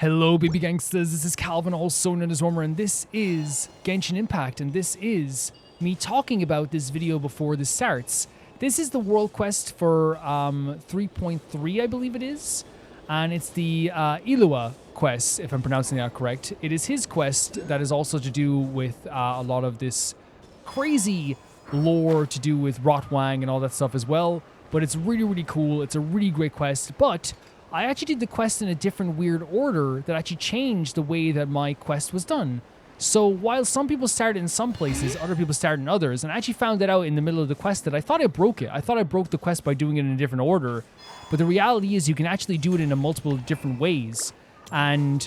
Hello baby gangsters, this is Calvin, also known as Romer, and this is Genshin Impact, and this is me talking about this video before this starts. This is the world quest for 3.3, I believe it is, and it's the Illuga quest, if I'm pronouncing that correct. It is his quest that is also to do with a lot of this crazy lore to do with Rotwang and all that stuff as well, but it's really, really cool. It's a really great quest, but I actually did the quest in a different weird order that actually changed the way that my quest was done. So while some people started in some places, other people started in others, and I actually found that out in the middle of the quest that I thought I broke it. I thought I broke the quest by doing it in a different order, but the reality is you can actually do it in a multiple different ways. And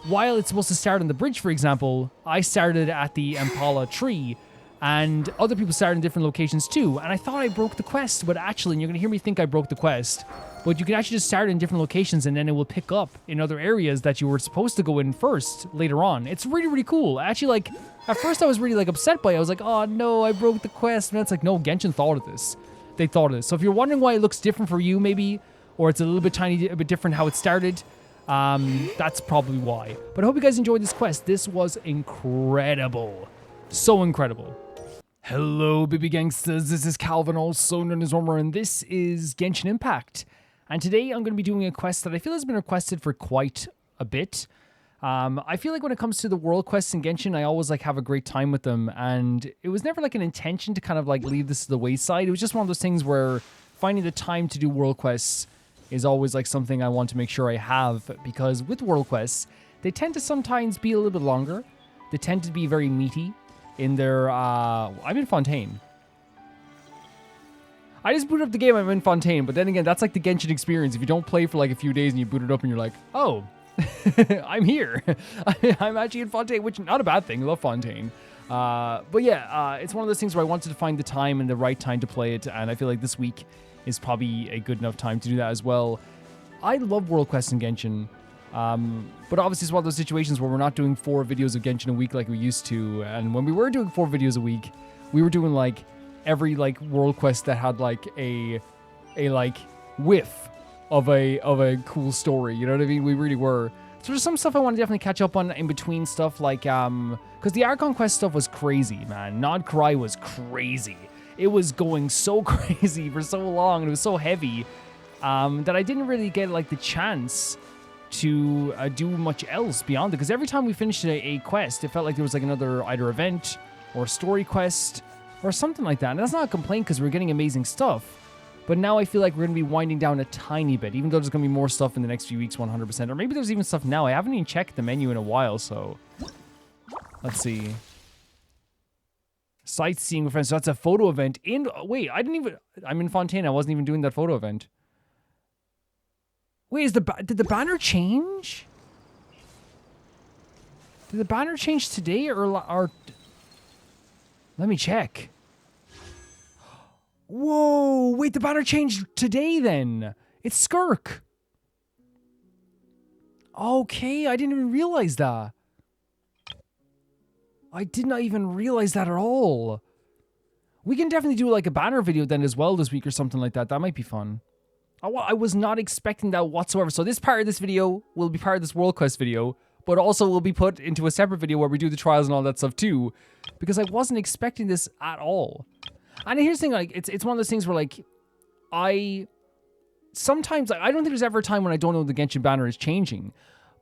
while it's supposed to start on the bridge, for example, I started at the Impala tree, and other people started in different locations too, and I thought I broke the quest, but actually, and you're going to hear me think I broke the quest, but you can actually just start in different locations and then it will pick up in other areas that you were supposed to go in first later on. It's really, really cool. Actually, at first I was really upset by it. I was like, oh no, I broke the quest. And it's like, no, Genshin thought of this. They thought of this. So if you're wondering why it looks different for you maybe, or it's a little bit a bit different how it started, that's probably why. But I hope you guys enjoyed this quest. This was incredible. So incredible. Hello baby gangsters, this is Calvin, also known as Romer, and this is Genshin Impact. And today I'm going to be doing a quest that I feel has been requested for quite a bit. I feel like when it comes to the world quests in Genshin, I always have a great time with them, and it was never an intention to kind of leave this to the wayside. It was just one of those things where finding the time to do world quests is always something I want to make sure I have, because with world quests, they tend to sometimes be a little bit longer. They tend to be very meaty in their, I'm in Fontaine. I just booted up the game, I'm in Fontaine, but then again, that's the Genshin experience. If you don't play for a few days and you boot it up and you're like, oh, I'm here. I'm actually in Fontaine, which not a bad thing. I love Fontaine. But yeah, it's one of those things where I wanted to find the time and the right time to play it, and I feel like this week is probably a good enough time to do that as well. I love world quests in Genshin, but obviously it's one of those situations where we're not doing 4 videos of Genshin a week like we used to, and when we were doing 4 videos a week, we were doing every world quest that had a whiff of a cool story, you know what I mean? We really were. So there's some stuff I want to definitely catch up on in between stuff, because the Archon quest stuff was crazy, man. Nod Cry was crazy. It was going so crazy for so long, and it was so heavy that I didn't really get the chance to do much else beyond it, because every time we finished a quest, it felt like there was another either event or story quest or something like that. And that's not a complaint because we're getting amazing stuff. But now I feel like we're going to be winding down a tiny bit, even though there's going to be more stuff in the next few weeks, 100%. Or maybe there's even stuff now. I haven't even checked the menu in a while, so let's see. Sightseeing with friends. So that's a photo event. Wait, I'm in Fontaine. I wasn't even doing that photo event. Wait, did the banner change? Did the banner change today or let me check. Whoa, wait, the banner changed today then. It's Skirk. Okay, I didn't even realize that. I did not even realize that at all. We can definitely do a banner video then as well this week or something like that. That might be fun. I was not expecting that whatsoever. So this part of this video will be part of this world quest video, but also will be put into a separate video where we do the trials and all that stuff too, because I wasn't expecting this at all. And here's the thing, it's one of those things where I don't think there's ever a time when I don't know the Genshin banner is changing,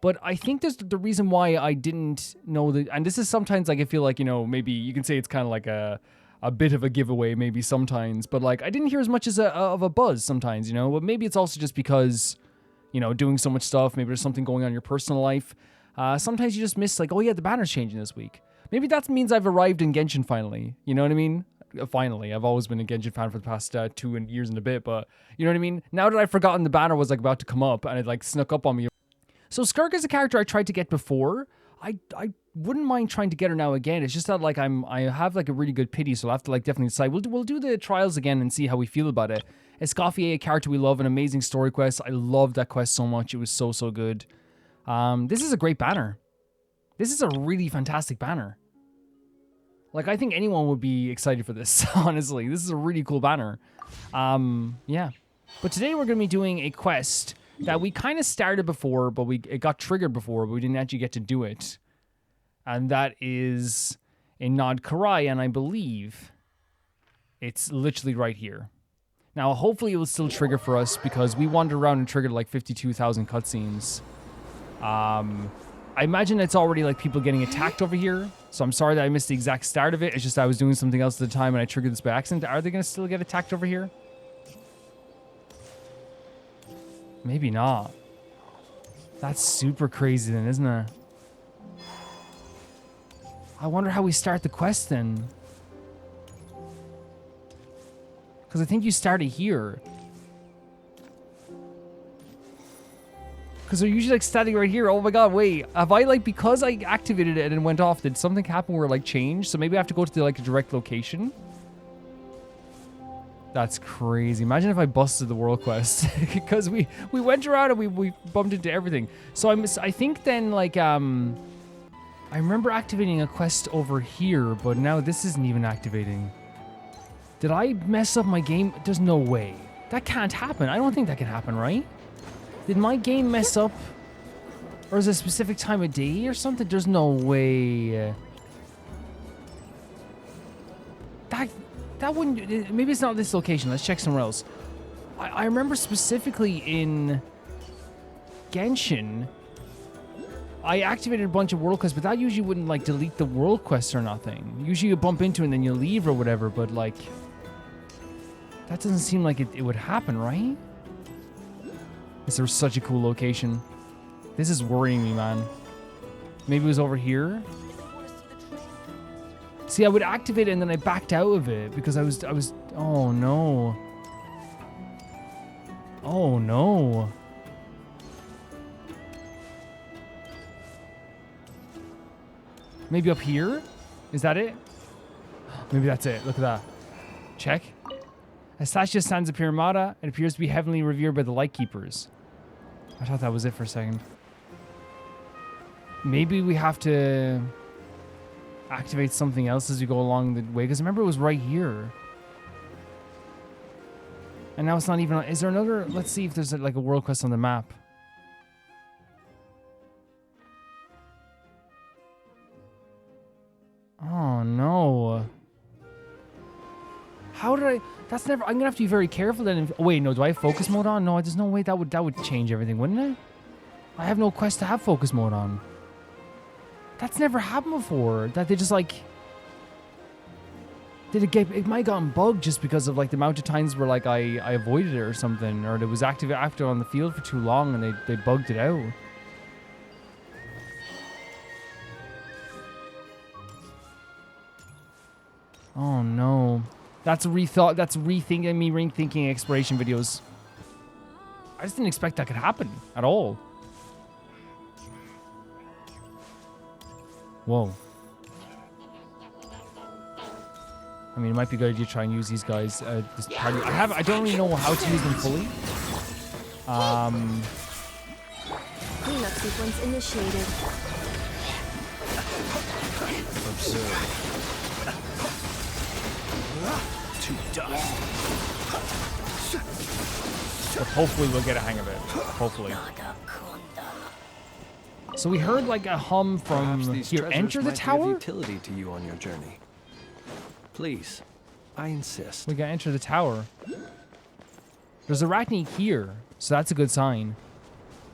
but I think there's the reason why I didn't know that, and this is sometimes I feel maybe you can say it's kind of a bit of a giveaway maybe sometimes, but I didn't hear as much as of a buzz sometimes, but maybe it's also just because, doing so much stuff, maybe there's something going on in your personal life. Sometimes you just miss oh yeah, the banner's changing this week. Maybe that means I've arrived in Genshin finally. You know what I mean? Finally. I've always been a Genshin fan for the past 2 years and a bit, but you know what I mean? Now that I've forgotten the banner was about to come up and it snuck up on me. So Skirk is a character I tried to get before. I wouldn't mind trying to get her now again. It's just that I have a really good pity, so I'll have to definitely decide. We'll do the trials again and see how we feel about it. Escoffier, a character we love, an amazing story quest. I loved that quest so much. It was so good. This is a great banner. This is a really fantastic banner. I think anyone would be excited for this, honestly. This is a really cool banner. Yeah. But today we're going to be doing a quest that we kind of started before, but it got triggered before, but we didn't actually get to do it. And that is in Nod Karai, and I believe it's literally right here. Now, hopefully it will still trigger for us because we wandered around and triggered like 52,000 cutscenes. I imagine it's already like people getting attacked over here. So I'm sorry that I missed the exact start of it. It's just I was doing something else at the time and I triggered this by accident. Are they going to still get attacked over here? Maybe not. That's super crazy then, isn't it? I wonder how we start the quest then. Because I think you started here. Because they're usually like standing right here. Oh my god, wait. Have I like, because I activated it and it went off, did something happen where it like changed? So maybe I have to go to the like a direct location? That's crazy. Imagine if I busted the world quest. Because we went around and we bumped into everything. So I think then like, I remember activating a quest over here, but now this isn't even activating. Did I mess up my game? There's no way. That can't happen. I don't think that can happen, right? Did my game mess up? Or is it a specific time of day or something? There's no way. That wouldn't... Maybe it's not this location. Let's check somewhere else. I remember specifically in Genshin, I activated a bunch of world quests, but that usually wouldn't like delete the world quests or nothing. Usually you bump into it and then you leave or whatever, but like... That doesn't seem like it would happen, right? This is such a cool location. This is worrying me, man. Maybe it was over here? See, I would activate it and then I backed out of it because I was, oh no. Oh no. Maybe up here? Is that it? Maybe that's it. Look at that. Check. Astacia Sansa Pyramida. It appears to be heavily revered by the Lightkeepers. I thought that was it for a second. Maybe we have to activate something else as we go along the way. Because remember, it was right here. And now it's not even... Is there another... Let's see if there's like a world quest on the map. Oh, no. How did I... That's never... I'm going to have to be very careful then. Oh, wait, no. Do I have focus mode on? No, there's no way that would change everything, wouldn't it? I have no quest to have focus mode on. That's never happened before. That they just like... Did it get... It might have gotten bugged just because of like the amount of times where like I avoided it or something. Or it was active on the field for too long and they bugged it out. Oh no. That's a rethought. That's rethinking exploration videos. I just didn't expect that could happen at all. Whoa. I mean, it might be a good idea to try and use these guys. This party. I don't really know how to use them fully. Cleanup sequence initiated. Observe. To dust. But hopefully we'll get a hang of it. Hopefully. So we heard like a hum from here. Enter the tower? Be of utility to you on your journey. Please, I insist. We gotta enter the tower. There's Arachne here, so that's a good sign.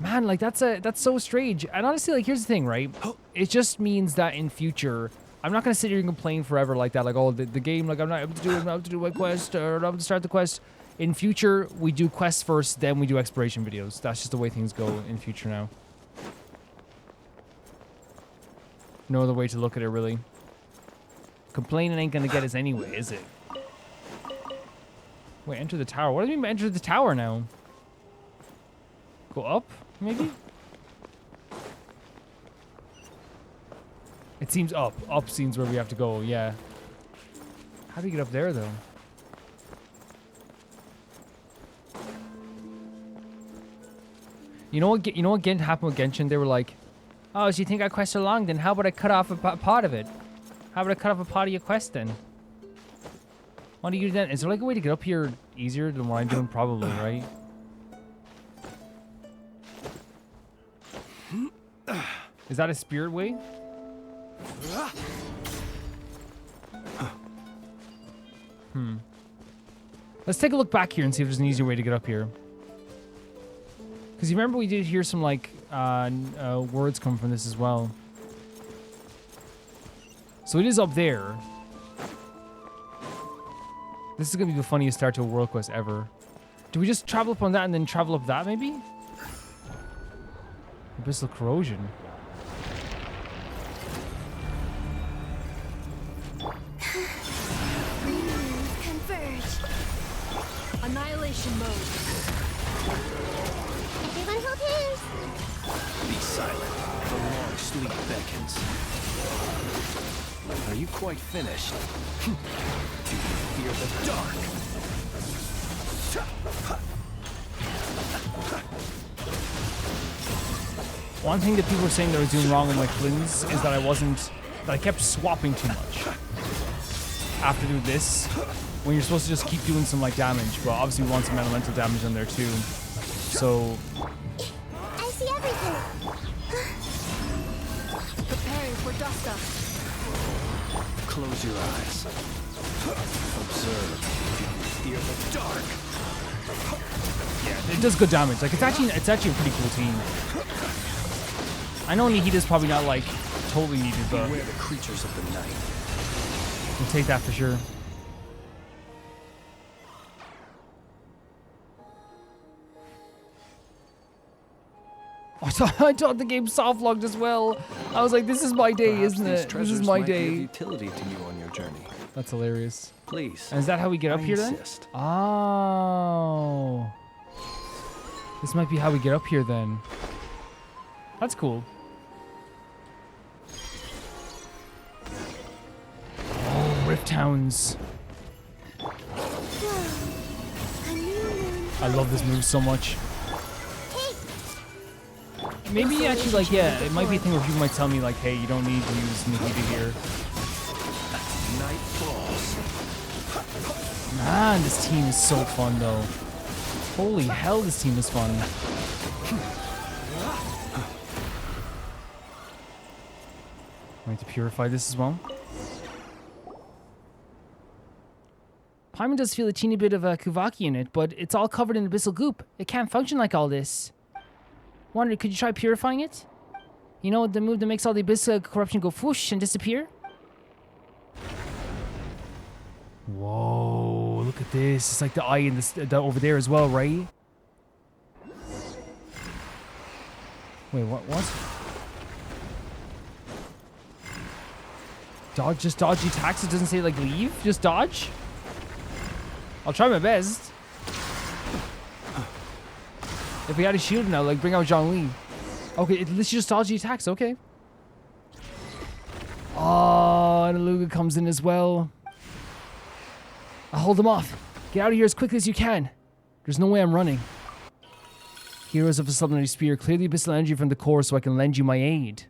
Man, like that's so strange. And honestly, like here's the thing, right? It just means that in future, I'm not gonna sit here and complain forever like that. Like, oh, the game, like I'm not able to do my quest or I'm not able to start the quest. In future, we do quests first, then we do exploration videos. That's just the way things go in future now. No other way to look at it, really. Complaining ain't gonna get us anyway, is it? Wait, enter the tower. What do you mean enter the tower now? Go up, maybe? It seems up. Up seems where we have to go, yeah. How do we get up there, though? You know what happened with Genshin? They were like, oh, so you think I quest so long? Then how about I cut off a part of it? How about I cut off a part of your quest then? What do you do then? Is there like a way to get up here easier than what I'm doing? Probably, right? Is that a spirit way? Let's take a look back here and see if there's an easier way to get up here. Because you remember we did hear some, like, words come from this as well. So it is up there. This is going to be the funniest start to a world quest ever. Do we just travel up on that and then travel up that, maybe? Abyssal corrosion. Converge. Annihilation mode. Everyone hold hands. Be silent. The long sleep beckons. Are you quite finished? Do you fear the dark? One thing that people were saying that I was doing wrong with my flings is that I kept swapping too much. After doing this, when you're supposed to just keep doing some like damage, but obviously we want some elemental damage on there too. So I see everything. Preparing for dust up. Close your eyes. Observe. Do you fear the dark? yeah, it does good damage. Like it's actually a pretty cool team. I know Nihida's probably not like totally needed, but Beware the creatures of the night. we'll take that for sure. I thought the game soft logged as well. I was like, this is my day, Perhaps isn't these it? This treasures is my might be of day. utility to you on your journey. That's hilarious. Please. And is that how we get up I here then? insist. Oh. This might be how we get up here then. That's cool. Oh, Rift Hounds. I love this move so much. Maybe actually, like, yeah, it might be a thing where people might tell me, like, hey, you don't need to use Nihida here. Night falls. Man, this team is so fun, though. Holy hell, this team is fun. I need to purify this as well. Paimon does feel a teeny bit of a Kuvaki in it, but it's all covered in abyssal goop. It can't function like all this. Wonder, could you try purifying it? You know, the move that makes all the abyssal corruption go whoosh and disappear? Whoa, look at this. It's like the eye in this over there as well, right? Wait, what? Dodge, just dodge the attacks. It doesn't say like leave, just dodge. I'll try my best. If we had a shield now, like bring out Zhongli. Okay, at least you just dodge the attacks, okay. Oh, and Illuga comes in as well. I'll hold him off. Get out of here as quickly as you can. There's no way I'm running. Heroes of the Sublunary Spear, clear the abyssal energy from the core so I can lend you my aid.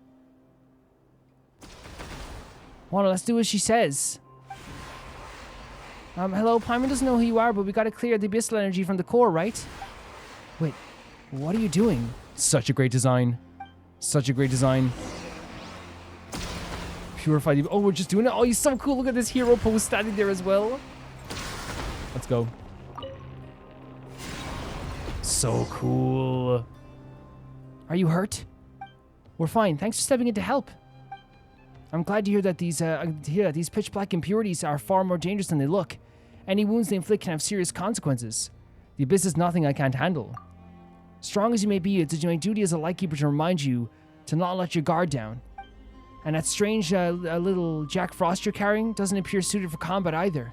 Well, let's do as she says. Hello, Paimon doesn't know who you are, but we gotta clear the abyssal energy from the core, right? Wait, what are you doing? Such a great design. Such a great design. Purify the... Oh, we're just doing it? Oh, he's so cool. Look at this hero pose standing there as well. Let's go. So cool. Are you hurt? We're fine. Thanks for stepping in to help. I'm glad to hear that these pitch black impurities are far more dangerous than they look. Any wounds they inflict can have serious consequences. The abyss is nothing I can't handle. Strong as you may be, it's my duty as a lightkeeper to remind you to not let your guard down. And that strange little Jack Frost you're carrying doesn't appear suited for combat either.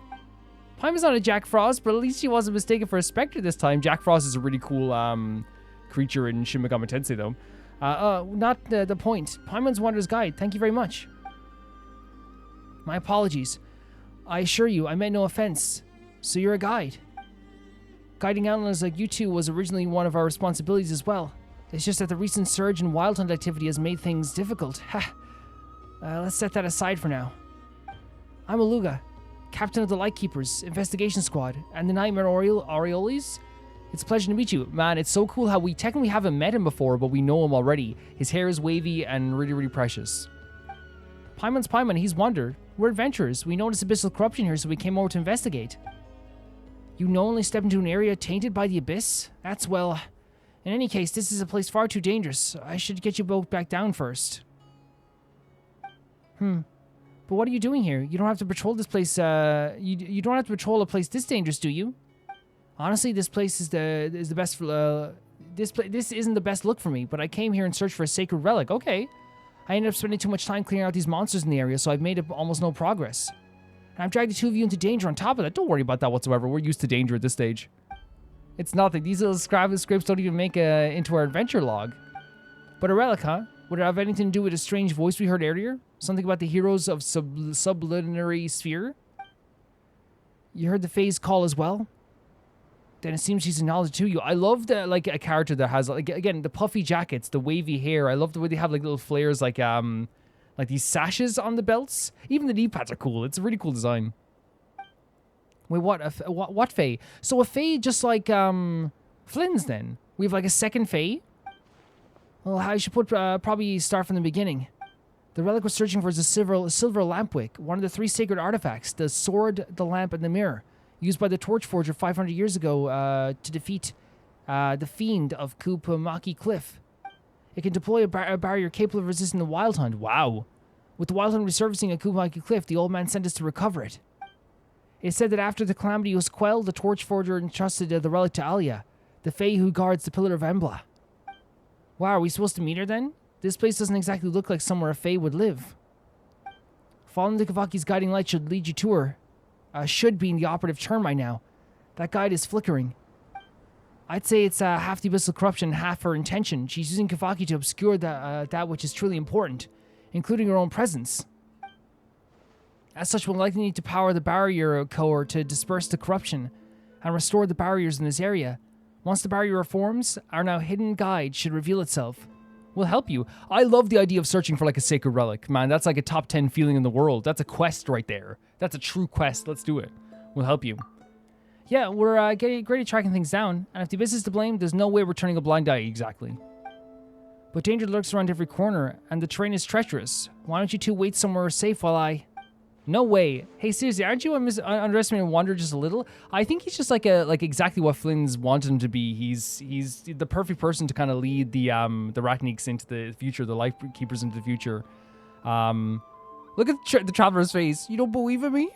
Paimon's not a Jack Frost, but at least she wasn't mistaken for a Spectre this time. Jack Frost is a really cool creature in Shin Megami Tensei, though. Not the point. Paimon's Wanderer's Guide. Thank you very much. My apologies. I assure you, I meant no offense. So you're a guide. Guiding outlaws like you two was originally one of our responsibilities as well. It's just that the recent surge in wild hunt activity has made things difficult. Ha! Let's set that aside for now. I'm Illuga, captain of the Lightkeepers Investigation Squad, and the Nightmare Aureoles. It's a pleasure to meet you. Man, it's so cool how we technically haven't met him before, but we know him already. His hair is wavy and really, really precious. Paimon's Paimon, he's wandered. We're adventurers. We noticed abyssal corruption here, so we came over to investigate. You knowingly stepped into an area tainted by the abyss? That's, well... In any case, this is a place far too dangerous. I should get you both back down first. But what are you doing here? You don't have to patrol this place, you don't have to patrol a place this dangerous, do you? Honestly, this place is the best, this isn't the best look for me, but I came here in search for a sacred relic. Okay. I ended up spending too much time clearing out these monsters in the area, so I've made almost no progress. And I've dragged the two of you into danger on top of that. Don't worry about that whatsoever. We're used to danger at this stage. It's nothing. These little scraps don't even make into our adventure log. But a relic, huh? Would it have anything to do with a strange voice we heard earlier? Something about the heroes of sublunary sphere? You heard the Fae's call as well? Then it seems she's acknowledged to you. I love the, like, a character that has, like, again, the puffy jackets, the wavy hair. I love the way they have, like, little flares, like these sashes on the belts. Even the knee pads are cool. It's a really cool design. Wait, what Fae? So a Fae just like, Flynn's then? We have, like, a second Fae? Well, I should probably start from the beginning. The relic we're searching for is a silver lampwick, one of the 3 sacred artifacts, the sword, the lamp, and the mirror, used by the Torchforger 500 years ago to defeat the fiend of Koopa Cliff. It can deploy a barrier capable of resisting the Wild Hunt. Wow. With the Wild Hunt resurfacing at Koopa Cliff, the old man sent us to recover it. It is said that after the calamity was quelled, the Torchforger entrusted the relic to Alia, the Fae who guards the Pillar of Embla. Wow, are we supposed to meet her then? This place doesn't exactly look like somewhere a Fae would live. Following the Kavaki's guiding light should lead you to her. Should be in the operative term right now. That guide is flickering. I'd say it's half the abyssal corruption, half her intention. She's using Kavaki to obscure that which is truly important, including her own presence. As such, we'll likely need to power the barrier core to disperse the corruption and restore the barriers in this area. Once the barrier reforms, our now hidden guide should reveal itself. We'll help you. I love the idea of searching for, like, a sacred relic. Man, that's like a top 10 feeling in the world. That's a quest right there. That's a true quest. Let's do it. We'll help you. Yeah, we're getting great at tracking things down, and if the abyss is to blame, there's no way we're turning a blind eye, exactly. But danger lurks around every corner, and the terrain is treacherous. Why don't you two wait somewhere safe while I... No way. Hey, seriously, aren't you underestimating Wander just a little? I think he's just like exactly what Flynn's wanted him to be. He's the perfect person to kind of lead the Ratniks into the future, the Life Keepers into the future. Look at the Traveler's face. You don't believe in me?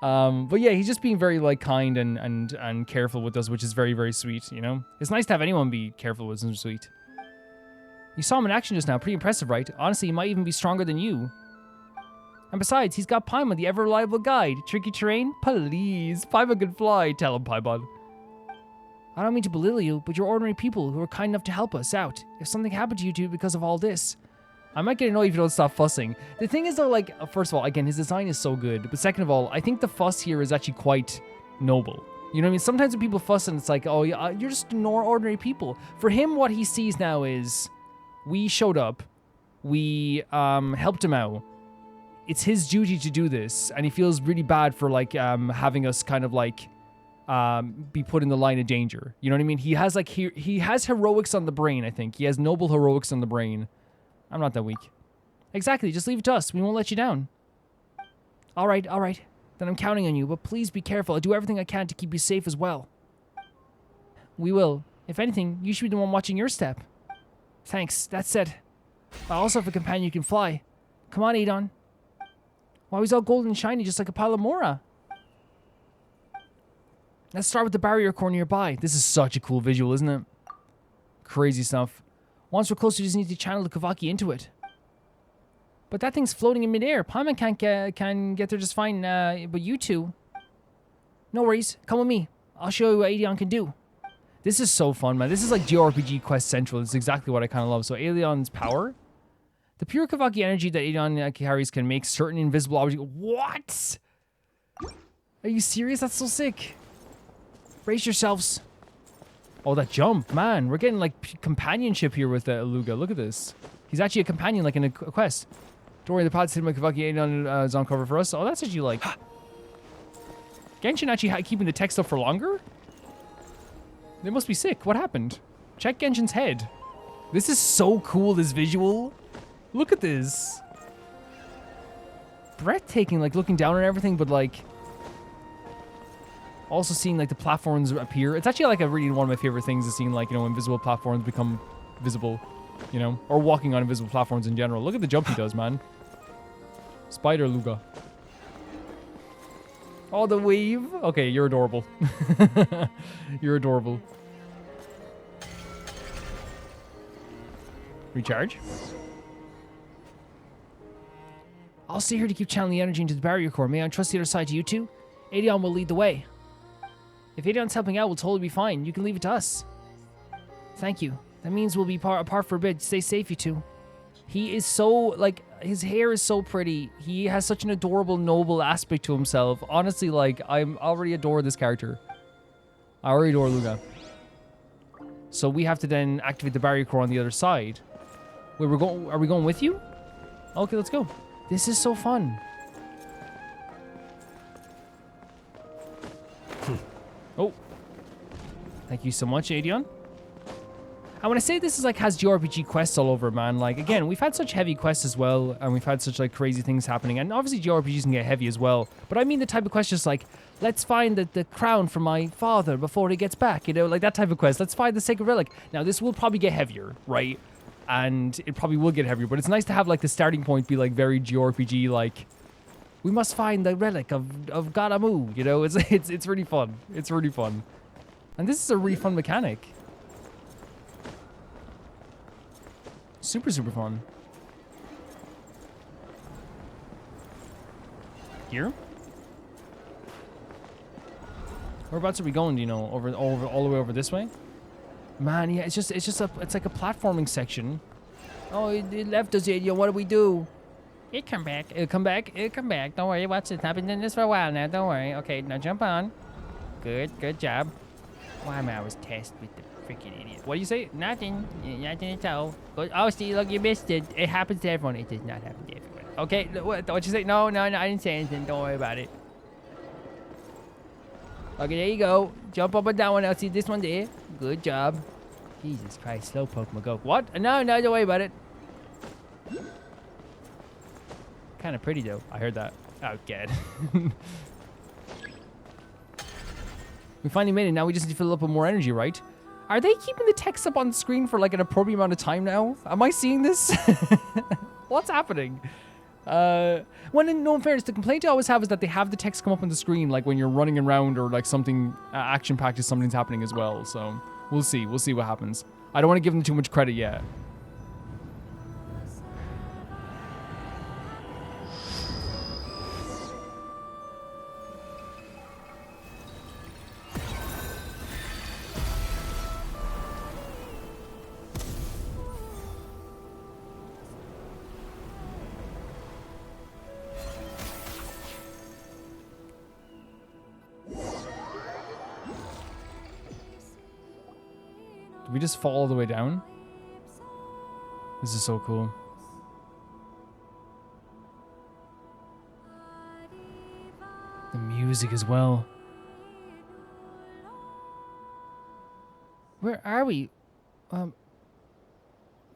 But yeah, he's just being very, like, kind and careful with us, which is very, very sweet, you know? It's nice to have anyone be careful with us and sweet. You saw him in action just now. Pretty impressive, right? Honestly, he might even be stronger than you. And besides, he's got Paimon, the ever-reliable guide. Tricky terrain? Please. Paimon can fly. Tell him, Paimon. I don't mean to belittle you, but you're ordinary people who are kind enough to help us out. If something happened to you two because of all this, I might get annoyed if you don't stop fussing. The thing is, though, like, first of all, again, his design is so good. But second of all, I think the fuss here is actually quite noble. You know what I mean? Sometimes when people fuss and it's like, oh, yeah, you're just ordinary people. For him, what he sees now is, we showed up. We helped him out. It's his duty to do this, and he feels really bad for, like, having us kind of, like, be put in the line of danger. You know what I mean? He has, like, he has heroics on the brain, I think. He has noble heroics on the brain. I'm not that weak. Exactly, just leave it to us. We won't let you down. All right. Then I'm counting on you, but please be careful. I'll do everything I can to keep you safe as well. We will. If anything, you should be the one watching your step. Thanks, that's said. I also have a companion who can fly. Come on, Aedon. Why was all golden and shiny just like a pile of Mora? Let's start with the barrier core nearby. This is such a cool visual, isn't it? Crazy stuff. Once we're close, we just need to channel the Kavaki into it. But that thing's floating in midair. Paimon can get there just fine, but you two... No worries. Come with me. I'll show you what Aedon can do. This is so fun, man. This is like JRPG Quest Central. This is exactly what I kind of love. So Aedon's power... The pure Kavaki energy that Aedon carries can make certain invisible objects... What? Are you serious? That's so sick. Brace yourselves. Oh, that jump. Man, we're getting, like, companionship here with Illuga. Look at this. He's actually a companion, like, in a quest. Don't worry, the pod's hidden by Kavaki. Aedon is on cover for us. Oh, that's actually, like... Genshin actually keeping the text up for longer? They must be sick. What happened? Check Genshin's head. This is so cool, this visual. Look at this. Breathtaking, like looking down on everything, but like also seeing like the platforms appear. It's actually like one of my favorite things is seeing like, you know, invisible platforms become visible, you know, or walking on invisible platforms in general. Look at the jump he does, man. Spider Illuga. Oh, the weave. Okay, you're adorable. You're adorable. Recharge. I'll stay here to keep channeling the energy into the barrier core. May I trust the other side to you two? Aedon will lead the way. If Aedon's helping out, we'll totally be fine. You can leave it to us. Thank you. That means we'll be apart for a bit. Stay safe, you two. He is so, like, his hair is so pretty. He has such an adorable, noble aspect to himself. Honestly, like, I already adore this character. I already adore Illuga. So we have to then activate the barrier core on the other side. Wait, are we going with you? Okay, let's go. This is so fun. Oh. Thank you so much, Aedon. And when I say this is like has JRPG quests all over, man, like again, we've had such heavy quests as well, and we've had such like crazy things happening, and obviously JRPGs can get heavy as well. But I mean the type of quest just like, let's find the crown for my father before he gets back, you know, like that type of quest. Let's find the sacred relic. Now this will probably get heavier, right? And it probably will get heavier, but it's nice to have like the starting point be like very JRPG, like we must find the relic of Garamu, you know. It's really fun. It's really fun, and this is a really fun mechanic. Super, super fun. Here? Whereabouts are we going, do you know? Over all the way over this way? Man, yeah, it's like a platforming section. Oh, it left us, Alia. What do we do? It'll come back. It'll come back. It'll come back. Don't worry. Watch it. I've been doing this for a while now. Don't worry. Okay, now jump on. Good job. Why am I always tested with the freaking idiot? What do you say? Nothing. Nothing at all. Oh, see, look, you missed it. It happens to everyone. It does not happen to everyone. Okay, what'd you say? No, I didn't say anything. Don't worry about it. Okay, there you go. Jump up and down one. I'll see this one there. Good job. Jesus Christ, slow Pokemon go. What? No, don't worry about it. Kind of pretty though. I heard that. Oh, God. We finally made it. Now we just need to fill it up with more energy, right? Are they keeping the text up on the screen for like an appropriate amount of time now? Am I seeing this? What's happening? Well, in fairness, the complaint I always have is that they have the text come up on the screen like when you're running around or like something action-packed is something's happening as well. So we'll see. We'll see what happens. I don't want to give them too much credit yet. Did we just fall all the way down? This is so cool. The music as well. Where are we?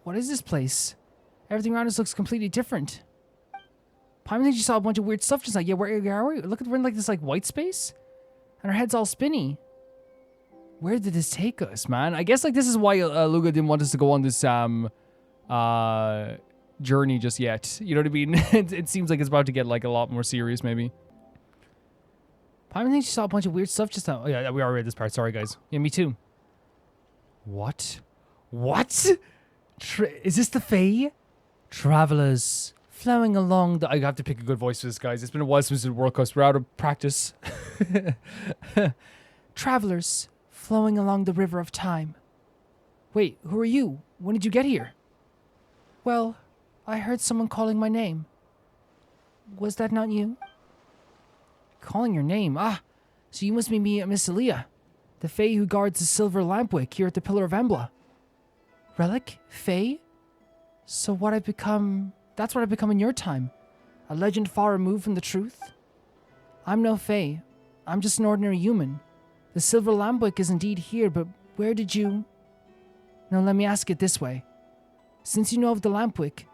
What is this place? Everything around us looks completely different. Paimon thinks she saw a bunch of weird stuff just like, yeah, where are we? Look, we're in like this like white space. And our head's all spinny. Where did this take us, man? I guess like this is why Illuga didn't want us to go on this journey just yet. You know what I mean? It seems like it's about to get like a lot more serious, maybe. Paimon thinks she saw a bunch of weird stuff just now. Oh yeah, we already read this part. Sorry, guys. Yeah, me too. What? What? Is this the Fae? Travelers flowing along the... I have to pick a good voice for this, guys. It's been a while since we did World Cups. We're out of practice. Travelers flowing along the river of time. Wait, who are you? When did you get here? Well, I heard someone calling my name. Was that not you? Calling your name? Ah, so you must be Miss Alia, the Fae who guards the silver lampwick here at the Pillar of Embla. Relic? Fae? So what I've become... That's what I've become in your time. A legend far removed from the truth? I'm no Fae. I'm just an ordinary human. The silver lampwick is indeed here, but where did you... Now let me ask it this way. Since you know of the Lampwick,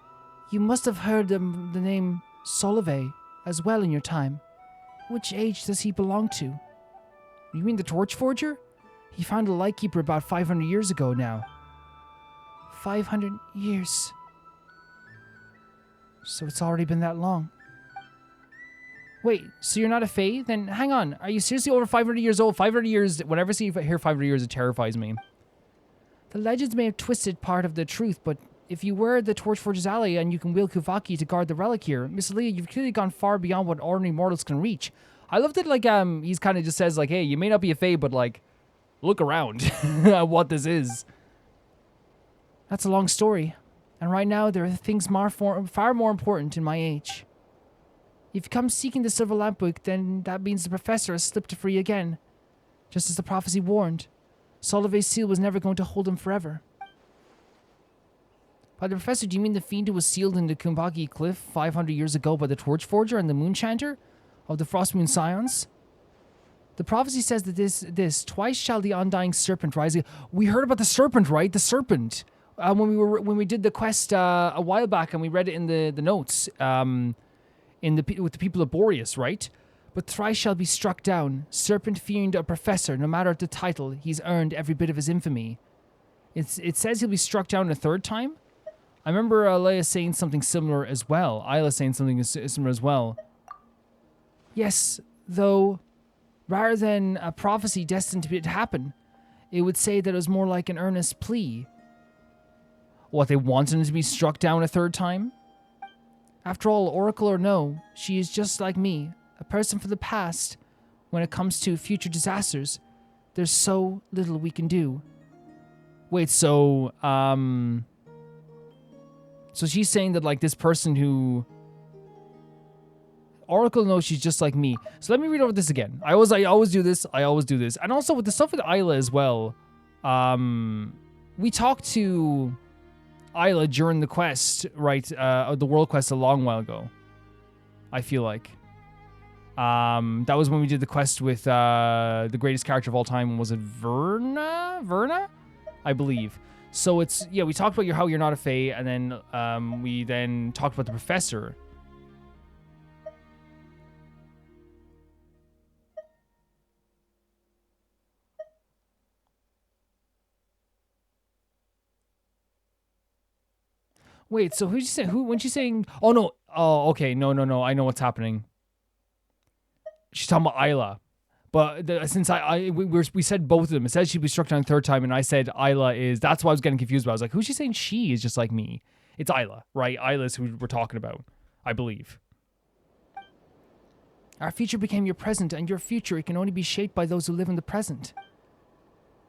you must have heard the name Solove as well in your time. Which age does he belong to? You mean the Torch Forger? He found a Lightkeeper about 500 years ago now. 500 years. So it's already been that long. Wait, so you're not a Fae? Then hang on, are you seriously over 500 years old? 500 years, whenever I hear 500 years, it terrifies me. The legends may have twisted part of the truth, but if you were the Torchforger's Alia and you can wield Kuvaki to guard the relic here, Miss Alia, you've clearly gone far beyond what ordinary mortals can reach. I love that, like, he's kind of just says, like, hey, you may not be a Fae, but, like, look around at what this is. That's a long story. And right now, there are things far more important in my age. If you come seeking the Silver Lampwick, then that means the Professor has slipped free again. Just as the prophecy warned. Solove's seal was never going to hold him forever. By the Professor, do you mean the fiend who was sealed in the Koopa Cliff 500 years ago by the Torch Forger and the Moonchanter of the Frostmoon Scions? The prophecy says that this twice shall the undying serpent rise. We heard about the serpent, right? The serpent. When we did the quest a while back, and we read it in the notes with the people of Boreas, right? But thrice shall be struck down, serpent fiend or professor, no matter the title, he's earned every bit of his infamy. It says he'll be struck down a third time. I remember Leia saying something similar as well. Isla saying something similar as well. Yes, though, rather than a prophecy destined to happen, it would say that it was more like an earnest plea. What, they wanted him to be struck down a third time? After all, Oracle or no, she is just like me, a person from the past. When it comes to future disasters, there's so little we can do. Wait, so she's saying that, like, this person who... Oracle knows she's just like me. So let me read over this again. I always do this. And also with the stuff with Isla as well, we talked to Isla during the quest, right? The world quest a long while ago. I feel like. That was when we did the quest with the greatest character of all time. Was it Verna? I believe. So it's, yeah, we talked about how you're not a Fae, and then we then talked about the Professor. Wait, so who's she saying? When she's saying, oh no, oh okay, no, I know what's happening. She's talking about Isla, but since we said both of them, it says she'd be struck down a third time, and I said Isla is. That's why I was getting confused about. I was like, who's she saying? She is just like me. It's Isla, right? Isla is who we're talking about, I believe. Our future became your present, and your future, it can only be shaped by those who live in the present.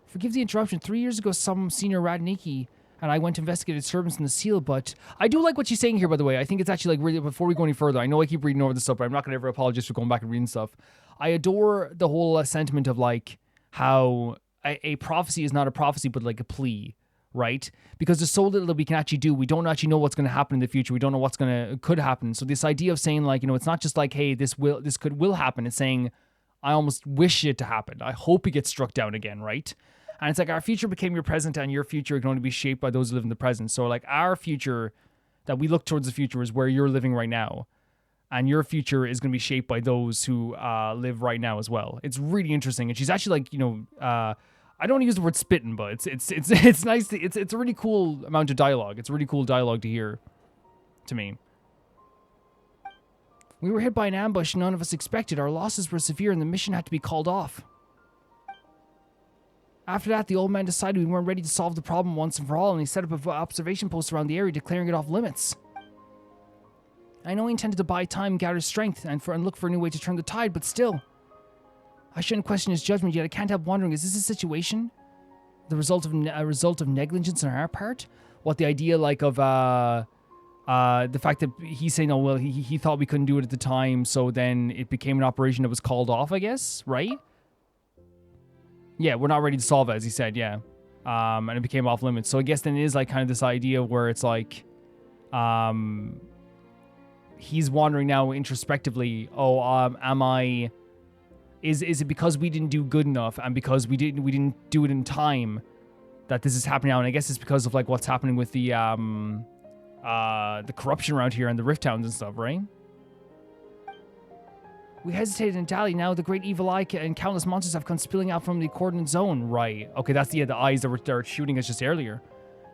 Forgive the interruption. 3 years ago, some senior Radniki and I went to investigate disturbance in the seal, but I do like what she's saying here, by the way. I think it's actually, like, really, before we go any further, I know I keep reading over this stuff, but I'm not going to ever apologize for going back and reading stuff. I adore the whole sentiment of, like, how a prophecy is not a prophecy, but like a plea, right? Because there's so little that we can actually do. We don't actually know what's going to happen in the future. We don't know what's could happen. So this idea of saying, like, you know, it's not just like, hey, this will happen. It's saying, I almost wish it to happen. I hope it gets struck down again, right? And it's like, our future became your present, and your future can only be shaped by those who live in the present. So, like, our future, that we look towards the future, is where you're living right now. And your future is going to be shaped by those who live right now as well. It's really interesting. And she's actually, like, you know, I don't want to use the word spitting, but it's nice. It's a really cool amount of dialogue. It's a really cool dialogue to hear, to me. We were hit by an ambush none of us expected. Our losses were severe, and the mission had to be called off. After that, the old man decided we weren't ready to solve the problem once and for all, and he set up an observation post around the area, declaring it off limits. I know he intended to buy time, gather strength, and look for a new way to turn the tide, but still. I shouldn't question his judgment, yet I can't help wondering, is this a situation? A result of negligence on our part? What, the idea, like, of the fact that he's saying, oh, well, he thought we couldn't do it at the time, so then it became an operation that was called off, I guess, right? Yeah, we're not ready to solve it, as he said, yeah. And it became off limits. So I guess then it is, like, kind of this idea where it's like, he's wondering now introspectively, oh, am I... Is it because we didn't do good enough and because we didn't do it in time that this is happening now? And I guess it's because of like what's happening with the corruption around here and the rift towns and stuff, right? We hesitated in Dali. Now the great evil eye and countless monsters have come spilling out from the coordinate zone. Right. Okay, that's the eyes that were shooting us just earlier.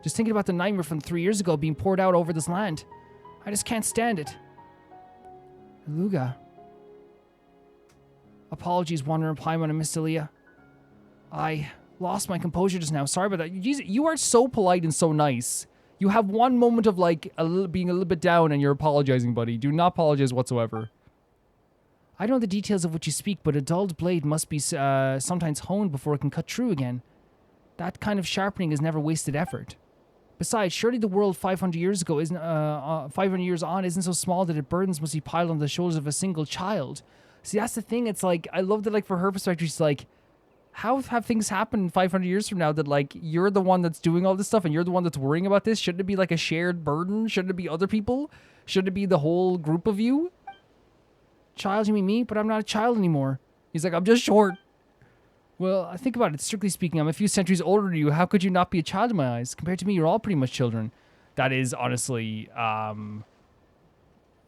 Just thinking about the nightmare from 3 years ago being poured out over this land. I just can't stand it. Illuga. Apologies, Wanderer Paimon and Miss Alia. I lost my composure just now. Sorry about that. You are so polite and so nice. You have one moment of like being a little bit down and you're apologizing, buddy. Do not apologize whatsoever. I don't know the details of what you speak, but a dulled blade must be sometimes honed before it can cut through again. That kind of sharpening is never wasted effort. Besides, surely the world 500 years ago isn't 500 years on isn't so small that its burdens must be piled on the shoulders of a single child. See, that's the thing. It's like I love that. Like for her perspective, she's like, how have things happened 500 years from now that like you're the one that's doing all this stuff and you're the one that's worrying about this? Shouldn't it be like a shared burden? Shouldn't it be other people? Shouldn't it be the whole group of you? Child, you mean me? But I'm not a child anymore. He's like, I'm just short. Well, I think about it. Strictly speaking, I'm a few centuries older than you. How could you not be a child in my eyes? Compared to me, you're all pretty much children. That is honestly,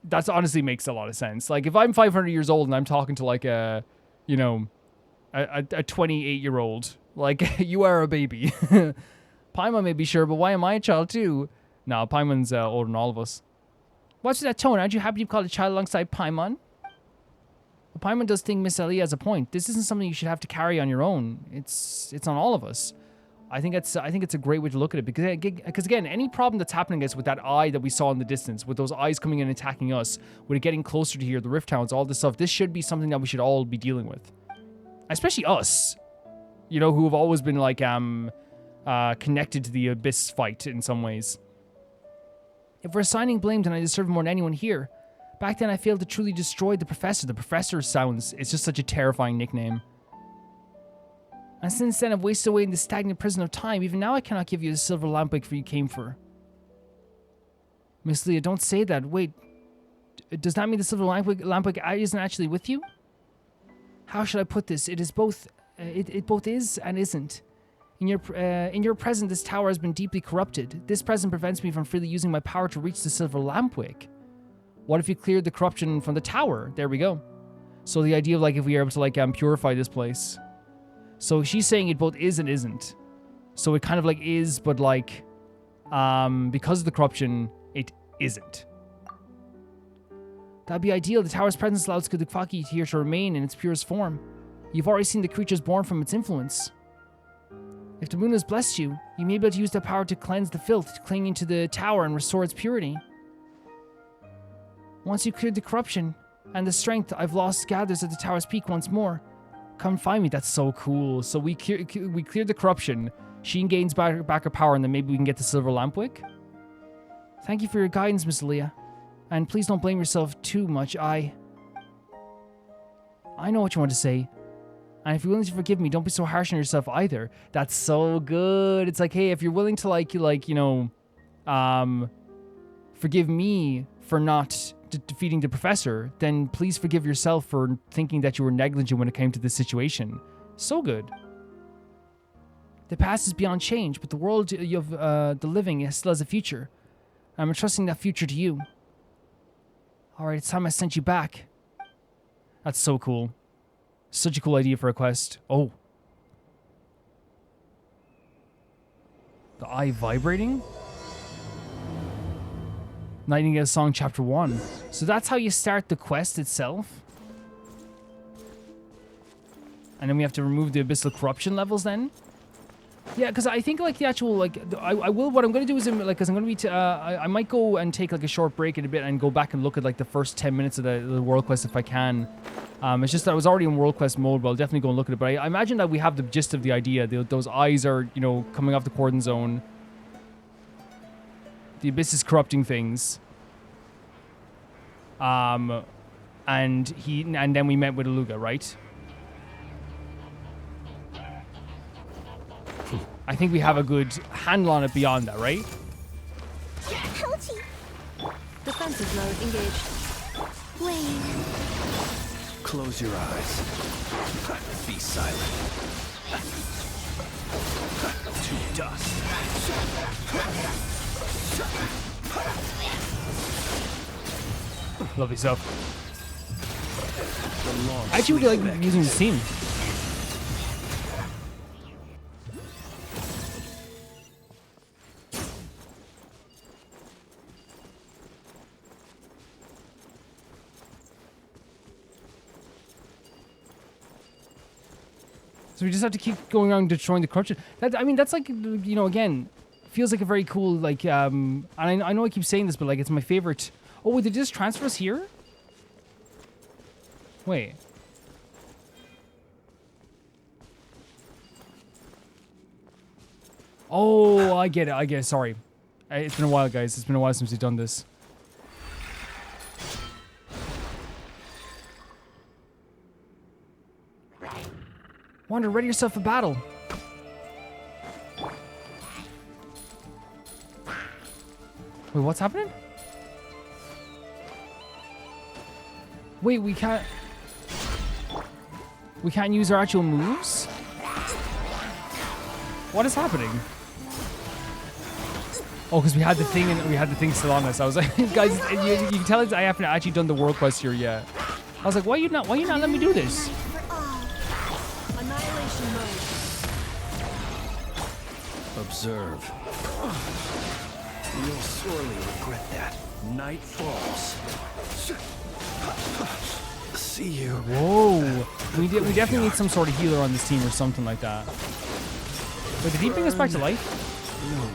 that's honestly makes a lot of sense. Like if I'm 500 years old and I'm talking to like a, you know, a 28-year-old, like you are a baby. Paimon may be sure, but why am I a child too? No, Paimon's older than all of us. What's that tone? Aren't you happy you've called a child alongside Paimon? Well, Paimon does think Miss Alia has a point. This isn't something you should have to carry on your own. It's on all of us. I think it's a great way to look at it because again, any problem that's happening is with that eye that we saw in the distance, with those eyes coming in and attacking us, with it getting closer to here, the rift towns, all this stuff. This should be something that we should all be dealing with, especially us, you know, who have always been like connected to the Abyss fight in some ways. If we're assigning blame, then I deserve more than anyone here. Back then, I failed to truly destroy the Professor. The Professor it's just such a terrifying nickname. And since then, I've wasted away in the stagnant prison of time. Even now, I cannot give you the silver lampwick you came for. Miss Leah, don't say that. Wait, does that mean the silver lampwick isn't actually with you? How should I put this? It is both. It both is and isn't. In your present, this tower has been deeply corrupted. This present prevents me from freely using my power to reach the silver lampwick. What if you cleared the corruption from the tower? There we go. So the idea of like if we are able to like purify this place. So she's saying it both is and isn't. So it kind of like is, but like because of the corruption, it isn't. That'd be ideal. The tower's presence allows Kudukfaki here to remain in its purest form. You've already seen the creatures born from its influence. If the moon has blessed you, you may be able to use that power to cleanse the filth clinging to the tower and restore its purity. Once you've cleared the corruption, and the strength I've lost gathers at the tower's peak once more, come find me. That's so cool. So we cleared the corruption, Sheen gains back her power, and then maybe we can get the silver lampwick? Thank you for your guidance, Miss Alia. And please don't blame yourself too much. I know what you want to say. And if you're willing to forgive me, don't be so harsh on yourself either. That's so good. It's like, hey, if you're willing to forgive me for not defeating the Professor, then please forgive yourself for thinking that you were negligent when it came to this situation. So good. The past is beyond change, but the world of the living still has a future. I'm entrusting that future to you. Alright, it's time I sent you back. That's so cool. Such a cool idea for a quest. Oh. The eye vibrating? Nightingale Song Chapter 1. So that's how you start the quest itself. And then we have to remove the Abyssal corruption levels then. Yeah, because I think like the actual like I will. What I'm going to do is like because I'm going to be I might go and take like a short break in a bit and go back and look at like the first 10 minutes of the world quest if I can. It's just that I was already in world quest mode, but I'll definitely go and look at it. But I imagine that we have the gist of the idea. Those eyes are, you know, coming off the cordon zone. The Abyss is corrupting things. And then we met with Illuga, right? I think we have a good handle on it beyond that, right? Defensive mode engaged. Blade. Close your eyes. Be silent. To dust. Lovely stuff. The long I actually really like using this team. So we just have to keep going around destroying the corruption. That, I mean, that's like, you know, again, feels like a very cool, like, and I know I keep saying this, but like, it's my favorite. Oh, wait, did they just transfer us here? Wait. Oh, I get it. Sorry. It's been a while, guys. It's been a while since we've done this. Wander, ready yourself for battle. Wait, what's happening? Wait, we can't use our actual moves? What is happening? Oh, because we had the thing and we had the thing still on us. I was like, guys, you can tell I haven't actually done the world quest here yet. I was like, why you not letting me do this? Annihilation mode. Observe. You'll sorely regret that. Night falls. See you. Whoa. We definitely need some sort of healer on this team or something like that. Wait, did he bring us back to life? No more.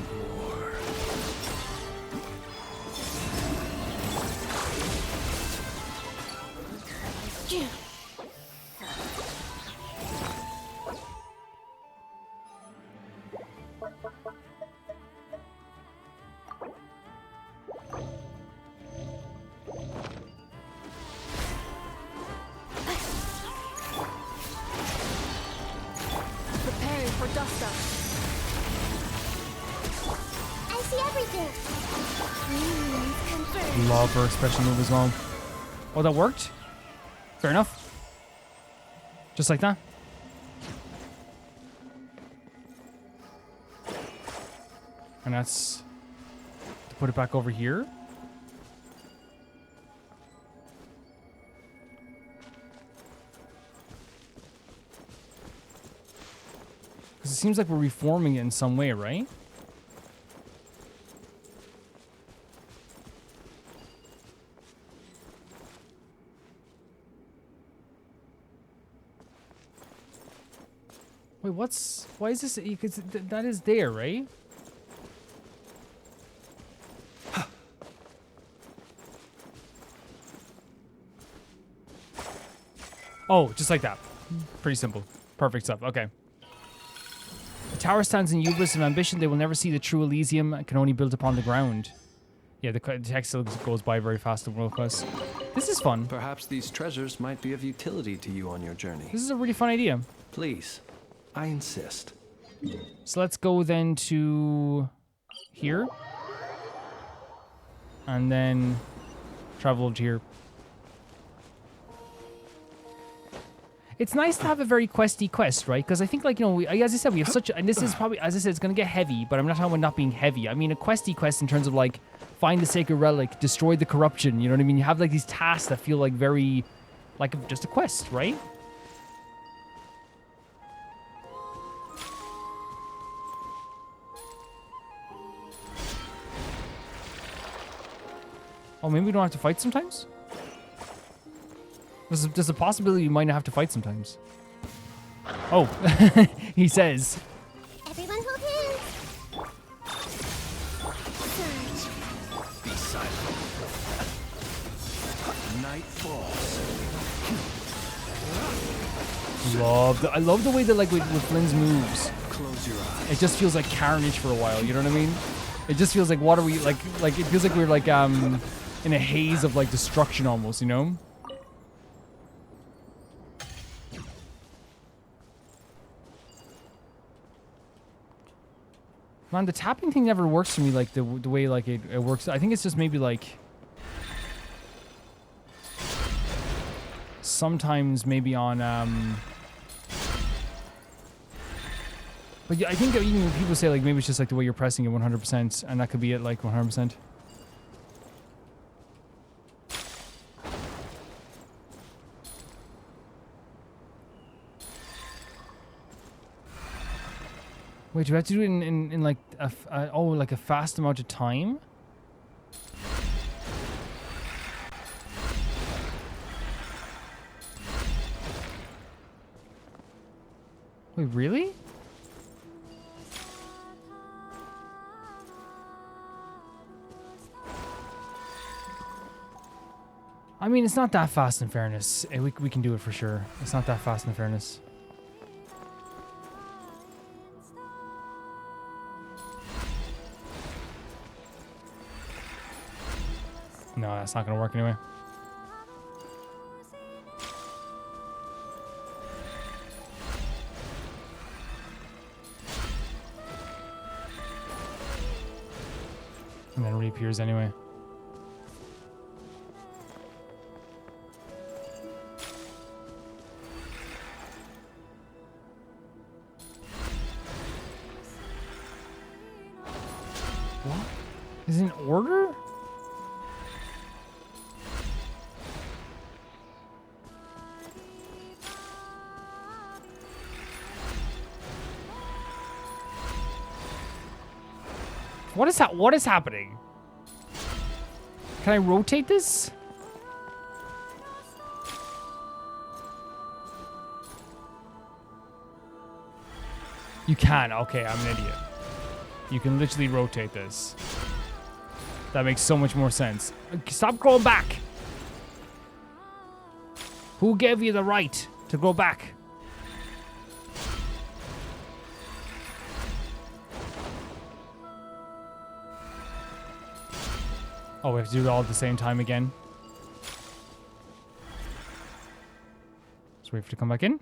Preparing for dust up. I see everything. Confirmed. Love her special move as well. Oh, that worked? Fair enough. Just like that. And that's to put it back over here. Because it seems like we're reforming it in some way, right? Wait, why is this? Because that is there, right? Oh, just like that. Pretty simple. Perfect stuff. Okay. The tower stands in hubris of ambition. They will never see the true Elysium and can only build upon the ground. Yeah, the text still goes by very fast in World Quest. This is fun. Perhaps these treasures might be of utility to you on your journey. This is a really fun idea. Please, I insist. So let's go then to here. And then travel over to here. It's nice to have a very questy quest, right? Because I think, like, you know, as I said, we have such... And this is probably, as I said, it's going to get heavy, but I'm not talking about not being heavy. I mean, a questy quest in terms of, like, find the sacred relic, destroy the corruption, you know what I mean? You have, like, these tasks that feel, like, very... Like, just a quest, right? Oh, maybe we don't have to fight sometimes? There's a possibility you might not have to fight sometimes. Oh, he says. Everyone hold hands. Surge. Be silent. Night falls. I love the way that, like, with Flynn's moves, Close your eyes. it just feels like carnage for a while. You know what I mean? It just feels like, what are we like? It feels like we're like in a haze of like destruction almost. You know? Man, the tapping thing never works for me like the way like it works. I think it's just maybe like sometimes maybe on but yeah, I think that even when people say like maybe it's just like the way you're pressing it 100% and that could be it like 100%. Wait, do we have to do it in like like a fast amount of time? Wait, really? I mean, it's not that fast in fairness. We can do it for sure. It's not that fast in fairness. No, that's not gonna work anyway. And then reappears anyway. What? Is it in order? What is happening? Can I rotate this? You can. Okay, I'm an idiot. You can literally rotate this. That makes so much more sense. Stop going back. Who gave you the right to go back? Oh, we have to do it all at the same time again. So we have to come back in.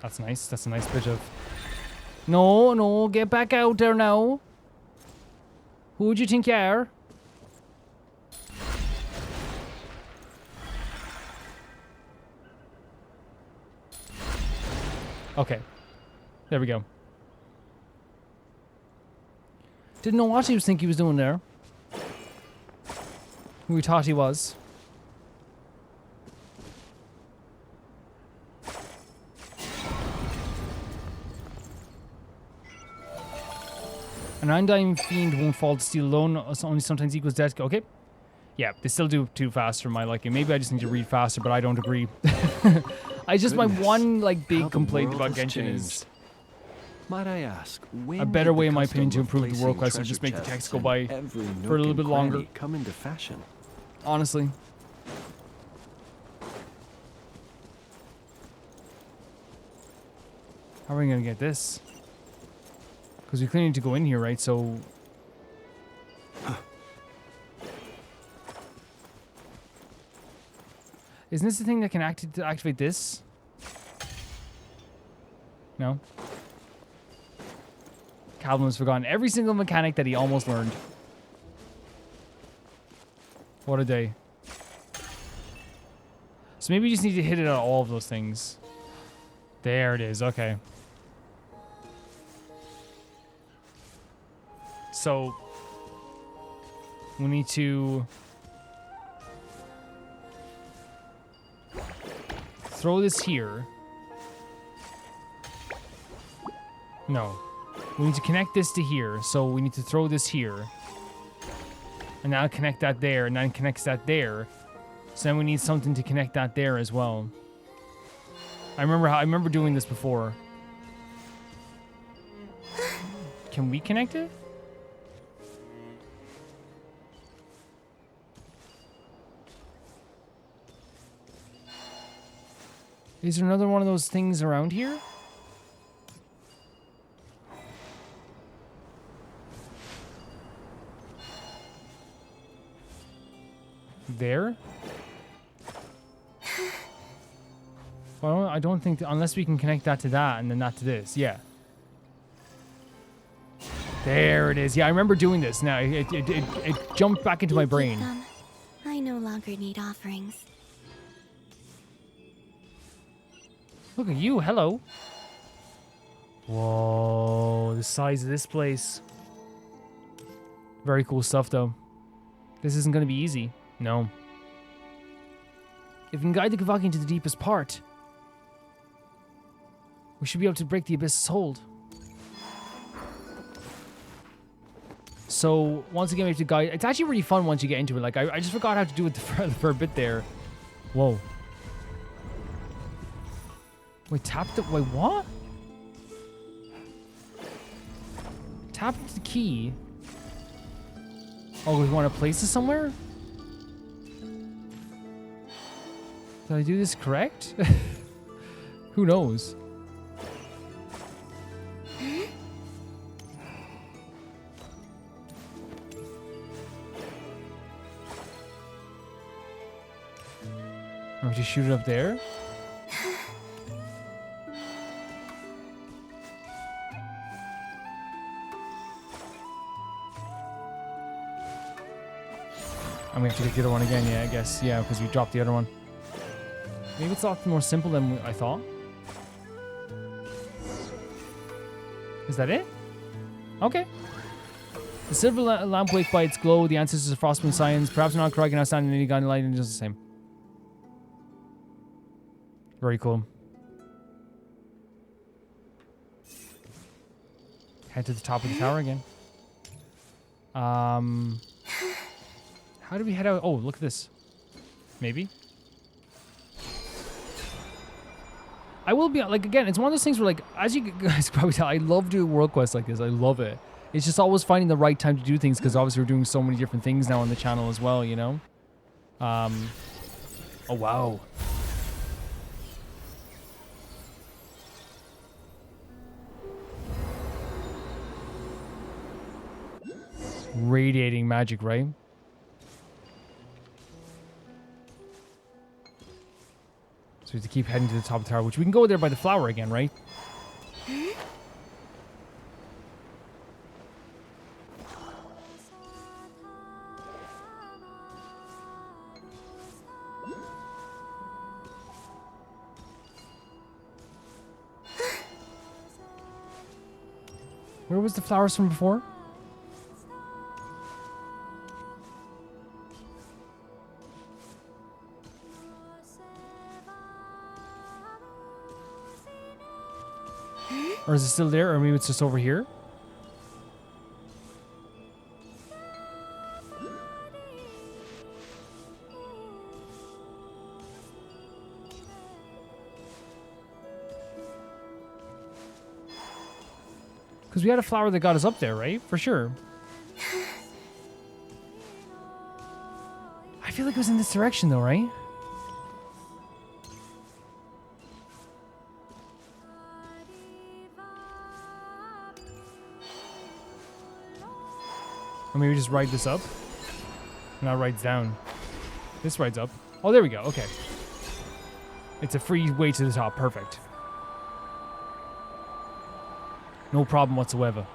That's nice. That's a nice bit of... No, no, get back out there now. Who do you think you are? Okay. There we go. Didn't know what he was thinking he was doing there. Who we thought he was. An undying fiend won't fall to steel alone, only sometimes equals death. Okay. Yeah, they still do too fast for my liking. Maybe I just need to read faster, but I don't agree. I just, my one like big complaint about Genshin is... Might I ask, when a better did way, the in my custom opinion, to of improve the world placing quest would just make the treasure text go chests by in every for a little nook bit and longer. cranny come into fashion? Honestly. How are we gonna get this? Because we clearly need to go in here, right? So... Isn't this the thing that can activate this? No? Calvin has forgotten every single mechanic that he almost learned. What a day. So maybe you just need to hit it on all of those things. There it is, okay. So we need to throw this here. No. We need to connect this to here, so we need to throw this here. And now connect that there, and then connects that there. So then we need something to connect that there as well. I remember doing this before. Can we connect it? Is there another one of those things around here? There? Well, I don't think... unless we can connect that to that and then that to this. Yeah. There it is. Yeah, I remember doing this. Now it jumped back into my brain. I no longer need offerings. Look at you. Hello. Whoa, the size of this place. Very cool stuff, though. This isn't going to be easy. No. If we can guide the Kavaki into the deepest part, we should be able to break the Abyss's hold. So, once again, we have to guide... It's actually really fun once you get into it. Like, I just forgot how to do it for a bit there. Whoa. Wait, tap the... Wait, what? Tap the key. Oh, we want to place this somewhere? Did I do this correct? Who knows? Oh, we just shoot it up there? And we have to get the other one again, yeah, I guess. Yeah, because we dropped the other one. Maybe it's a lot more simple than I thought. Is that it? Okay. The silver lamp waked by its glow, the ancestors of Frostmoon science. Perhaps not correct, now standing in any gun light and just the same. Very cool. Head to the top of the tower again. How do we head out? Oh, look at this. Maybe. I will be, like, again, it's one of those things where, like, as you guys probably tell, I love doing world quests like this. I love it. It's just always finding the right time to do things, because obviously we're doing so many different things now on the channel as well, you know? Oh, wow. Radiating magic, right? So we have to keep heading to the top of the tower, which we can go there by the flower again, right? Where was the flowers from before? Or is it still there? Or maybe it's just over here? Because we had a flower that got us up there, right? For sure. I feel like it was in this direction though, right? Or maybe just ride this up. Now rides down. This rides up. Oh, there we go. Okay. It's a free way to the top. Perfect. No problem whatsoever.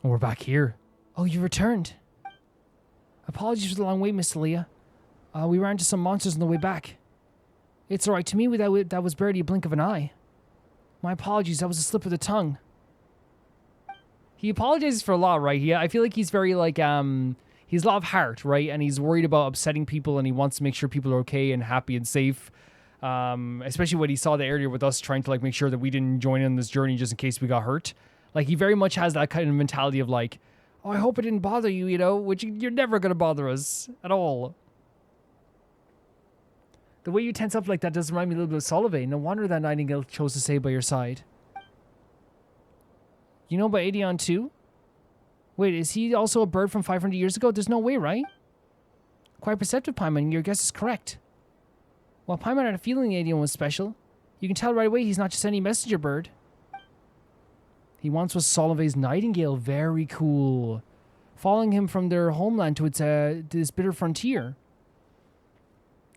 Oh, we're back here. Oh, you returned. Apologies for the long wait, Miss Alia. We ran into some monsters on the way back. It's alright. To me, that was barely a blink of an eye. My apologies. That was a slip of the tongue. He apologizes for a lot, right? I feel like he's very, like, he's a lot of heart, right? And he's worried about upsetting people, and he wants to make sure people are okay and happy and safe. Especially when he saw that earlier with us trying to, like, make sure that we didn't join in this journey just in case we got hurt. Like, he very much has that kind of mentality of, like, oh, I hope it didn't bother you, you know? Which you're never going to bother us at all. The way you tense up like that does remind me a little bit of Solivay. No wonder that Nightingale chose to stay by your side. You know about Aedon too? Wait, is he also a bird from 500 years ago? There's no way, right? Quite perceptive, Paimon. Your guess is correct. While Paimon had a feeling Aedon was special, you can tell right away he's not just any messenger bird. He once was Solveig's nightingale. Very cool. Following him from their homeland to this bitter frontier.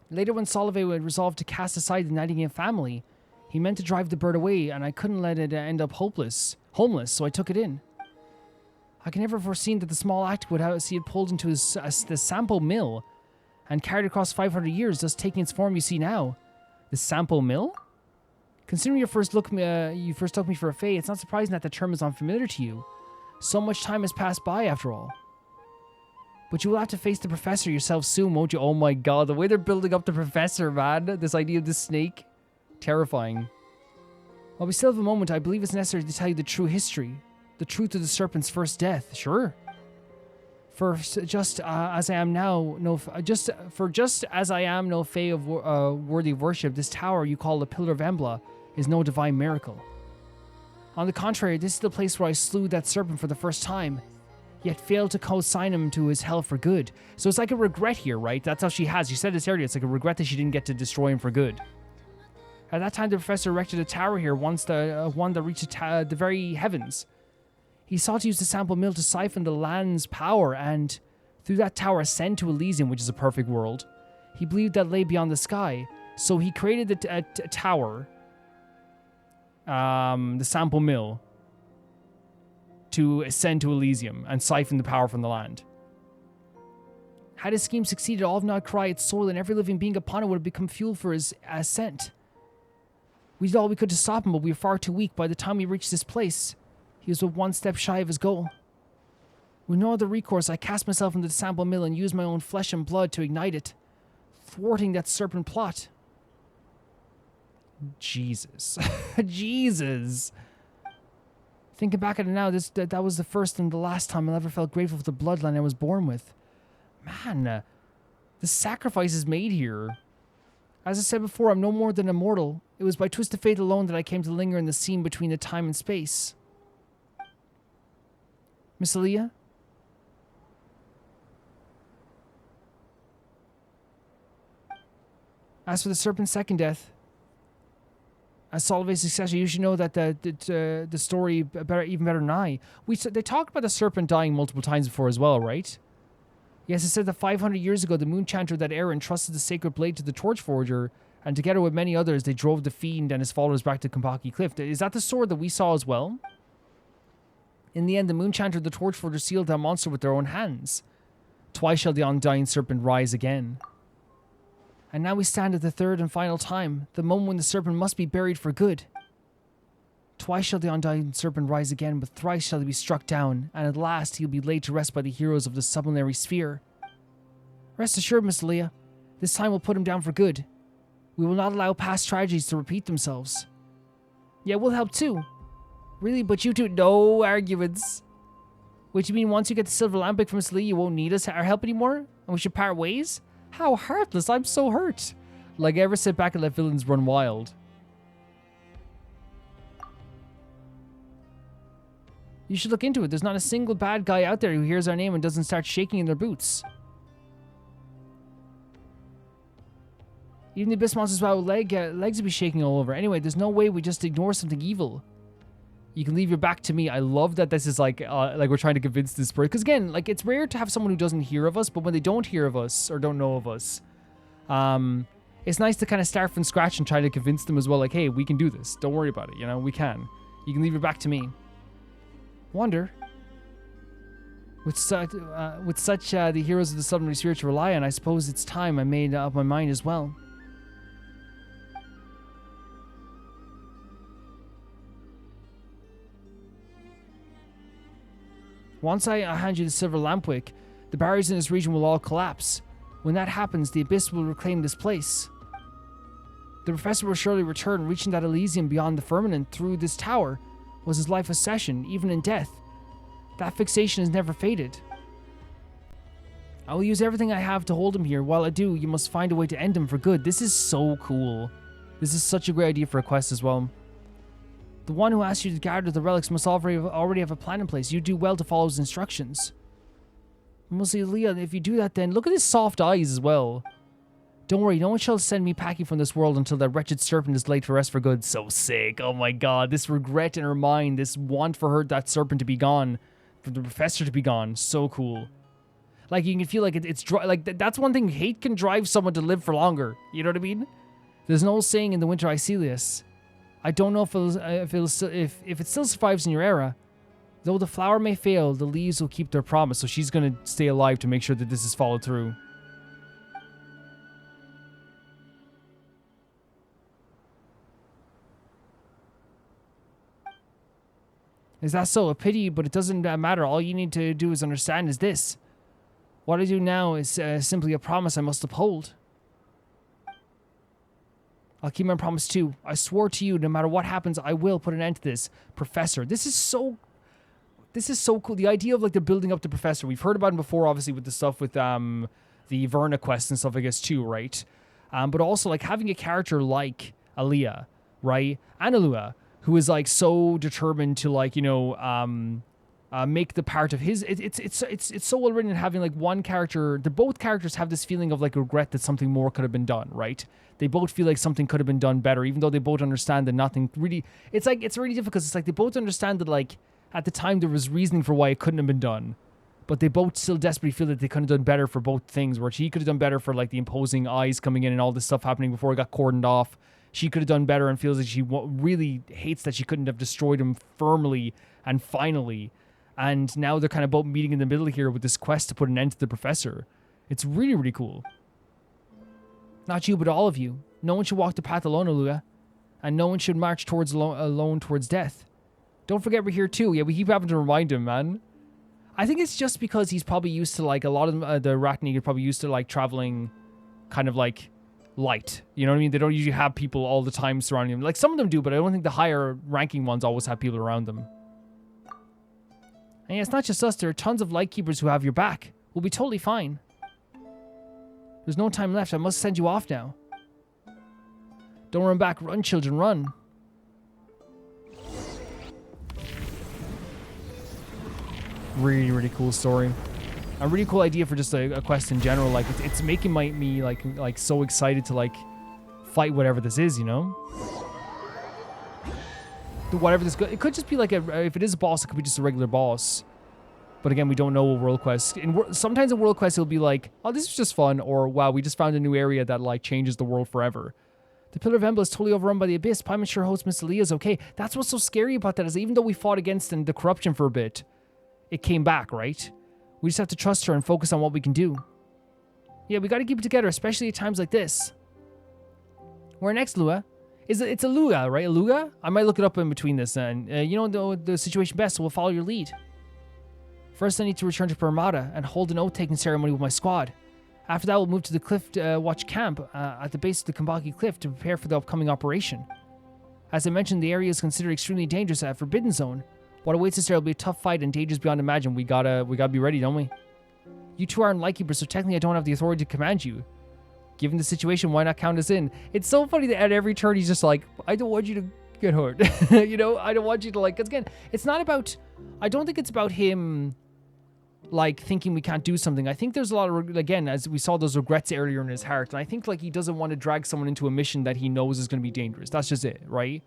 Later, when Solveig would resolve to cast aside the nightingale family, he meant to drive the bird away, and I couldn't let it end up homeless, so I took it in. I can never have foreseen that the small act would see it pulled into the sample mill and carried across 500 years, thus taking its form you see now. The sample mill? Considering you first took me for a fae, it's not surprising that the term is unfamiliar to you. So much time has passed by, after all. But you will have to face the professor yourself soon, won't you? Oh my god, the way they're building up the professor, man. This idea of the snake. Terrifying. While we still have a moment, I believe it's necessary to tell you the true history. The truth of the serpent's first death. Sure. Just as I am no fae of worthy of worship, this tower you call the Pillar of Embla is no divine miracle. On the contrary, this is the place where I slew that serpent for the first time, yet failed to co-sign him to his hell for good. So it's like a regret here, right? That's how she has. You said this earlier. It's like a regret that she didn't get to destroy him for good. At that time, the professor erected a tower here, one that reached the very heavens. He sought to use the sample mill to siphon the land's power and, through that tower, ascend to Elysium, which is a perfect world. He believed that lay beyond the sky, so he created a tower, the sample mill, to ascend to Elysium and siphon the power from the land. Had his scheme succeeded, all of Nightcry, its soil, and every living being upon it would have become fuel for his ascent. We did all we could to stop him, but we were far too weak. By the time we reached this place, he was but one step shy of his goal. With no other recourse, I cast myself into the sample mill and used my own flesh and blood to ignite it, thwarting that serpent plot. Jesus. Jesus. Thinking back at it now, that was the first and the last time I ever felt grateful for the bloodline I was born with. Man, the sacrifices made here. As I said before, I'm no more than a mortal. It was by twist of fate alone that I came to linger in the scene between the time and space. Miss Alia? As for the serpent's second death, as Solveig's successor, you should know that the story even better than I. They talked about the serpent dying multiple times before as well, right? Yes, it said that 500 years ago, the moon chanter of that era entrusted the sacred blade to the Torchforger, and together with many others, they drove the fiend and his followers back to Koopa Cliff. Is that the sword that we saw as well? In the end, the moon chanter of the Torchforger sealed that monster with their own hands. Twice shall the undying serpent rise again. And now we stand at the third and final time, the moment when the serpent must be buried for good. Twice shall the undying serpent rise again, but thrice shall he be struck down, and at last he will be laid to rest by the heroes of the sublunary sphere. Rest assured, Miss Alia, this time we'll put him down for good. We will not allow past tragedies to repeat themselves. Yeah, we'll help too. Really, but you two, no arguments. What, you mean once you get the silver lampic from Miss Alia, you won't need our help anymore? And we should part ways? How heartless, I'm so hurt. Like, ever sit back and let villains run wild? You should look into it. There's not a single bad guy out there who hears our name and doesn't start shaking in their boots. Even the abyss monsters without legs would be shaking all over. Anyway, there's no way we just ignore something evil. You can leave your back to me. I love that this is like we're trying to convince this person. Because again, like, it's rare to have someone who doesn't hear of us, but when they don't hear of us or don't know of us, it's nice to kind of start from scratch and try to convince them as well. Like, hey, we can do this. Don't worry about it. You know, we can. You can leave your back to me. Wonder. With such the heroes of the sublunary sphere to rely on, I suppose it's time I made up my mind as well. Once I hand you the silver lampwick, the barriers in this region will all collapse. When that happens, the abyss will reclaim this place. The professor will surely return, reaching that Elysium beyond the firmament through this tower was his life obsession, even in death. That fixation has never faded. I will use everything I have to hold him here. While I do, you must find a way to end him for good. This is so cool. This is such a great idea for a quest as well. The one who asked you to gather the relics must already have a plan in place. You do well to follow his instructions. Mostly Alia, if you do that then, look at his soft eyes as well. Don't worry, no one shall send me packing from this world until that wretched serpent is laid to rest for good. So sick. Oh my god. This regret in her mind. This want for her, that serpent to be gone. For the professor to be gone. So cool. Like, you can feel like that's one thing. Hate can drive someone to live for longer. You know what I mean? There's an old saying in the winter Icelius. I don't know if it still survives in your era. Though the flower may fail, the leaves will keep their promise. So she's going to stay alive to make sure that this is followed through. Is that so? A pity, but it doesn't matter. All you need to do is understand is this. What I do now is simply a promise I must uphold. I'll keep my promise too. I swore to you, no matter what happens, I will put an end to this. Professor, this is so cool. The idea of like the building up the professor. We've heard about him before, obviously, with the stuff with the Verna quest and stuff, I guess, too, right? But also like having a character like Alia, right? And Illuga, who is like so determined to like, you know, make the part of his. It's so well written, having like one character. Both characters have this feeling of like regret that something more could have been done, right? They both feel like something could have been done better, even though they both understand that nothing really. It's really difficult. It's like they both understand that like at the time there was reasoning for why it couldn't have been done, but they both still desperately feel that they could have done better for both things. Where he could have done better for like the imposing eyes coming in and all this stuff happening before it got cordoned off. She could have done better and feels like she really hates that she couldn't have destroyed him firmly and finally. And now they're kind of both meeting in the middle here with this quest to put an end to the professor. It's really, really cool. Not you, but all of you. No one should walk the path alone, Illuga. And no one should march towards alone towards death. Don't forget we're here too. Yeah, we keep having to remind him, man. I think it's just because he's probably used to like, a lot of the Arachnids are probably used to like traveling kind of like light. You know what I mean? They don't usually have people all the time surrounding them. Like some of them do, but I don't think the higher ranking ones always have people around them. And yeah, it's not just us. There are tons of lightkeepers who have your back. We'll be totally fine. There's no time left. I must send you off now. Don't run back. Run, children, run. Really, really cool story. A really cool idea for just a quest in general. Like it's making me like so excited to like fight whatever this is, you know? Whatever this it could just be like if it is a boss, it could be just a regular boss. But again, we don't know what world quest. Sometimes in world quest it'll be like, oh, this is just fun, or wow, we just found a new area that like changes the world forever. The Pillar of Embla is totally overrun by the Abyss. I'm sure host Miss Alia is okay. That's what's so scary about that, is even though we fought against the corruption for a bit, it came back, right? We just have to trust her and focus on what we can do. Yeah, we got to keep it together, especially at times like this. Where next, Lua? It's Illuga, right? Illuga? I might look it up in between this, and you know the situation best, so we'll follow your lead. First, I need to return to Parramatta and hold an oath-taking ceremony with my squad. After that, we'll move to the Cliff Watch camp at the base of the Koopa Cliff to prepare for the upcoming operation. As I mentioned, the area is considered extremely dangerous at Forbidden Zone. What awaits us there will be a tough fight and dangers beyond imagine. We gotta be ready, don't we? You two aren't lightkeepers, so technically I don't have the authority to command you. Given the situation, why not count us in? It's so funny that at every turn he's just like, I don't want you to get hurt. You know, I don't want you to like, because again, it's not about, I don't think it's about him like thinking we can't do something. I think there's a lot of, again, as we saw those regrets earlier in his heart, and I think like he doesn't want to drag someone into a mission that he knows is going to be dangerous. That's just it, right?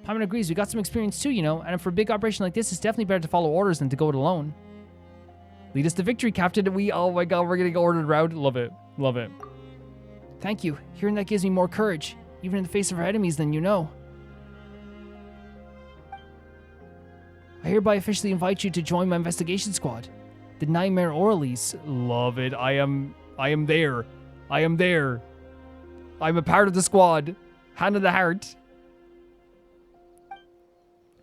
Paimon agrees. We got some experience too, you know, and for a big operation like this, it's definitely better to follow orders than to go it alone. Lead us to victory, Captain. Oh my god, we're getting ordered around. Love it. Love it. Thank you. Hearing that gives me more courage, even in the face of our enemies, than you know. I hereby officially invite you to join my investigation squad. The Nightmare Orales. Love it. I am there. I am there. I'm a part of the squad. Hand of the heart.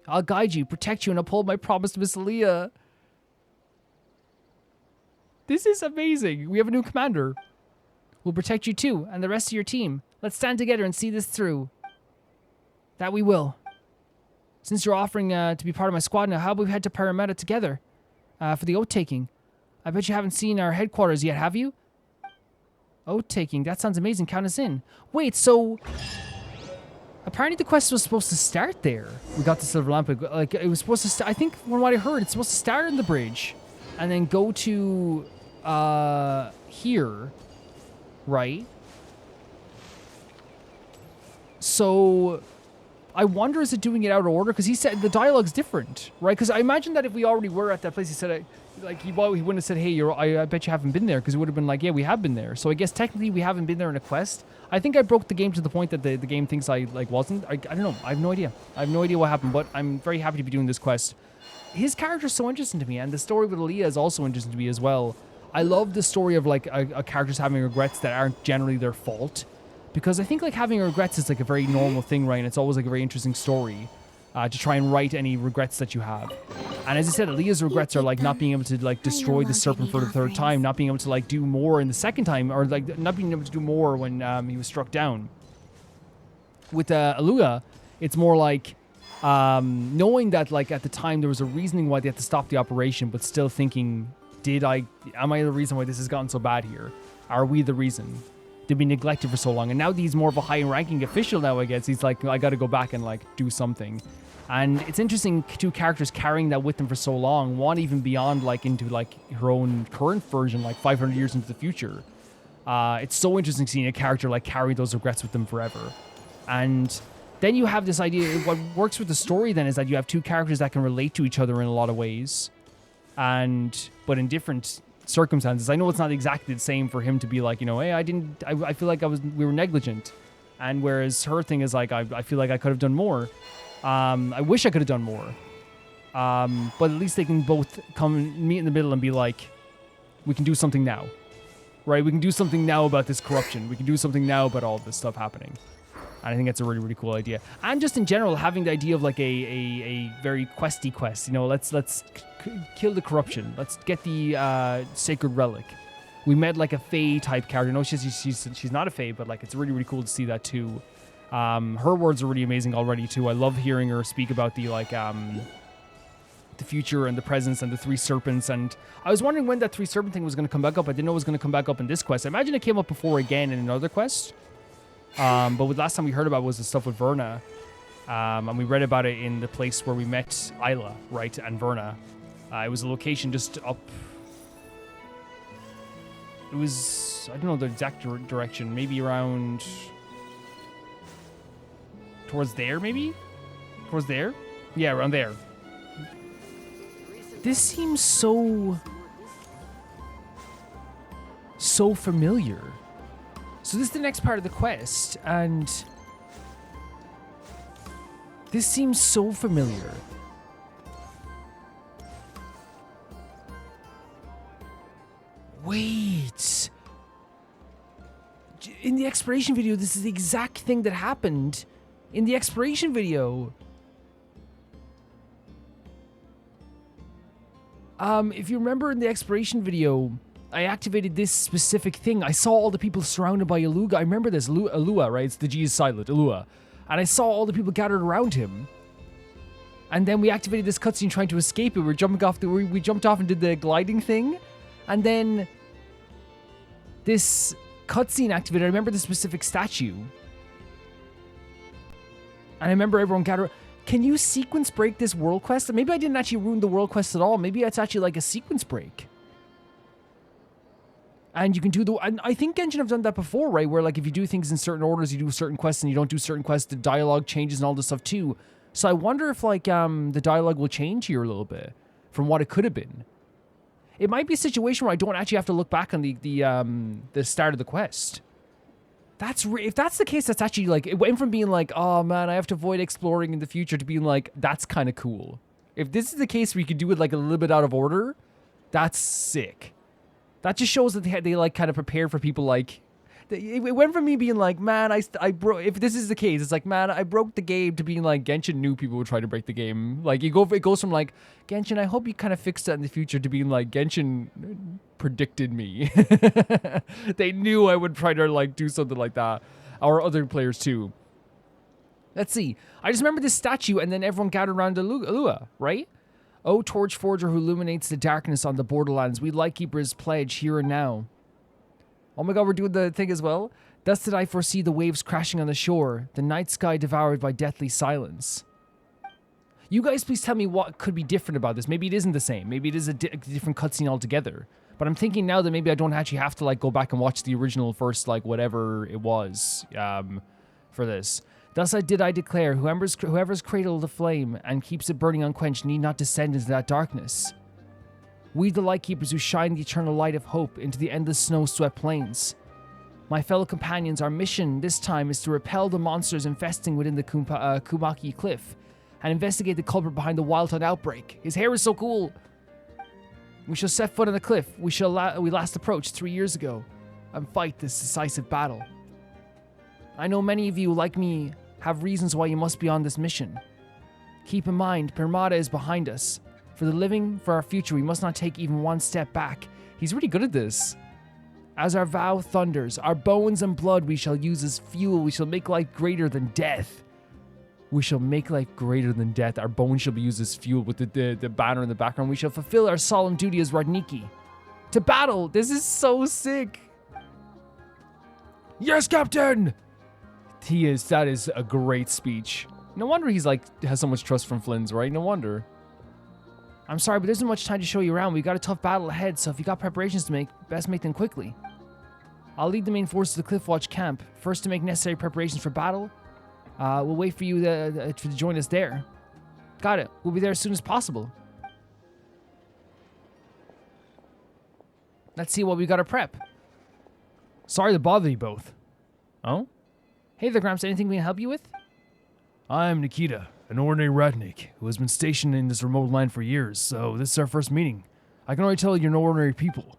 I'll guide you, protect you, and uphold my promise to Miss Alia. This is amazing. We have a new commander. We'll protect you too, and the rest of your team. Let's stand together and see this through. That we will. Since you're offering to be part of my squad now, how about we head to Parramatta together for the oath-taking? I bet you haven't seen our headquarters yet, have you? Oath-taking, that sounds amazing. Count us in. Wait, so... Apparently the quest was supposed to start there. We got the silver lamp. Like, it was supposed to start... I think from what I heard, it's supposed to start in the bridge. and then go to here, right? So I wonder, is it doing it out of order? Because he said the dialogue's different, right? Because I imagine that if we already were at that place, he said, like, he wouldn't have said, hey, I bet you haven't been there, because it would have been like, yeah, we have been there. So I guess technically we haven't been there in a quest. I think I broke the game to the point that the game thinks I, like, wasn't. I don't know. I have no idea. I have no idea what happened, but I'm very happy to be doing this quest. His character's so interesting to me, and the story with Alia is also interesting to me as well. I love the story of, like, a characters having regrets that aren't generally their fault. Because I think, like, having regrets is, like, a very normal thing, right? And it's always, like, a very interesting story to try and right any regrets that you have. And as I said, Alia's regrets are, like, not being able to, like, destroy the serpent for the third time, not being able to, like, do more in the second time, or, like, not being able to do more when he was struck down. With Illuga, it's more like knowing that, like, at the time there was a reasoning why they had to stop the operation, but still thinking, am I the reason why this has gotten so bad here? Are we the reason? Did we neglect it for so long? And now he's more of a high-ranking official now, I guess. He's like, I got to go back and, like, do something. And it's interesting, two characters carrying that with them for so long. One even beyond, like, into, like, her own current version, like, 500 years into the future. It's so interesting seeing a character, like, carry those regrets with them forever. And then you have this idea, what works with the story then is that you have two characters that can relate to each other in a lot of ways. But in different circumstances. I know it's not exactly the same for him to be like, you know, hey, I feel like we were negligent. And whereas her thing is like, I feel like I could have done more. I wish I could have done more. But at least they can both meet in the middle and be like, we can do something now. Right? We can do something now about this corruption. We can do something now about all this stuff happening. And I think that's a really, really cool idea. And just in general, having the idea of like a very questy quest. You know, let's kill the corruption. Let's get the sacred relic. We met like a Fae type character. No, she's not a Fae, but like it's really, really cool to see that too. Her words are really amazing already too. I love hearing her speak about the like the future and the presence and the three serpents. And I was wondering when that three serpent thing was going to come back up. I didn't know it was going to come back up in this quest. I imagine it came up before again in another quest. But with last time we heard about was the stuff with Verna. And we read about it in the place where we met Alia, right, and Verna. It was a location just up. It was, I don't know the exact direction, maybe around towards there, maybe? Towards there? Yeah, around there. This seems so familiar. So this is the next part of the quest, and this seems so familiar. Wait. In the exploration video, this is the exact thing that happened in the exploration video. If you remember in the exploration video, I activated this specific thing. I saw all the people surrounded by Illuga. I remember this, Illuga, right? It's the G is silent, Illuga. And I saw all the people gathered around him. And then we activated this cutscene trying to escape it. We jumped off and did the gliding thing. And then this cutscene activated. I remember the specific statue. And I remember everyone gathered. Can you sequence break this world quest? Maybe I didn't actually ruin the world quest at all. Maybe it's actually like a sequence break. And you can do and I think Genshin have done that before, right? Where like if you do things in certain orders, you do certain quests and you don't do certain quests, the dialogue changes and all this stuff too. So I wonder if like the dialogue will change here a little bit from what it could have been. It might be a situation where I don't actually have to look back on the start of the quest. If that's the case, that's actually like, it went from being like, oh man, I have to avoid exploring in the future to being like, that's kind of cool. If this is the case where you could do it like a little bit out of order, that's sick. That just shows that they like kind of prepared for people like, it went from me being like, man, I broke, if this is the case, it's like, man, I broke the game, to being like, Genshin knew people would try to break the game. Like, it goes from like, Genshin, I hope you kind of fix that in the future, to being like, Genshin predicted me. They knew I would try to like do something like that. Or other players too. Let's see. I just remember this statue and then everyone gathered around Illuga, right? O Torch Forger who illuminates the darkness on the borderlands, we Lightkeeper's pledge here and now. Oh my god, we're doing the thing as well. Thus did I foresee the waves crashing on the shore, the night sky devoured by deathly silence. You guys please tell me what could be different about this. Maybe it isn't the same. Maybe it is a different cutscene altogether. But I'm thinking now that maybe I don't actually have to like go back and watch the original first, like whatever it was for this. Thus did I declare, whoever's cradled the flame and keeps it burning unquenched need not descend into that darkness. We the Lightkeepers who shine the eternal light of hope into the endless snow-swept plains. My fellow companions, our mission this time is to repel the monsters infesting within the Koopa Cliff and investigate the culprit behind the Wild Hunt outbreak. His hair is so cool. We shall set foot on the cliff we last approached 3 years ago and fight this decisive battle. I know many of you, like me, have reasons why you must be on this mission. Keep in mind, Permada is behind us. For the living, for our future, we must not take even one step back. He's really good at this. As our vow thunders, our bones and blood we shall use as fuel. We shall make life greater than death. We shall make life greater than death. Our bones shall be used as fuel with the banner in the background. We shall fulfill our solemn duty as Radniki. To battle! This is so sick! Yes, Captain! That is a great speech. No wonder he's like, has so much trust from Flynn's, right? No wonder. I'm sorry, but there isn't much time to show you around. We've got a tough battle ahead, so if you got preparations to make, best make them quickly. I'll lead the main forces to the Cliffwatch camp. First to make necessary preparations for battle. We'll wait for you to join us there. Got it. We'll be there as soon as possible. Let's see what we got to prep. Sorry to bother you both. Oh? Hey there, Gramps. Anything we can help you with? I'm Nikita, an ordinary Ratnik who has been stationed in this remote land for years, so this is our first meeting. I can already tell you're no ordinary people.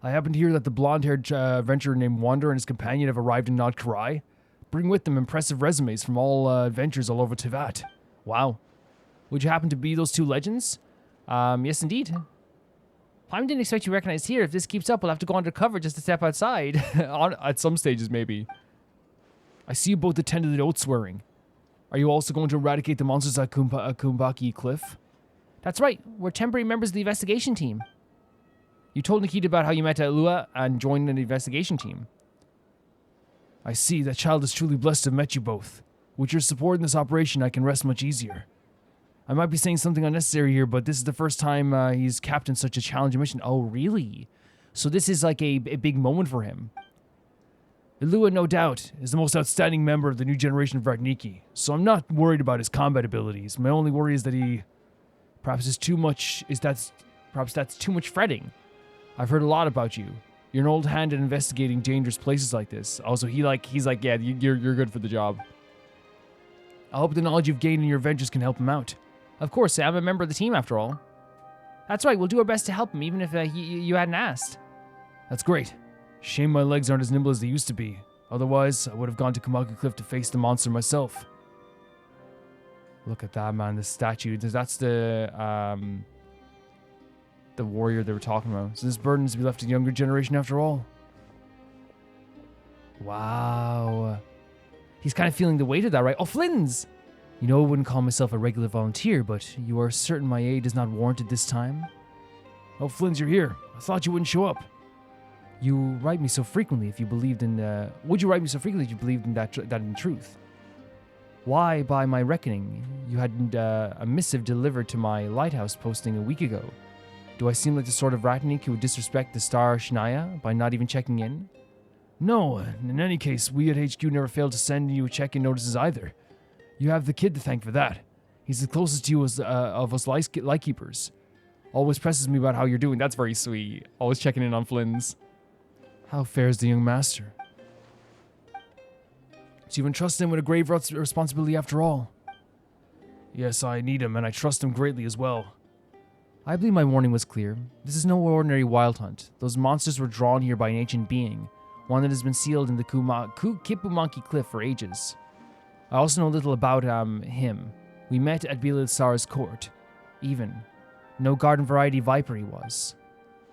I happen to hear that the blonde-haired adventurer named Wander and his companion have arrived in Nod Karai. Bring with them impressive resumes from all adventures all over Tivat. Wow. Would you happen to be those two legends? Yes, indeed. I didn't expect you to recognize here. If this keeps up, we'll have to go undercover just to step outside. At some stages, maybe. I see you both attended the oath swearing. Are you also going to eradicate the monsters at Koopa Cliff? That's right. We're temporary members of the investigation team. You told Nikita about how you met Illuga and joined the investigation team. I see. That child is truly blessed to have met you both. With your support in this operation, I can rest much easier. I might be saying something unnecessary here, but this is the first time he's captained such a challenging mission. Oh, really? So this is like a big moment for him. Illuga, no doubt, is the most outstanding member of the new generation of Radniki, so I'm not worried about his combat abilities. My only worry is that perhaps that's too much fretting. I've heard a lot about you. You're an old hand at investigating dangerous places like this. Also, he's like, yeah, you're good for the job. I hope the knowledge you've gained in your adventures can help him out. Of course, I'm a member of the team after all. That's right, we'll do our best to help him, even if you hadn't asked. That's great. Shame my legs aren't as nimble as they used to be. Otherwise, I would have gone to Koopa Cliff to face the monster myself. Look at that, man, the statue. That's the warrior they were talking about. So this burden is to be left to the younger generation after all. Wow. He's kind of feeling the weight of that, right? Oh, Flynn's! You know, I wouldn't call myself a regular volunteer, but you are certain my aid is not warranted this time? Oh, Flynn's, you're here. I thought you wouldn't show up. You write me so frequently if you believed in... would you write me so frequently if you believed in that in truth? Why, by my reckoning, you had a missive delivered to my lighthouse posting a week ago. Do I seem like the sort of Ratnik who would disrespect the star Shania by not even checking in? No, in any case, we at HQ never failed to send you check-in notices either. You have the kid to thank for that. He's the closest to you of us lightkeepers. Always presses me about how you're doing. That's very sweet. Always checking in on Flynn's. How fares the young master? So you've entrusted him with a grave responsibility after all. Yes, I need him, and I trust him greatly as well. I believe my warning was clear. This is no ordinary wild hunt. Those monsters were drawn here by an ancient being, one that has been sealed in the Koopa Cliff for ages. I also know little about him. We met at Bilisar's court. Even. No garden variety viper he was.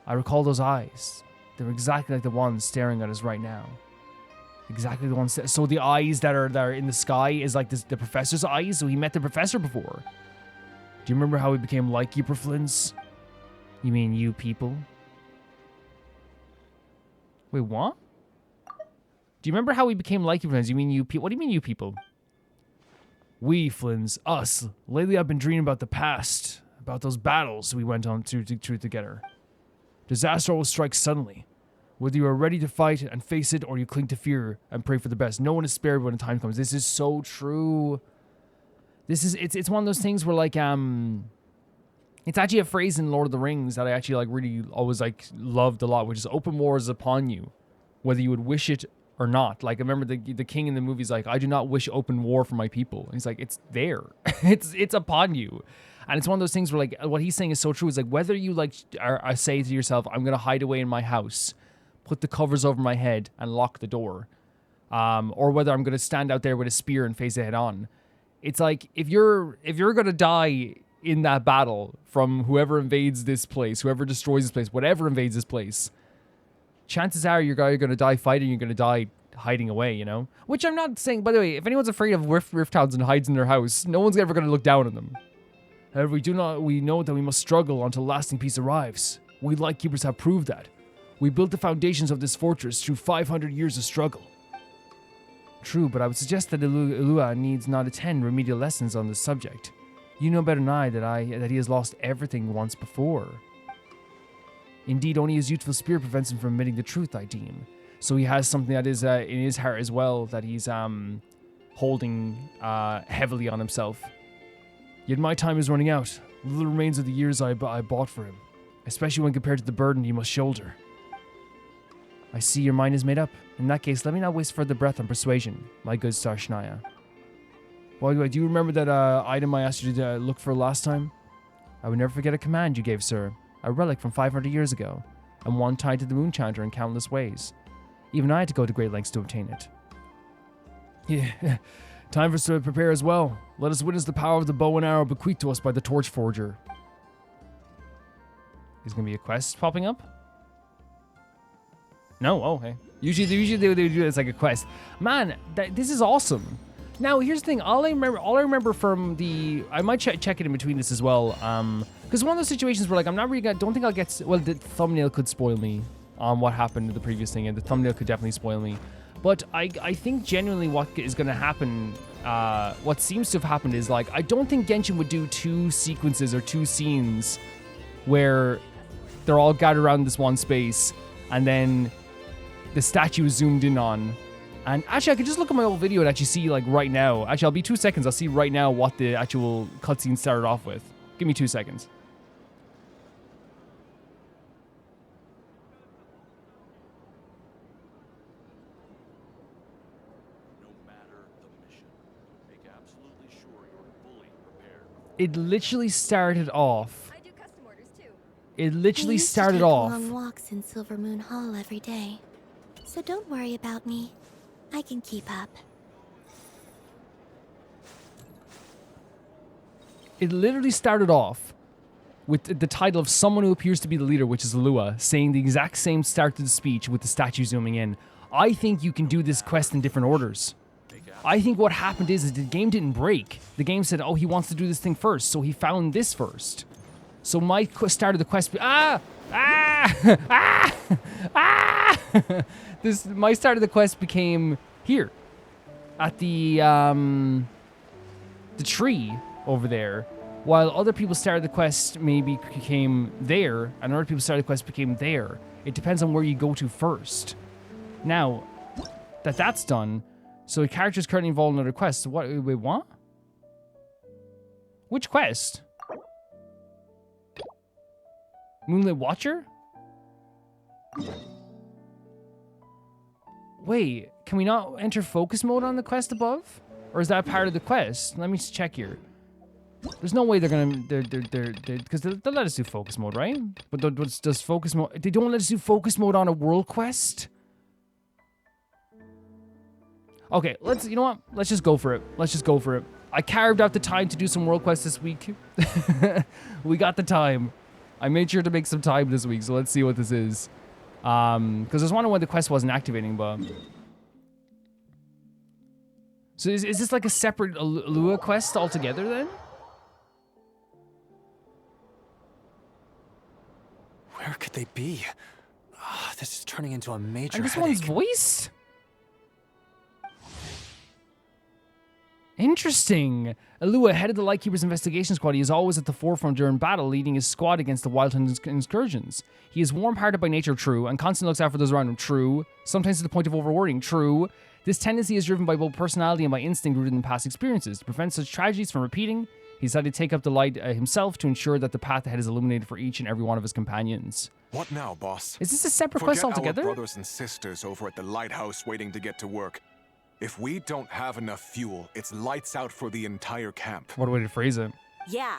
I recall those eyes. They were exactly like the ones staring at us right now. Exactly the ones. So the eyes that are in the sky is like the professor's eyes. So he met the professor before. Do you remember how we became Lightkeeper, Flynn's? You mean you people? Wait, what? Do you remember how we became Lightkeeper? You mean you people? What do you mean you people? We, Flims, us. Lately I've been dreaming about the past, about those battles we went on through together. Disaster will strike suddenly. Whether you are ready to fight and face it or you cling to fear and pray for the best. No one is spared when the time comes. This is so true. It's one of those things where like it's actually a phrase in Lord of the Rings that I actually like really always like loved a lot, which is open war is upon you, whether you would wish it or not. Like I remember the king in the movie's like, I do not wish open war for my people. And he's like, it's there. it's upon you. And it's one of those things where like what he's saying is so true. It's like whether you like are say to yourself, I'm gonna hide away in my house, put the covers over my head and lock the door, or whether I'm gonna stand out there with a spear and face it head on. It's like if you're gonna die in that battle from whoever invades this place, whoever destroys this place, whatever invades this place, chances are you're gonna die fighting, you're gonna die hiding away, you know? Which I'm not saying, by the way, if anyone's afraid of rift towns and hides in their house, no one's ever gonna look down on them. However, we know that we must struggle until lasting peace arrives. We Lightkeepers have proved that. We built the foundations of this fortress through 500 years of struggle. True, but I would suggest that Illuga needs not attend remedial lessons on this subject. You know better than I that he has lost everything once before. Indeed, only his youthful spirit prevents him from admitting the truth, I deem. So he has something that is in his heart as well that he's holding heavily on himself. Yet my time is running out. Little remains of the years I bought for him, especially when compared to the burden he must shoulder. I see your mind is made up. In that case, let me not waste further breath on persuasion, my good Star Shania. By the way, do you remember that item I asked you to look for last time? I would never forget a command you gave, sir. A relic from 500 years ago, and one tied to the Moon Chanter in countless ways. Even I had to go to great lengths to obtain it. Yeah, time for us to prepare as well. Let us witness the power of the bow and arrow bequeathed to us by the Torch Forger. Is going to be a quest popping up? No? Oh, hey. Usually they do this like a quest. Man, this is awesome. Now, here's the thing. All I remember from the... I might check it in between this as well. Because one of those situations where, like, I'm not really don't think I'll get... Well, the thumbnail could spoil me on what happened in the previous thing, and the thumbnail could definitely spoil me. But I think genuinely what is going to happen... what seems to have happened is, like, I don't think Genshin would do 2 sequences or 2 scenes where they're all gathered around this one space, and then the statue is zoomed in on. And actually, I could just look at my old video and actually see, like, right now. Actually, I'll be 2 seconds. I'll see right now what the actual cutscene started off with. Give me 2 seconds. No matter the mission, make absolutely sure you're fully prepared. It literally started off. I do custom orders too. It literally I used to started take off. long walks in Silver Moon Hall every day. So don't worry about me. I can keep up. It literally started off with the title of someone who appears to be the leader, which is Lua, saying the exact same start to the speech with the statue zooming in. I think you can do this quest in different orders. I think what happened is the game didn't break. The game said, oh, he wants to do this thing first, so he found this first. So my start of the quest... my start of the quest became here. At the tree over there. While other people started the quest maybe became there, and other people started the quest became there. It depends on where you go to first. Now, that's done, so the character is currently involved in another quest. Wait, what? Which quest? Moonlight Watcher? Wait, can we not enter focus mode on the quest above? Or is that part of the quest? Let me just check here. There's no way they're because they'll let us do focus mode, right? But does focus mode... They don't let us do focus mode on a world quest? Okay, you know what? Let's just go for it. Let's just go for it. I carved out the time to do some world quests this week. We got the time. I made sure to make some time this week, so let's see what this is. Because I was wondering why the quest wasn't activating, but... So is this like a separate Lua quest altogether then? Where could they be? This is turning into a major And this headache. one's voiced? Interesting. Illuga, head of the Lightkeeper's investigation squad, he is always at the forefront during battle, leading his squad against the Wild Hunt incursions. He is warm-hearted by nature, true, and constantly looks out for those around him, true. Sometimes to the point of overworrying, true. This tendency is driven by both personality and by instinct rooted in past experiences. To prevent such tragedies from repeating, he decided to take up the light himself to ensure that the path ahead is illuminated for each and every one of his companions. What now, boss? Is this a separate quest altogether? Our brothers and sisters over at the lighthouse waiting to get to work. If we don't have enough fuel, it's lights out for the entire camp. What a way to phrase it. Yeah,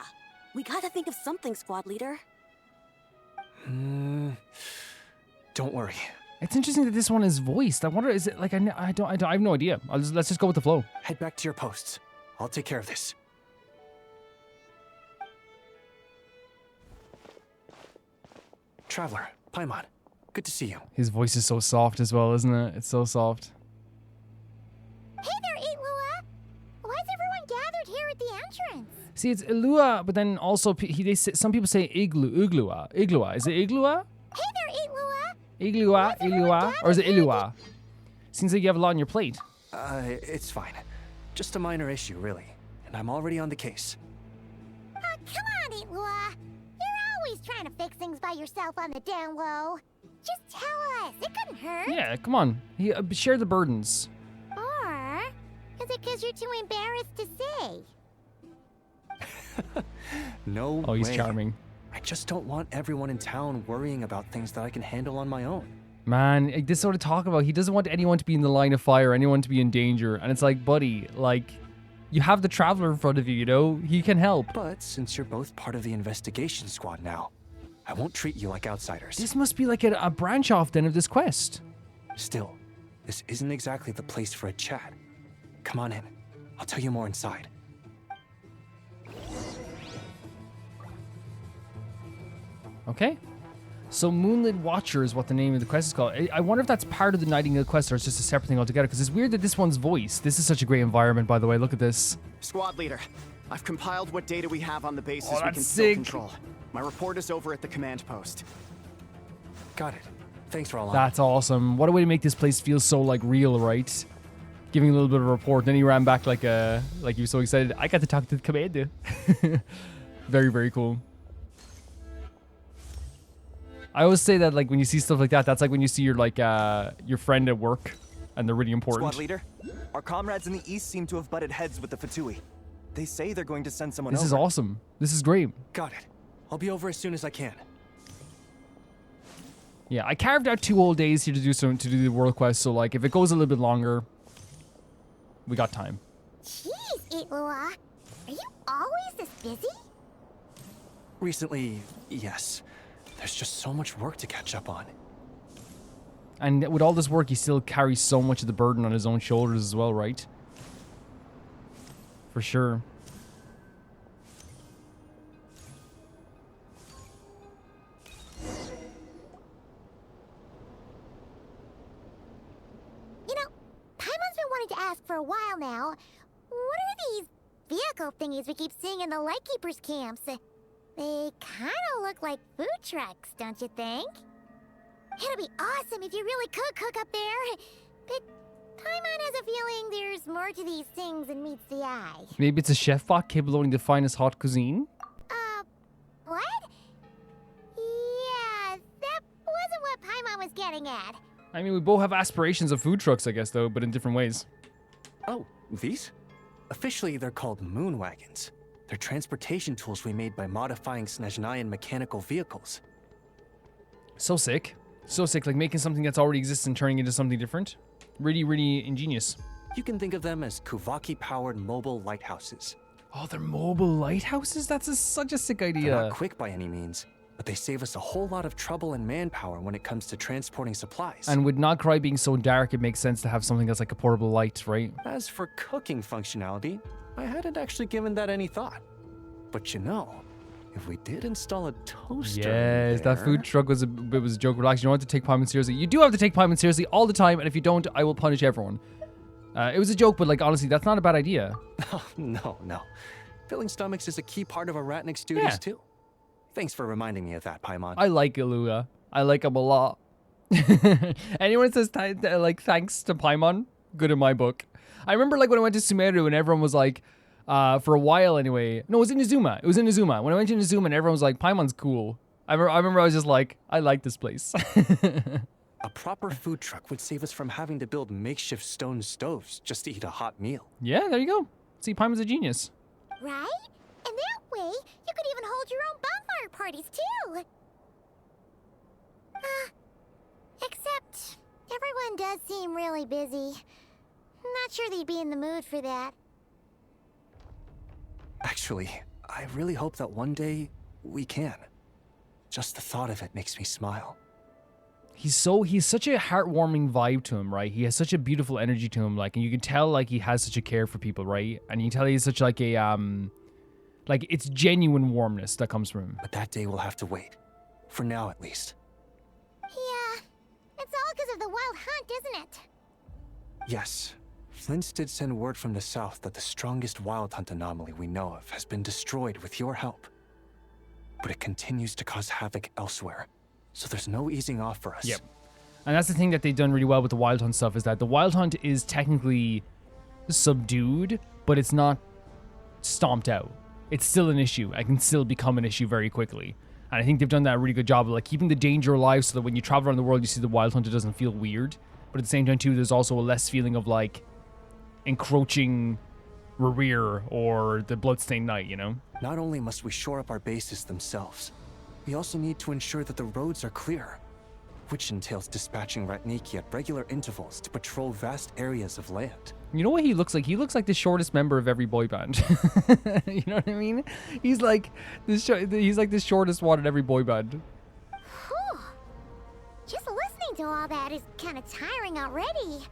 we gotta think of something, squad leader. Don't worry. It's interesting that this one is voiced. I wonder, is it like, I have no idea. Let's just go with the flow. Head back to your posts. I'll take care of this. Traveler, Paimon, good to see you. His voice is so soft as well, isn't it? It's so soft. Hey there, Illuga! Why is everyone gathered here at the entrance? See, it's Illuga, but then also some people say Iglua. Is it Iglua? Hey there, Illuga! Iglua, or is it Illua? Seems like you have a lot on your plate. It's fine. Just a minor issue, really. And I'm already on the case. Come on, Illuga! You're always trying to fix things by yourself on the down low. Just tell us. It couldn't hurt. Yeah, come on. Share the burdens. Or is it because you're too embarrassed to say? No Oh, he's way. charming. I just don't want everyone in town worrying about things that I can handle on my own. Man, this sort of talk about he doesn't want anyone to be in the line of fire, anyone to be in danger. And it's like, buddy, like, you have the Traveler in front of you, you know? He can help. But since you're both part of the investigation squad now, I won't treat you like outsiders. This must be like a branch off then of this quest. Still, this isn't exactly the place for a chat. Come on in. I'll tell you more inside. Okay. So Moonlight Watcher is what the name of the quest is called. I wonder if that's part of the Nightingale quest or it's just a separate thing altogether, because it's weird that this one's voice. This is such a great environment, by the way. Look at this. Squad leader, I've compiled what data we have on the bases Oh, we that's can still sick. control. My report is over at the command post. Got it. Thanks, Roland. That's awesome. What a way to make this place feel so like real, right? Giving a little bit of a report. Then he ran back like he was so excited. I got to talk to the commander. Very, very cool. I always say that like when you see stuff like that, that's like when you see your your friend at work and they're really important. Squad leader, our comrades in the east seem to have butted heads with the Fatui. They say they're going to send someone This over. is awesome. This is great. Got it. I'll be over as soon as I can. Yeah, I carved out 2 whole days here to do the world quest. So like if it goes a little bit longer, we got time. Jeez, Illuga. Are you always this busy? Recently, yes. There's just so much work to catch up on. And with all this work, he still carries so much of the burden on his own shoulders as well, right? For sure. You know, Paimon's been wanting to ask for a while now. What are these vehicle thingies we keep seeing in the Lightkeepers camps? They kind of look like food trucks, don't you think? It'd be awesome if you really could cook up there. But Paimon has a feeling there's more to these things than meets the eye. Maybe it's a chef bot capable of owning the finest hot cuisine? What? Yeah, that wasn't what Paimon was getting at. I mean, we both have aspirations of food trucks, I guess, though, but in different ways. Oh, these? Officially, they're called moon wagons. They're transportation tools we made by modifying Snezhnayan mechanical vehicles. So sick. So sick, like making something that's already exists and turning into something different. Really, really ingenious. You can think of them as Kuvaki-powered mobile lighthouses. Oh, they're mobile lighthouses? That's such a sick They're idea. not quick by any means, but they save us a whole lot of trouble and manpower when it comes to transporting supplies. And with Nagcry being so dark, it makes sense to have something that's like a portable light, right? As for cooking functionality, I hadn't actually given that any thought. But you know, if we did install a toaster Yes, that there- food truck was a joke. Relax, you don't have to take Paimon seriously. You do have to take Paimon seriously all the time, and if you don't, I will punish everyone. It was a joke, but like honestly, that's not a bad idea. Oh, no. Filling stomachs is a key part of a Ratnik's duties Yeah. too. Thanks for reminding me of that, Paimon. I like Illuga. I like him a lot. Anyone says like thanks to Paimon, good in my book. I remember like when I went to Sumeru and everyone was like, for a while anyway. No, it was in Izuma. It was in Izuma. When I went to Izuma and everyone was like, Paimon's cool. I remember I was just like, I like this place. A proper food truck would save us from having to build makeshift stone stoves just to eat a hot meal. Yeah, there you go. See, Paimon's a genius. Right? And that way, you could even hold your own bonfire parties, too. Except, everyone does seem really busy. Not sure they'd be in the mood for that. Actually, I really hope that one day we can. Just the thought of it makes me smile. He's such a heartwarming vibe to him, right? He has such a beautiful energy to him, like, and you can tell like he has such a care for people, right? And you can tell he's such like a like it's genuine warmness that comes from him. But that day will have to wait. For now, at least. Yeah, it's all because of the wild hunt, isn't it? Yes. Flint's did send word from the south that the strongest wild hunt anomaly we know of has been destroyed with your help. But it continues to cause havoc elsewhere, so there's no easing off for us. Yep. And that's the thing that they've done really well with the wild hunt stuff, is that the wild hunt is technically subdued, but it's not stomped out. It's still an issue. It can still become an issue very quickly. And I think they've done that a really good job of like keeping the danger alive so that when you travel around the world, you see the wild hunt, it doesn't feel weird. But at the same time too, there's also a less feeling of like encroaching rear or the bloodstained night, you know? Not only must we shore up our bases themselves, we also need to ensure that the roads are clear, which entails dispatching Ratniki at regular intervals to patrol vast areas of land. You know what he looks like? He looks like the shortest member of every boy band. You know what I mean? He's like he's like the shortest one in every boy band. Whew. Just listening to all that is kind of tiring already.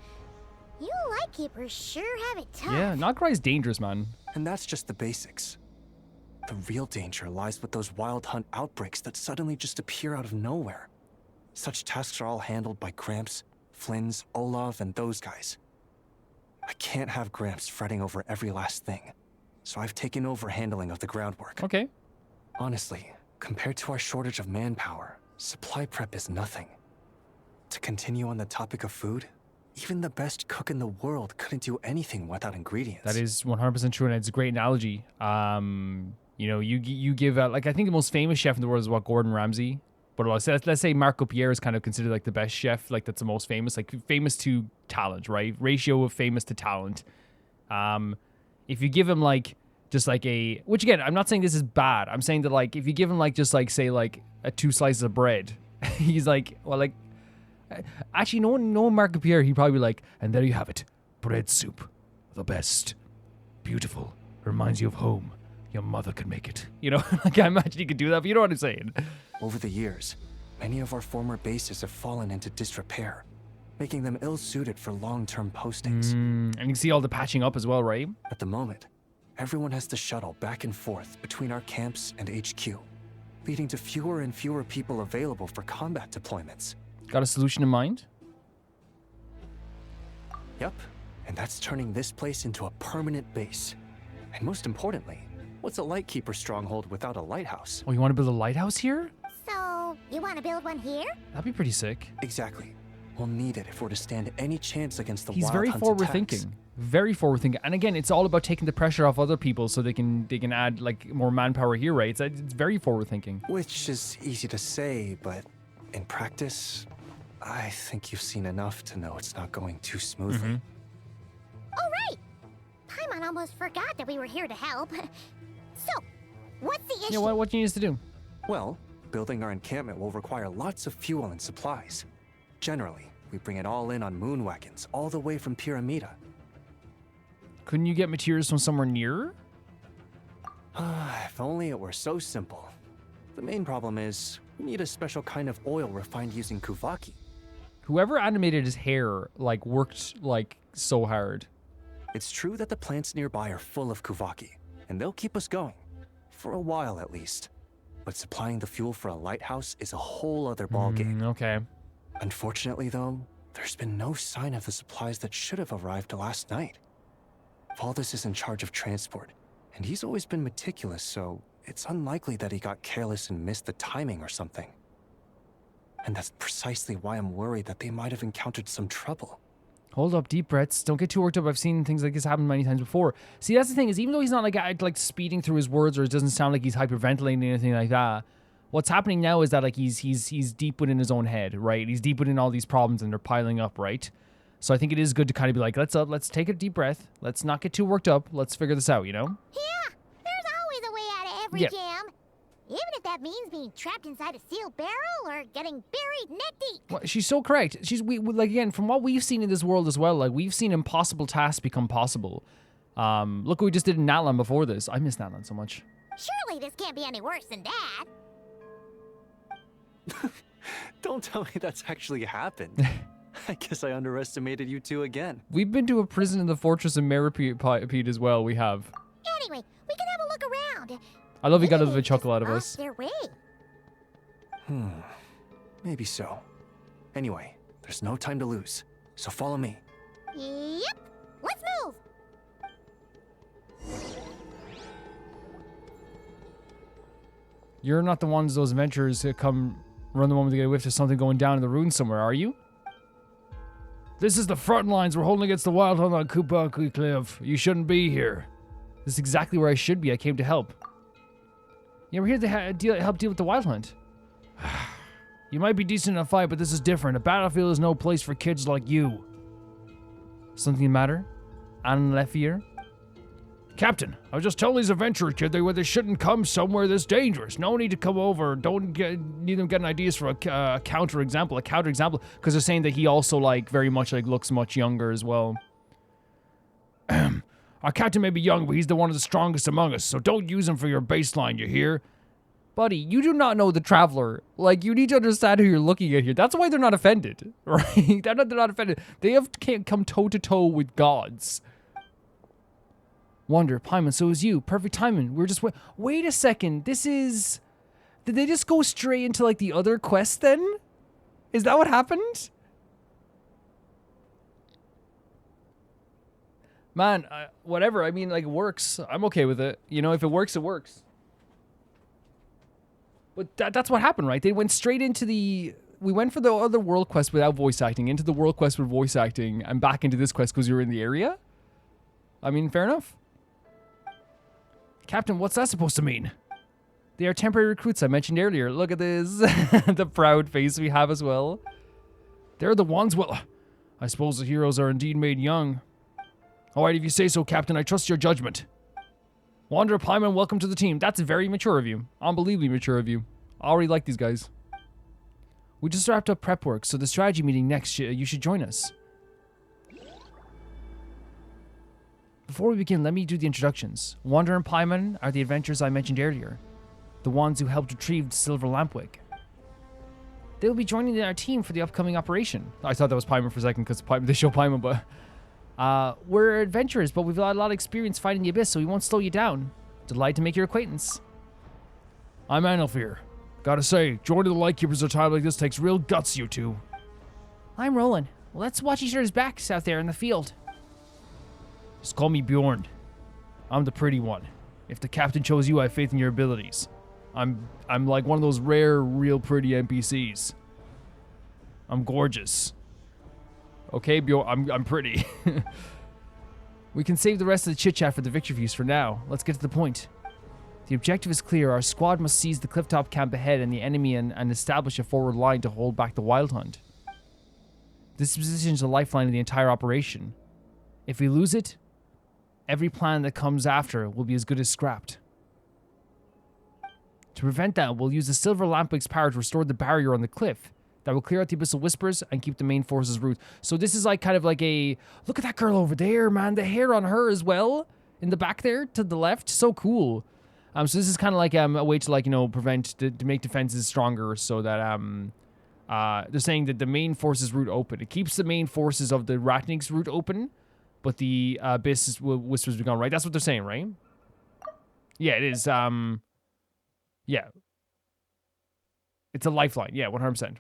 You lightkeepers sure have it tough. Yeah, Nagorai's dangerous, man. And that's just the basics. The real danger lies with those wild hunt outbreaks that suddenly just appear out of nowhere. Such tasks are all handled by Gramps, Flynn's, Olav, and those guys. I can't have Gramps fretting over every last thing, so I've taken over handling of the groundwork. Okay. Honestly, compared to our shortage of manpower, supply prep is nothing. To continue on the topic of food, even the best cook in the world couldn't do anything without ingredients. That is 100% true, and it's a great analogy. You know, you give out, like, I think the most famous chef in the world is what, Gordon Ramsay? But let's say Marco Pierre is kind of considered like the best chef, like that's the most famous, like famous to talent, right? Ratio of famous to talent. If you give him like just like which again, I'm not saying this is bad. I'm saying that like if you give him like just like say like 2 slices of bread, he's like, well, like actually no Marco Pierre, he'd probably be like, and there you have it, bread soup, the best, beautiful, reminds you of home. Your mother could make it. You know, like I imagine you could do that, but you know what I'm saying. Over the years, many of our former bases have fallen into disrepair, making them ill-suited for long-term postings. And you can see all the patching up as well, right? At the moment, everyone has to shuttle back and forth between our camps and HQ, leading to fewer and fewer people available for combat deployments. Got a solution in mind? Yep, and that's turning this place into a permanent base. And most importantly, what's a Lightkeeper stronghold without a lighthouse? Oh, you want to build a lighthouse here? So, you want to build one here? That'd be pretty sick. Exactly. We'll need it if we're to stand any chance against the He's wild very hunt forward attacks. thinking. Very forward thinking. And again, it's all about taking the pressure off other people so they can add like more manpower here, right? It's very forward thinking. Which is easy to say, but in practice, I think you've seen enough to know it's not going too smoothly. Oh, right! Paimon almost forgot that we were here to help. So, what's the issue? Yeah, what do you need us to do? Well, building our encampment will require lots of fuel and supplies. Generally, we bring it all in on moon wagons all the way from Pyramida. Couldn't you get materials from somewhere near? If only it were so simple. The main problem is, we need a special kind of oil refined using Kuvaki. Whoever animated his hair, like, worked, like, so hard. It's true that the plants nearby are full of Kuvaki, and they'll keep us going. For a while, at least. But supplying the fuel for a lighthouse is a whole other ballgame. Okay. Unfortunately, though, there's been no sign of the supplies that should have arrived last night. Valdez is in charge of transport, and he's always been meticulous, so it's unlikely that he got careless and missed the timing or something. And that's precisely why I'm worried that they might have encountered some trouble. Hold up, deep breaths. Don't get too worked up. I've seen things like this happen many times before. See, that's the thing, is even though he's not like speeding through his words, or it doesn't sound like he's hyperventilating or anything like that, what's happening now is that like he's deep within his own head, right? He's deep within all these problems and they're piling up, right? So I think it is good to kind of be like, let's take a deep breath. Let's not get too worked up. Let's figure this out, you know? Yeah, there's always a way out of every Yep. jam. Even if that means being trapped inside a sealed barrel or getting buried neck deep. Well, she's so correct. We like, again, from what we've seen in this world as well, like we've seen impossible tasks become possible. Look what we just did in Natlan before this. I miss Natlan so much. Surely this can't be any worse than that. Don't tell me that's actually happened. I guess I underestimated you two again. We've been to a prison in the fortress of Meripede as well. We have. Anyway, we can have a look around. I love you got a Maybe bit of a chuckle just out of off us. Their way. Maybe so. Anyway, there's no time to lose, so follow me. Yep. Let's move. You're not the ones, those adventurers that come run the moment to get a whiff of something going down in the ruins somewhere, are you? This is the front lines. We're holding against the wild hunt on Koopa Cliff. You shouldn't be here. This is exactly where I should be. I came to help. Yeah, we're here to help deal with the wild hunt. You might be decent in a fight, but this is different. A battlefield is no place for kids like you. Something the matter? Anne Leffier? Captain, I was just telling these adventurer kid they shouldn't come somewhere this dangerous. No need to come over. Don't need them getting ideas for a counterexample. Because they're saying that he also, like, very much, like, looks much younger as well. Our captain may be young, but he's the one of the strongest among us, so don't use him for your baseline, you hear? Buddy, you do not know the Traveler. Like, you need to understand who you're looking at here. That's why they're not offended, right? They're not offended. They can't come toe-to-toe with gods. Wonder, Paimon, so is you. Perfect timing. We're just... Wait a second. This is... Did they just go straight into, like, the other quest, then? Is that what happened? Man, whatever. I mean, like, it works. I'm okay with it. You know, if it works, it works. But that's what happened, right? They went straight into the... We went for the other world quest without voice acting, into the world quest with voice acting, and back into this quest because you were in the area? I mean, fair enough. Captain, what's that supposed to mean? They are temporary recruits I mentioned earlier. Look at this. The proud face we have as well. They're the ones, well... I suppose the heroes are indeed made young. Alright, if you say so, Captain, I trust your judgment. Wanderer Paimon, welcome to the team. That's very mature of you. Unbelievably mature of you. I already like these guys. We just wrapped up prep work, so the strategy meeting next, you should join us. Before we begin, let me do the introductions. Wanderer and Paimon are the adventurers I mentioned earlier. The ones who helped retrieve Silver Lampwick. They will be joining our team for the upcoming operation. I thought that was Paimon for a second because they show Paimon, but... we're adventurers, but we've got a lot of experience fighting the Abyss, so we won't slow you down. Delighted to make your acquaintance. I'm Anelfir. Gotta say, joining the Lightkeepers at a time like this takes real guts, you two. I'm Roland. Let's watch each other's backs out there in the field. Just call me Bjorn. I'm the pretty one. If the captain chose you, I have faith in your abilities. I'm like one of those rare, real pretty NPCs. I'm gorgeous. Okay, Bjorn, I'm pretty. We can save the rest of the chit-chat for the victory feast for now. Let's get to the point. The objective is clear. Our squad must seize the clifftop camp ahead and the enemy and establish a forward line to hold back the wild hunt. This position is a lifeline of the entire operation. If we lose it, every plan that comes after will be as good as scrapped. To prevent that, we'll use the Silver Lampwick's power to restore the barrier on the cliff. That will clear out the Abyssal Whispers and keep the main forces' route. So this is like kind of like a... Look at that girl over there, man. The hair on her as well. In the back there, to the left. So cool. So this is kind of like a way to, like, you know, to make defenses stronger so that... they're saying that the main forces' route open. It keeps the main forces of the Ratnik's route open, but the Abyss Whispers be gone, right? That's what they're saying, right? Yeah, it is. Yeah. It's a lifeline. Yeah, 100%.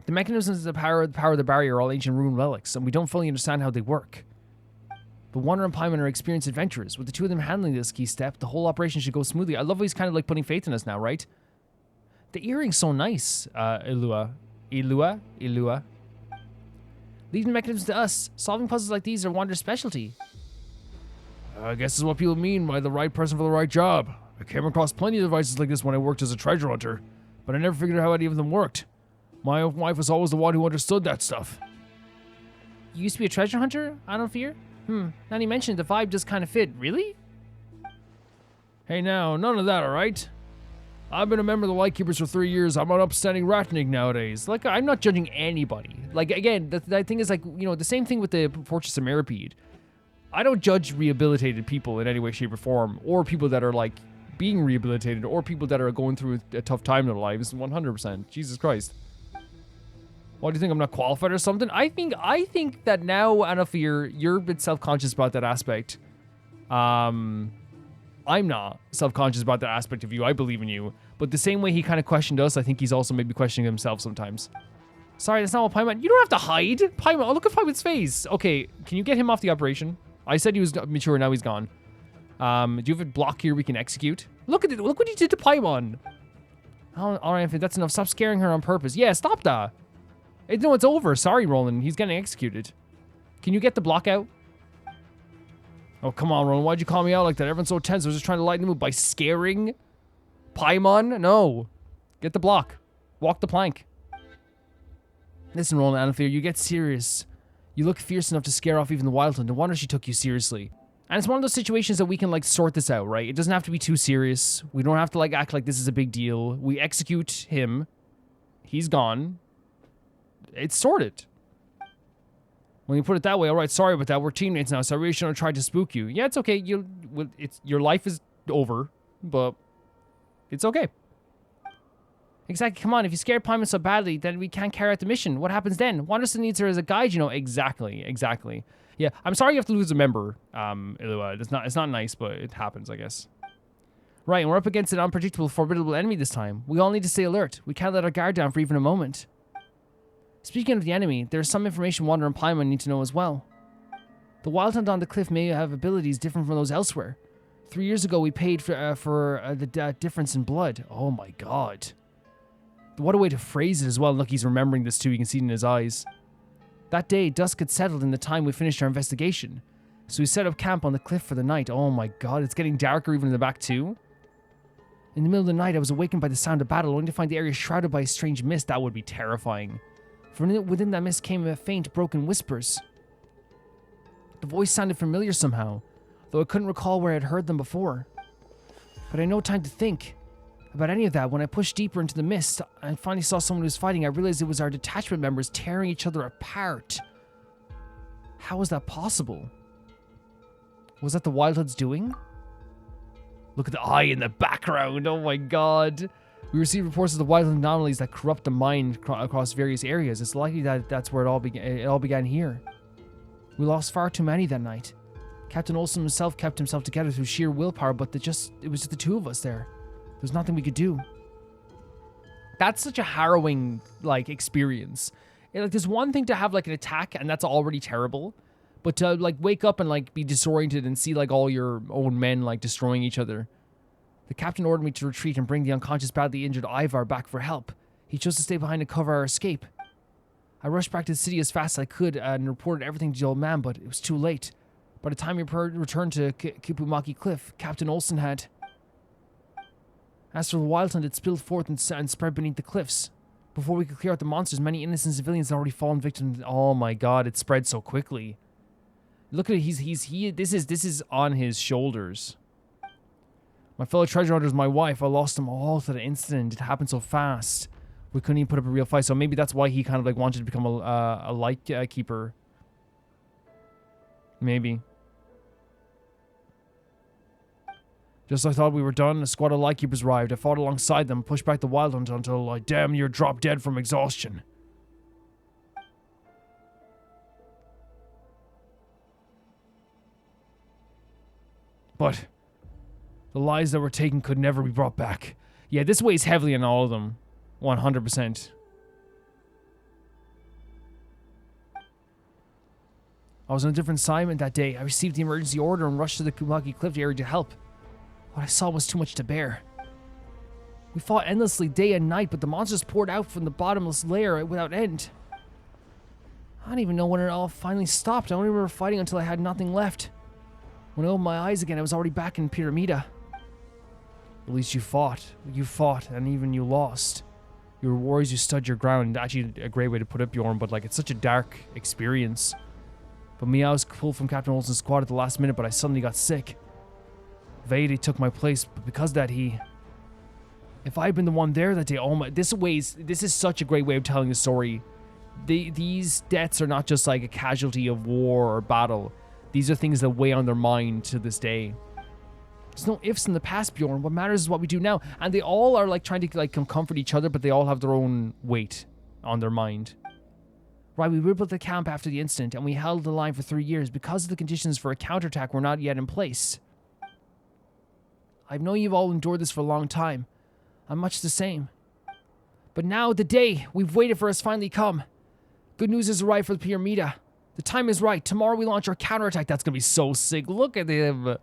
The mechanisms that power the barrier are all ancient rune relics, and we don't fully understand how they work. But Wanderer and Paimon are experienced adventurers. With the two of them handling this key step, the whole operation should go smoothly. I love how he's kind of like putting faith in us now, right? The earring's so nice, Illuga. Leave the mechanisms to us. Solving puzzles like these are Wander's specialty. I guess is what people mean by the right person for the right job. I came across plenty of devices like this when I worked as a treasure hunter, but I never figured out how any of them worked. My wife was always the one who understood that stuff. You used to be a treasure hunter? I don't fear. Now you mentioned the vibe does kind of fit. Really? Hey now, none of that, alright? I've been a member of the Lightkeepers for 3 years. I'm an upstanding ratnik nowadays. Like, I'm not judging anybody. Like, again, the thing is, like, you know, the same thing with the Fortress of Mirapede. I don't judge rehabilitated people in any way, shape, or form, or people that are, like, being rehabilitated, or people that are going through a tough time in their lives. 100%. Jesus Christ. Why do you think I'm not qualified or something? I think that now, Anafir, you're a bit self-conscious about that aspect. I'm not self-conscious about that aspect of you. I believe in you. But the same way he kind of questioned us, I think he's also maybe questioning himself sometimes. Sorry, that's not what Paimon... You don't have to hide. Paimon, oh, look at Paimon's face. Okay, can you get him off the operation? I said he was mature, now he's gone. Do you have a block here we can execute? Look at it. Look what he did to Paimon. Oh, all right, that's enough. Stop scaring her on purpose. Yeah, stop that. No, it's over. Sorry, Roland. He's getting executed. Can you get the block out? Oh, come on, Roland. Why'd you call me out like that? Everyone's so tense. I was just trying to lighten the mood by scaring Paimon. No. Get the block. Walk the plank. Listen, Roland Anafir, you get serious. You look fierce enough to scare off even the Wildland. No wonder she took you seriously. And it's one of those situations that we can, like, sort this out, right? It doesn't have to be too serious. We don't have to, like, act like this is a big deal. We execute him. He's gone. It's sorted. When you put it that way, all right, sorry about that. We're teammates now, so I really shouldn't have tried to spook you. Yeah, it's okay. Your life is over, but it's okay. Exactly. Come on, if you scared Paimon so badly, then we can't carry out the mission. What happens then? Wanderson needs her as a guide, you know. Exactly. Yeah, I'm sorry you have to lose a member, Illuga. It's not nice, but it happens, I guess. Right, and we're up against an unpredictable, formidable enemy this time. We all need to stay alert. We can't let our guard down for even a moment. Speaking of the enemy, there's some information Wander and Paimon need to know as well. The Wildhunt on the cliff may have abilities different from those elsewhere. 3 years ago, we paid for the difference in blood. Oh my god. What a way to phrase it as well. Look, he's remembering this too. You can see it in his eyes. That day, dusk had settled in the time we finished our investigation. So we set up camp on the cliff for the night. Oh my god, it's getting darker even in the back too. In the middle of the night, I was awakened by the sound of battle, only to find the area shrouded by a strange mist. That would be terrifying. From within that mist came a faint, broken whispers. The voice sounded familiar somehow, though I couldn't recall where I had heard them before. But I had no time to think about any of that. When I pushed deeper into the mist, I finally saw someone who was fighting. I realized it was our detachment members tearing each other apart. How was that possible? Was that the Wildhoods doing? Look at the eye in the background. Oh my god. We received reports of the Wildland anomalies that corrupt the mind across various areas. It's likely that that's where it all began here. We lost far too many that night. Captain Olsen himself kept himself together through sheer willpower, but it was just the two of us there. There's nothing we could do. That's such a harrowing, like, experience. Like, there's one thing to have, like, an attack, and that's already terrible. But to, like, wake up and, like, be disoriented and see, like, all your own men, like, destroying each other. The captain ordered me to retreat and bring the unconscious, badly injured Ivar back for help. He chose to stay behind to cover our escape. I rushed back to the city as fast as I could and reported everything to the old man, but it was too late. By the time we returned to Koopa Cliff, Captain Olsen had... As for the Wild Hunt, it spilled forth and spread beneath the cliffs. Before we could clear out the monsters, many innocent civilians had already fallen victim to... Oh my god, it spread so quickly. Look at it, this is on his shoulders. My fellow treasure hunters, my wife, I lost them all to the incident. It happened so fast. We couldn't even put up a real fight, so maybe that's why he kind of like wanted to become a light keeper. Maybe. Just as I thought we were done, a squad of lightkeepers arrived. I fought alongside them, pushed back the wild hunt until I damn near dropped dead from exhaustion. But the lives that were taken could never be brought back. Yeah, this weighs heavily on all of them. 100%. I was on a different assignment that day. I received the emergency order and rushed to the Koopa Cliff area to help. What I saw was too much to bear. We fought endlessly day and night, but the monsters poured out from the bottomless lair without end. I don't even know when it all finally stopped. I don't remember fighting until I had nothing left. When I opened my eyes again, I was already back in Pyramida. At least you fought. You fought, and even you lost. You were warriors, you stood your ground. Actually, a great way to put it, Bjorn, but like, it's such a dark experience. But me, I was pulled from Captain Olsen's squad at the last minute, but I suddenly got sick. Vade took my place, but because of that, if I had been the one there that day, oh my, this is such a great way of telling the story. These deaths are not just like a casualty of war or battle. These are things that weigh on their mind to this day. There's no ifs in the past, Bjorn. What matters is what we do now. And they all are like trying to like comfort each other, but they all have their own weight on their mind. Right, we rebuilt the camp after the incident, and we held the line for 3 years because the conditions for a counterattack were not yet in place. I know you've all endured this for a long time. I'm much the same. But now the day we've waited for has finally come. Good news has arrived for the Pyramida. The time is right. Tomorrow we launch our counterattack. That's gonna be so sick. Look at him.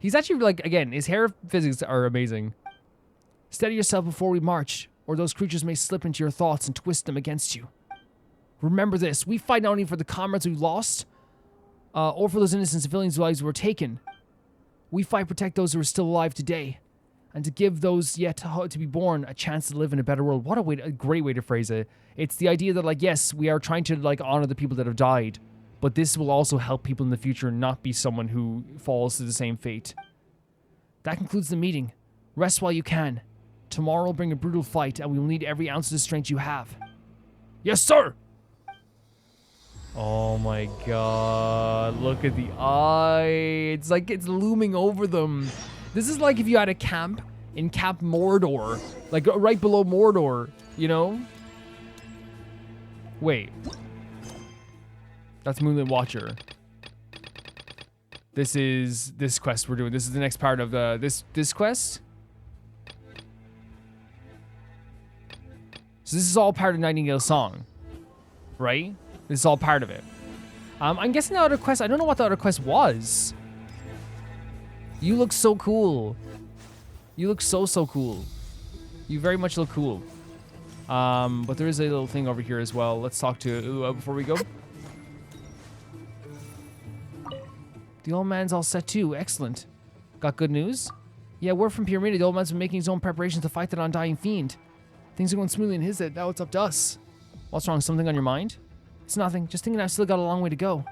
He's actually like, again, his hair physics are amazing. Steady yourself before we march, or those creatures may slip into your thoughts and twist them against you. Remember this. We fight not only for the comrades we lost, or for those innocent civilians whose lives were taken. We fight to protect those who are still alive today, and to give those yet to be born a chance to live in a better world. What a great way to phrase it. It's the idea that, like, yes, we are trying to, like, honor the people that have died, but this will also help people in the future and not be someone who falls to the same fate. That concludes the meeting. Rest while you can. Tomorrow will bring a brutal fight, and we will need every ounce of the strength you have. Yes, sir! Oh my god, look at the eye. It's like it's looming over them. This is like if you had a camp in Camp Mordor, like right below Mordor, you know? Wait. That's Moonlight Watcher. This is this quest we're doing. This is the next part of this quest. So this is all part of Nightingale's song, right? This is all part of it. I'm guessing the other quest, I don't know what the other quest was. You look so cool. You look so cool. You very much look cool. But there is a little thing over here as well. Let's talk to Illuga before we go. The old man's all set too. Excellent. Got good news? Yeah, word from Pyramida. The old man's been making his own preparations to fight that undying fiend. Things are going smoothly in his head. Now it's up to us. What's wrong? Something on your mind? It's nothing. Just thinking I've still got a long way to go.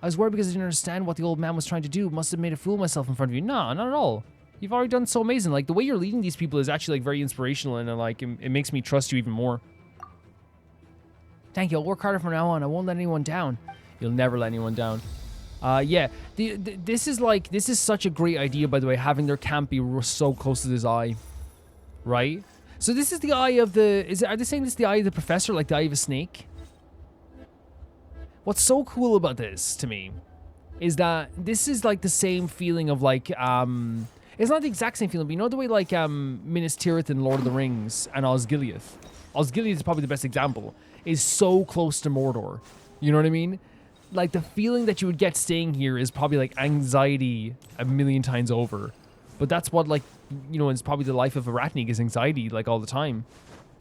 I was worried because I didn't understand what the old man was trying to do. Must have made a fool of myself in front of you. No, not at all. You've already done so amazing. Like, the way you're leading these people is actually, like, very inspirational, and, like, it makes me trust you even more. Thank you. I'll work harder from now on. I won't let anyone down. You'll never let anyone down. Yeah. This is such a great idea, by the way, having their camp be so close to this eye. Right? So this is the eye of the... Are they saying this is the eye of the professor, like the eye of a snake? What's so cool about this, to me, is that this is, like, the same feeling of, like, it's not the exact same feeling, but you know the way, like, Minas Tirith in Lord of the Rings and Osgiliath? Osgiliath is probably the best example. Is so close to Mordor. You know what I mean? Like, the feeling that you would get staying here is probably, like, anxiety a million times over. But that's what, like, you know, it's probably the life of a Ratnik is anxiety, like, all the time.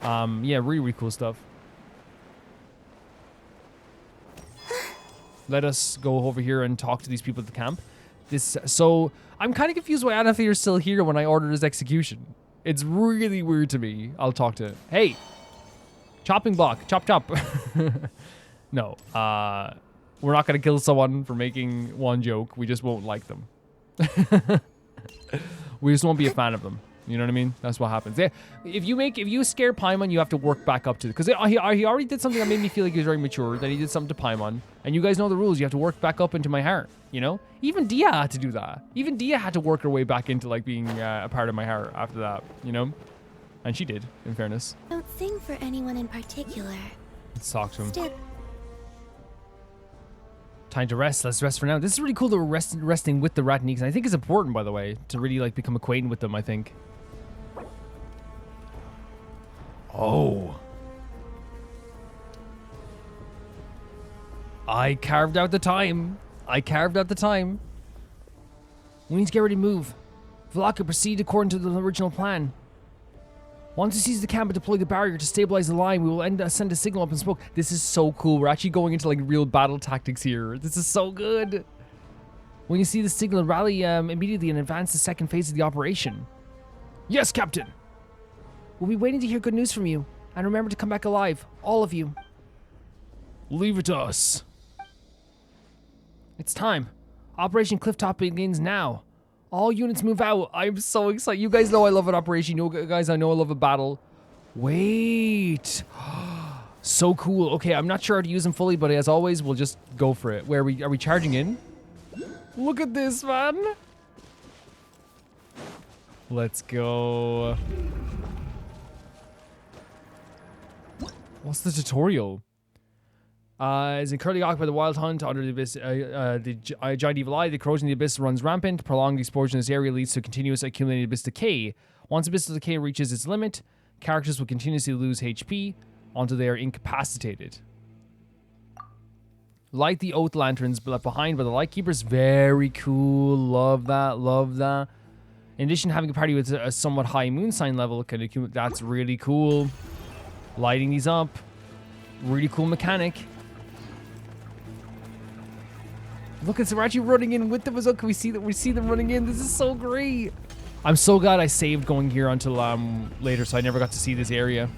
Yeah, really, really cool stuff. Let us go over here and talk to these people at the camp. So, I'm kind of confused why Anafir's still here when I ordered his execution. It's really weird to me. I'll talk to him. Hey! Chopping block. Chop, chop. No. We're not going to kill someone for making one joke. We just won't like them. We just won't be a fan of them. You know what I mean? That's what happens. Yeah. If you scare Paimon, you have to work back up to it. Because he already did something that made me feel like he was very mature. Then he did something to Paimon. And you guys know the rules. You have to work back up into my heart. You know? Even Dia had to do that. Even Dia had to work her way back into, like, being a part of my heart after that. You know? And she did, in fairness. Don't sing for anyone in particular. Let's talk to him. Time to rest. Let's rest for now. This is really cool that we're resting with the Ratniks. And I think it's important, by the way, to really, like, become acquainted with them, I think. Oh. I carved out the time. We need to get ready to move. Vlaka, proceed according to the original plan. Once we seize the camp and deploy the barrier to stabilize the line, we will send a signal up in smoke. This is so cool. We're actually going into like real battle tactics here. This is so good. When you see the signal, rally immediately and advance the second phase of the operation. Yes, Captain. We'll be waiting to hear good news from you. And remember to come back alive. All of you. Leave it to us. It's time. Operation Clifftop begins now. All units move out. I'm so excited. You guys know I love an operation. You guys, I know I love a battle. Wait. So cool. Okay, I'm not sure how to use them fully, but as always, we'll just go for it. Where are we charging in? Look at this, man. Let's go. What's the tutorial? Is currently occupied by the wild hunt under the abyss. The giant evil eye. The corrosion of the abyss runs rampant. Prolonged exposure in this area leads to continuous accumulated abyss decay. Once abyss decay reaches its limit, characters will continuously lose HP until they are incapacitated. Light the oath lanterns left behind by the light keepers. Very cool. Love that. Love that. In addition, having a party with a somewhat high moon sign level can accumulate. That's really cool. Lighting these up. Really cool mechanic. Look, we're actually running in with them as well. Can we see that? We see them running in. This is so great. I'm so glad I saved going here until later, so I never got to see this area.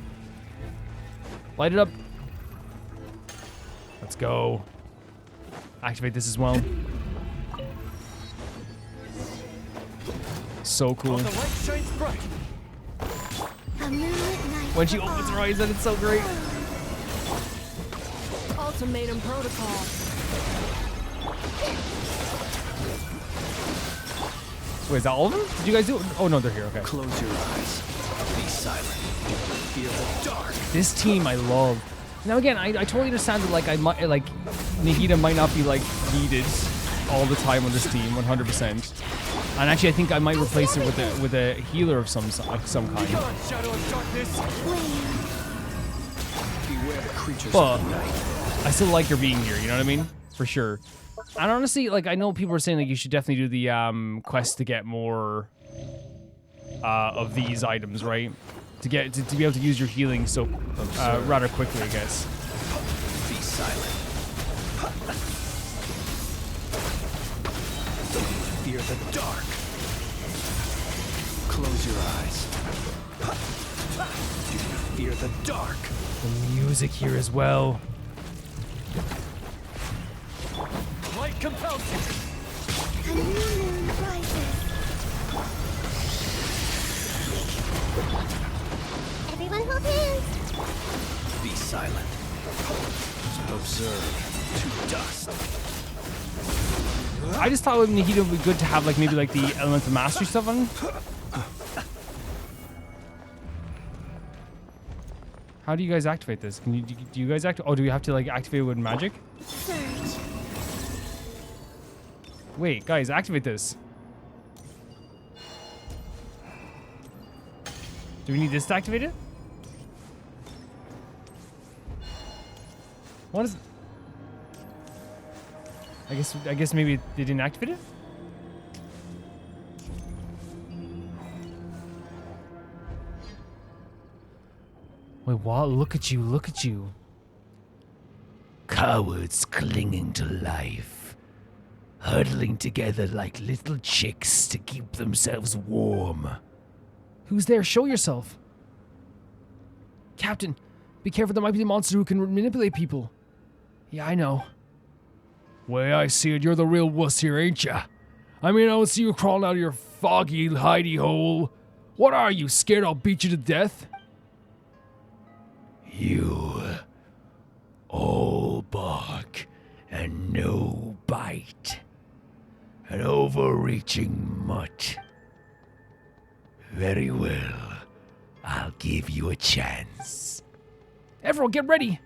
Light it up. Let's go. Activate this as well. So cool. The light shines bright. When she opens her eyes, then it's so great. Ultimatum protocol. Wait, is that all of them? Did you guys do it? Oh no, they're here. Okay. Close your eyes. Be silent. Feel the dark. This team I love. Now again, I totally understand that like I might like Nahida might not be like needed all the time on this team, 100%. And actually, I think I might replace it with a healer of some kind. Shadow of darkness. Beware the creatures But of the night. I still like her being here. You know what I mean? For sure. And honestly, like I know people are saying like you should definitely do the quest to get more of these items, right? To get to be able to use your healing so rather quickly, I guess. Be silent. Fear the dark. Close your eyes. Do you fear the dark? The music here as well. Light compels you. A new moon rises. Everyone hold hands. Be silent. Observe to dust. I just thought Nahida would be good to have like maybe like the elemental mastery stuff on. How do you guys activate this? Can you do you guys activate? Oh, do we have to like activate it with magic? Surge. Wait, guys, activate this. Do we need this to activate it? What is? I guess maybe they didn't activate it. Wait, what? Look at you! Look at you! Cowards clinging to life, huddling together like little chicks to keep themselves warm. Who's there? Show yourself. Captain, be careful. There might be a monster who can manipulate people. Yeah, I know. Way I see it, you're the real wuss here, ain't ya? I mean, I don't see you crawling out of your foggy hidey hole. What are you, scared I'll beat you to death? You, all bark and no bite. An overreaching mutt. Very well, I'll give you a chance. Everyone, get ready.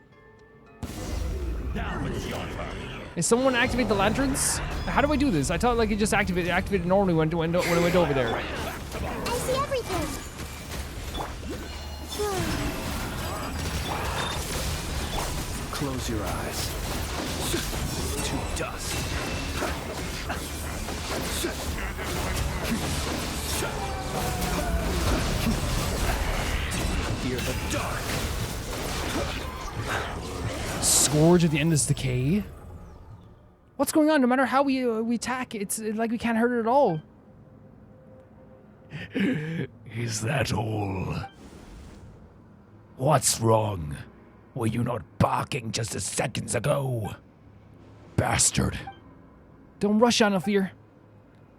Is someone activate the lanterns? How do I do this? I thought like it just activated normally when I went over there. I see everything. Close your eyes. To dust. fear the dark. Scourge of the Endless Decay. What's going on? No matter how we attack, it's like we can't hurt it at all. Is that all? What's wrong? Were you not barking just a seconds ago? Bastard. Don't rush on, Alfir.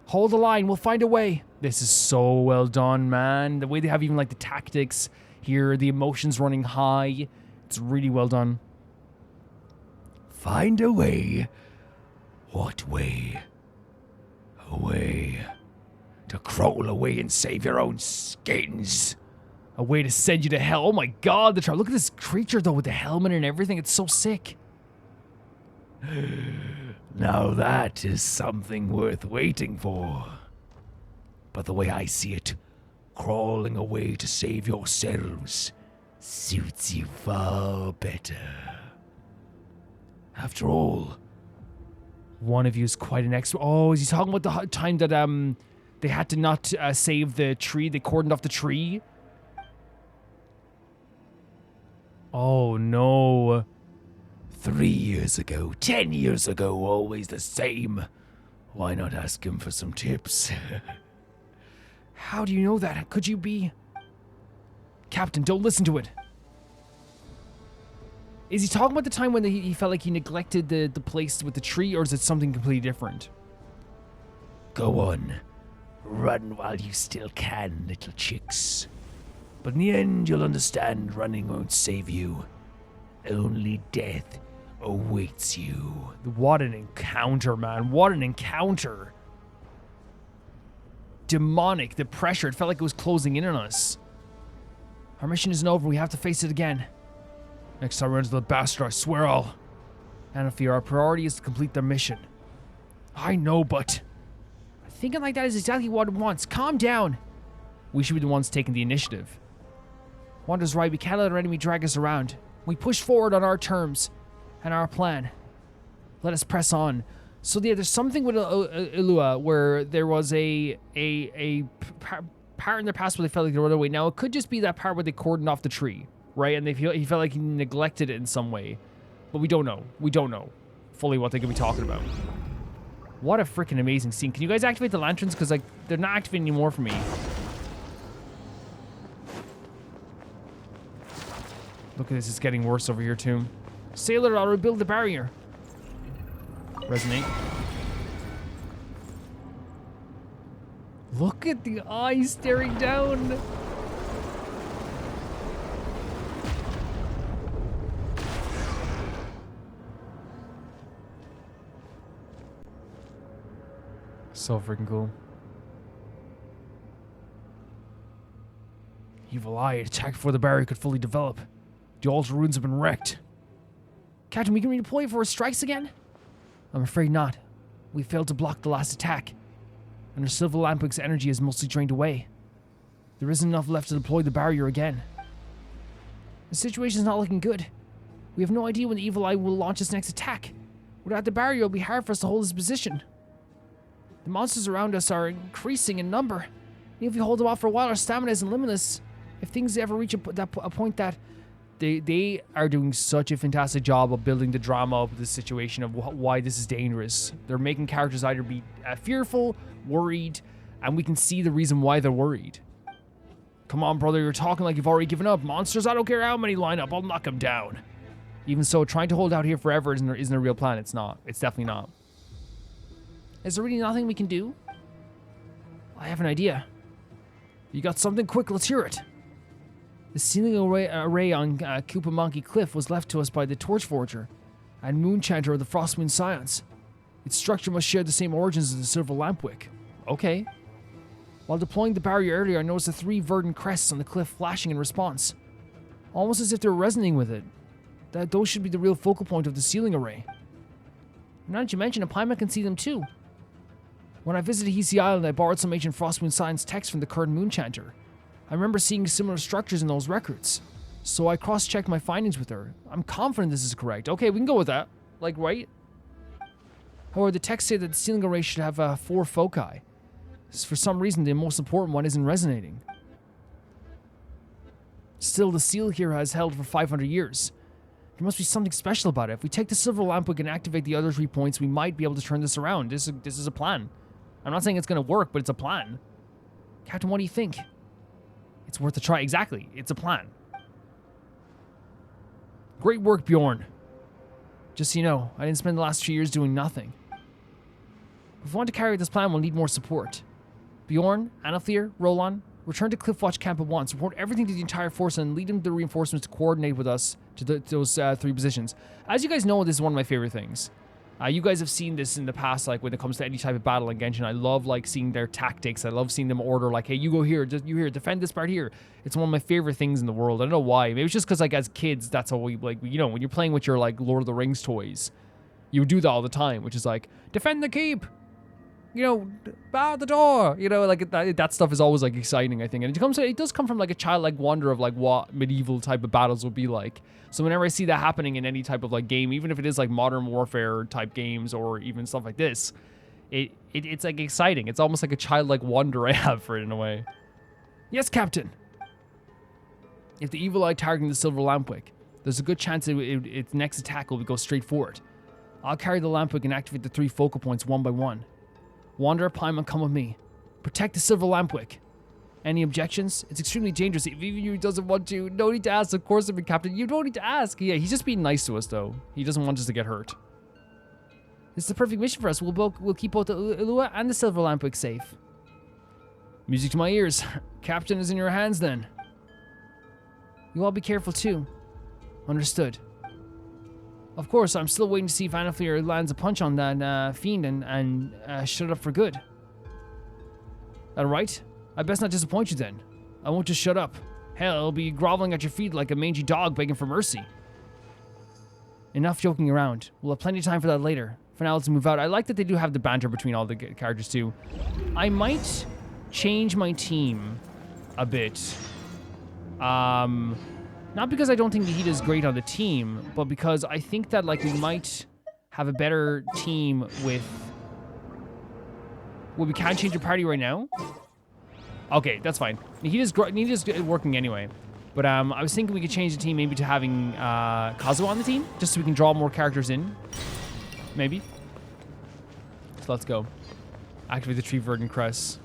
Hold the line. We'll find a way. This is so well done, man. The way they have even like the tactics here, the emotions running high. It's really well done. Find a way? What way? A way to crawl away and save your own skins. A way to send you to hell. Oh my god, the trap. Look at this creature though with the helmet and everything. It's so sick. Now that is something worth waiting for. But the way I see it, crawling away to save yourselves suits you far better. After all, one of you is quite an expert. Oh, is he talking about the time that they had to not save the tree? They cordoned off the tree. Oh no. 3 years ago, 10 years ago, always the same. Why not ask him for some tips? How do you know that? Could you be... Captain, don't listen to it. Is he talking about the time when he felt like he neglected the place with the tree, or is it something completely different? Go on. Run while you still can, little chicks. But in the end, you'll understand running won't save you. Only death awaits you. What an encounter, man. What an encounter. Demonic, the pressure. It felt like it was closing in on us. Our mission isn't over. We have to face it again. Next time we run into the bastard, I swear I'll... Anafir, our priority is to complete their mission. I know, but... Thinking like that is exactly what it wants. Calm down. We should be the ones taking the initiative. Wanda's right. We can't let our enemy drag us around. We push forward on our terms and our plan. Let us press on. So yeah, there's something with Illuga where there was a part in their past where they felt like they were away. Now it could just be that part where they cordoned off the tree, right? And he felt like he neglected it in some way, but we don't know. We don't know fully what they could be talking about. What a freaking amazing scene! Can you guys activate the lanterns? Because like they're not activating anymore for me. Look at this, it's getting worse over here too. Sailor, I'll rebuild the barrier. Resonate. Look at the eyes staring down. So freaking cool. Evil Eye attacked before the barrier could fully develop. The altar runes have been wrecked. Captain, we can redeploy before it strikes again? I'm afraid not. We failed to block the last attack, and our Silver Lampwick's energy is mostly drained away. There isn't enough left to deploy the barrier again. The situation's not looking good. We have no idea when the Evil Eye will launch its next attack. Without the barrier, it'll be hard for us to hold this position. The monsters around us are increasing in number. Even if we hold them off for a while, our stamina isn't limitless. If things ever reach a point that they are doing such a fantastic job of building the drama of the situation of why this is dangerous. They're making characters either be fearful, worried, and we can see the reason why they're worried. Come on, brother, you're talking like you've already given up. Monsters, I don't care how many line up, I'll knock them down. Even so, trying to hold out here forever isn't a real plan. It's not. It's definitely not. Is there really nothing we can do? I have an idea. You got something? Quick, let's hear it. The sealing array on Koopa Cliff was left to us by the Torchforger and Moonchanter of the Frostmoon Science. Its structure must share the same origins as the Silver Lampwick. Okay. While deploying the barrier earlier, I noticed the 3 verdant crests on the cliff flashing in response. Almost as if they were resonating with it. Those should be the real focal point of the sealing array. Now that you mention it, Paimon can see them too. When I visited Hisi Island, I borrowed some ancient Frostmoon Science text from the current Moonchanter. I remember seeing similar structures in those records. So I cross-checked my findings with her. I'm confident this is correct. Okay, we can go with that. Like, right? However, the text say that the sealing array should have 4 foci. For some reason, the most important one isn't resonating. Still, the seal here has held for 500 years. There must be something special about it. If we take the silver lamp, we can activate the other 3 points. We might be able to turn this around. This is a plan. I'm not saying it's going to work, but it's a plan. Captain, what do you think? It's worth a try. Exactly. It's a plan. Great work, Bjorn. Just so you know, I didn't spend the last 2 years doing nothing. If we want to carry out this plan, we'll need more support. Bjorn, Anaflir, Roland, return to Cliffwatch Camp at once. Report everything to the entire force and lead them to the reinforcements to coordinate with us to those 3 positions. As you guys know, this is one of my favorite things. You guys have seen this in the past, like when it comes to any type of battle in Genshin. I love like seeing their tactics. I love seeing them order like, hey, you go here, you here, defend this part here. It's one of my favorite things in the world. I don't know why. Maybe it's just because like as kids, that's how we like, you know, when you're playing with your like Lord of the Rings toys, you would do that all the time, which is like, defend the keep. You know, bar the door. You know, like that stuff is always like exciting, I think. And it does come from like a childlike wonder of like what medieval type of battles would be like. So whenever I see that happening in any type of like game, even if it is like modern warfare type games or even stuff like this, it's like exciting. It's almost like a childlike wonder I have for it in a way. Yes, Captain. If the evil eye targeting the silver lampwick, there's a good chance its next attack will go straight for it. I'll carry the lampwick and activate the 3 focal points one by one. Wanderer, Paimon, come with me. Protect the silver lampwick. Any objections? It's extremely dangerous. If even you doesn't want to, no need to ask. Of course, I'm a captain. You don't need to ask. Yeah, he's just being nice to us, though. He doesn't want us to get hurt. This is the perfect mission for us. We'll keep both the Illuga and the silver lampwick safe. Music to my ears. Captain is in your hands, then. You all be careful, too. Understood. Of course, I'm still waiting to see if Anaflir lands a punch on that fiend and shut up for good. That right? I best not disappoint you then. I won't just shut up. Hell, I'll be groveling at your feet like a mangy dog begging for mercy. Enough joking around. We'll have plenty of time for that later. For now, let's move out. I like that they do have the banter between all the characters too. I might change my team a bit. Not because I don't think Nahida's great on the team, but because I think that like we might have a better team with... Well, we can't change your party right now. Okay, that's fine. Nahida's working anyway. But I was thinking we could change the team maybe to having Kazuha on the team, just so we can draw more characters in. Maybe. So let's go. Activate the tree verdant crest.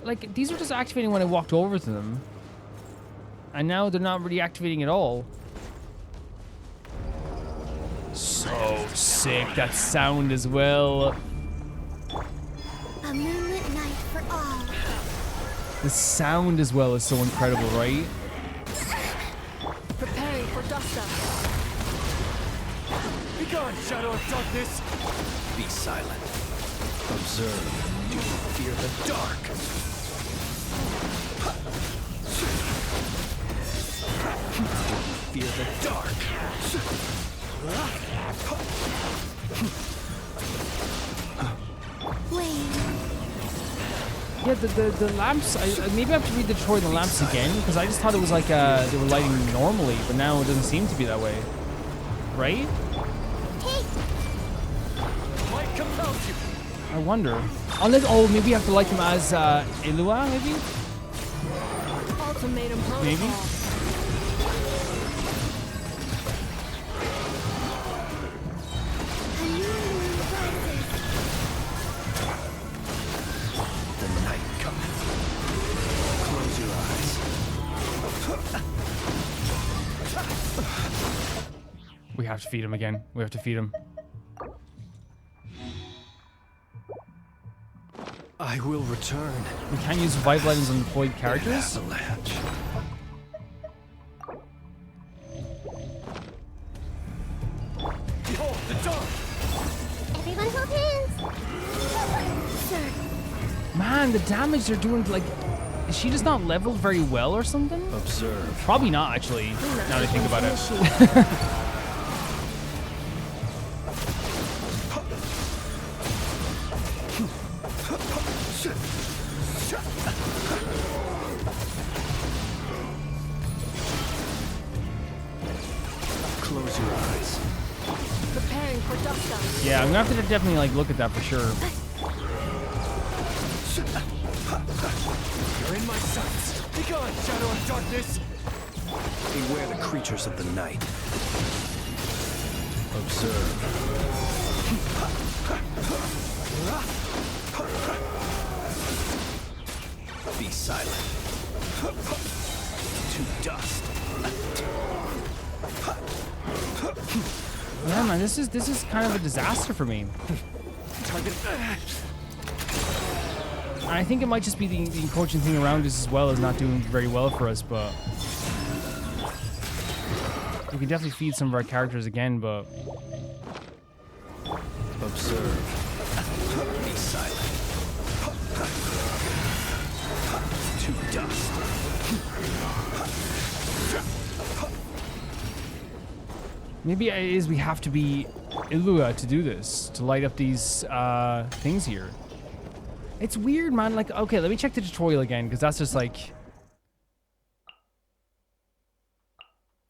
Like, these are just activating when I walked over to them. And now they're not really activating at all. So sick, that sound as well. A moonlit night for all. The sound as well is so incredible, right? Preparing for dust up. Be gone, shadow of darkness! Be silent. Observe. Do you fear the dark? Fear the dark. Yeah, the lamps, maybe I have to read the tutorial on the lamps again, because I just thought it was like they were lighting normally, but now it doesn't seem to be that way. Right? Light compels you. I wonder. Unless, oh, maybe you have to light them as Illuga, maybe? Ultimatum protocol. Maybe? We have to feed him again. We have to feed him. I will return. We can't use revival items on deployed characters? Avalanche. Behold the dark! Everyone hold hands! Sir. Man, the damage they're doing, like... Is she just not leveled very well or something? Observe. Probably not, actually, now that I think about it. Close your eyes. Preparing for dust up. Yeah, I'm gonna have to definitely like look at that for sure. You're in my sights. Be gone, shadow of darkness! Beware the creatures of the night. Observe. Be silent. To dust. Yeah, man, this is kind of a disaster for me. And I think it might just be the encroaching thing around us as well is not doing very well for us, but we can definitely feed some of our characters again, but Observe. Be silent. To dust. maybe it is we have to be Illuga to do this, to light up these things here. It's weird, man. Like, okay, let me check the tutorial again, because that's just like...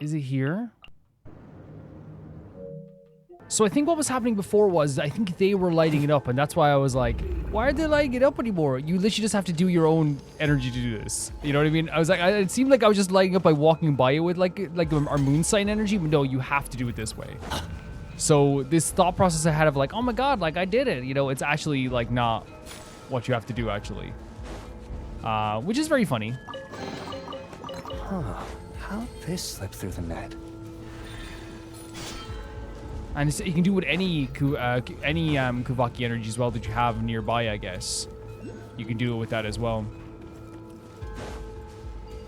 Is it here? So I think what was happening before was, I think they were lighting it up, and that's why I was like, why are they lighting it up anymore? You literally just have to do your own energy to do this. You know what I mean? I was like, it seemed like I was just lighting up by walking by it with like our moon sign energy, but no, you have to do it this way. So this thought process I had of like, oh my god, like I did it. You know, it's actually like not what you have to do actually. Which is very funny. Huh. How'd this slip through the net? And it's, you can do it with any Kuvaki energy as well that you have nearby, I guess. You can do it with that as well.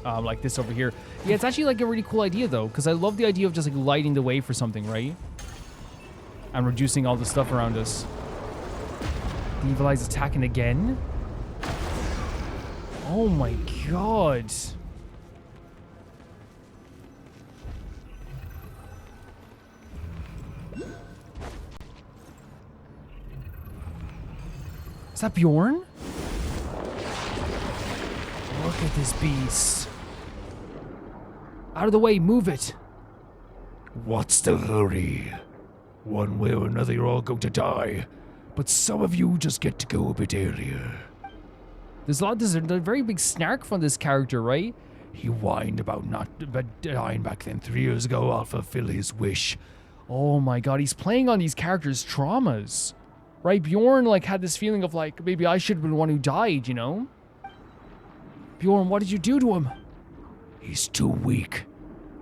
Like this over here. Yeah, it's actually like a really cool idea though, because I love the idea of just like lighting the way for something, right? And reducing all the stuff around us. The Evil Eye's attacking again? Oh my god. Is that Bjorn? Look at this beast. Out of the way, move it. What's the hurry? One way or another, you're all going to die. But some of you just get to go a bit earlier. There's a very big snark from this character, right? He whined about not dying back then 3 years ago. I'll fulfill his wish. Oh my god, he's playing on these characters' traumas. Right, Bjorn like had this feeling of like, maybe I should have been the one who died, you know? Bjorn, what did you do to him? He's too weak.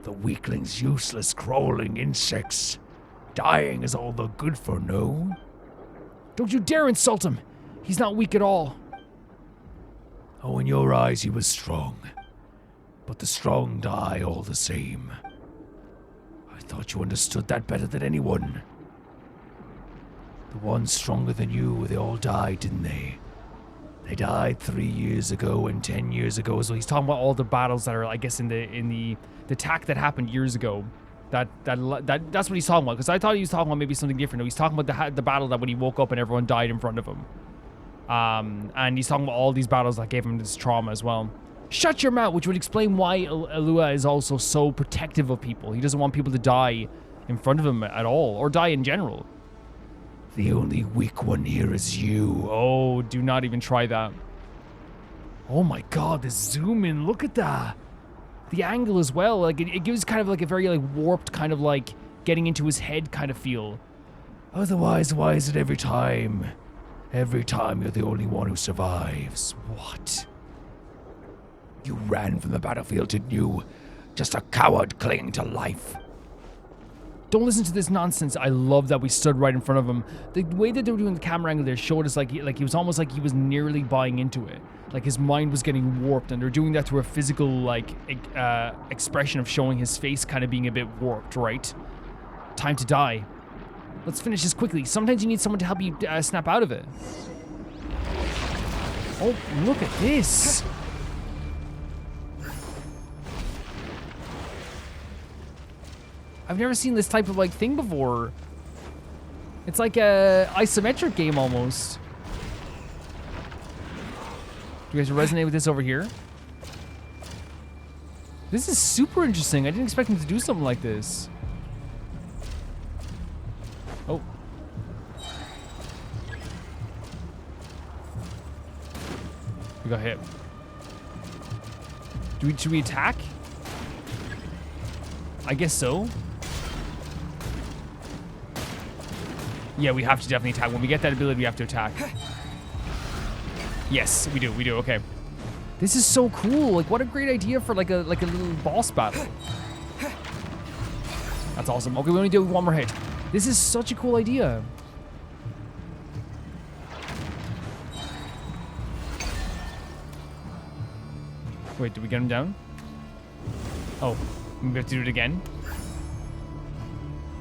The weakling's useless crawling insects. Dying is all the good for, no? Don't you dare insult him. He's not weak at all. Oh, in your eyes he was strong. But the strong die all the same. I thought you understood that better than anyone. The ones stronger than you, they all died, didn't they? They died 3 years ago and 10 years ago. So he's talking about all the battles that are, I guess, in the attack that happened years ago. That's what he's talking about. Because I thought he was talking about maybe something different. No, he's talking about the battle that when he woke up and everyone died in front of him. And he's talking about all these battles that gave him this trauma as well. Shut your mouth, which would explain why Illuga is also so protective of people. He doesn't want people to die in front of him at all, or die in general. The only weak one here is you. Oh, do not even try that. Oh my god, this zoom in, look at that. The angle as well, like it gives kind of like a very like warped kind of like getting into his head kind of feel. Otherwise, why is it every time? Every time you're the only one who survives. What? You ran from the battlefield, didn't you? Just a coward clinging to life. Don't listen to this nonsense. I love that we stood right in front of him. The way that they were doing the camera angle there showed us like he was almost like he was nearly buying into it. Like his mind was getting warped, and they're doing that through a physical like expression of showing his face kind of being a bit warped, right? Time to die. Let's finish this quickly. Sometimes you need someone to help you snap out of it. Oh, look at this. I've never seen this type of like thing before. It's like a isometric game almost. Do you guys resonate with this over here? This is super interesting. I didn't expect him to do something like this. Oh. We got hit. Should we attack? I guess so. Yeah, we have to definitely attack. When we get that ability, we have to attack. Yes, we do. We do. Okay. This is so cool. Like, what a great idea for like a little boss battle. That's awesome. Okay, we only do one more hit. This is such a cool idea. Wait, did we get him down? Oh, we have to do it again.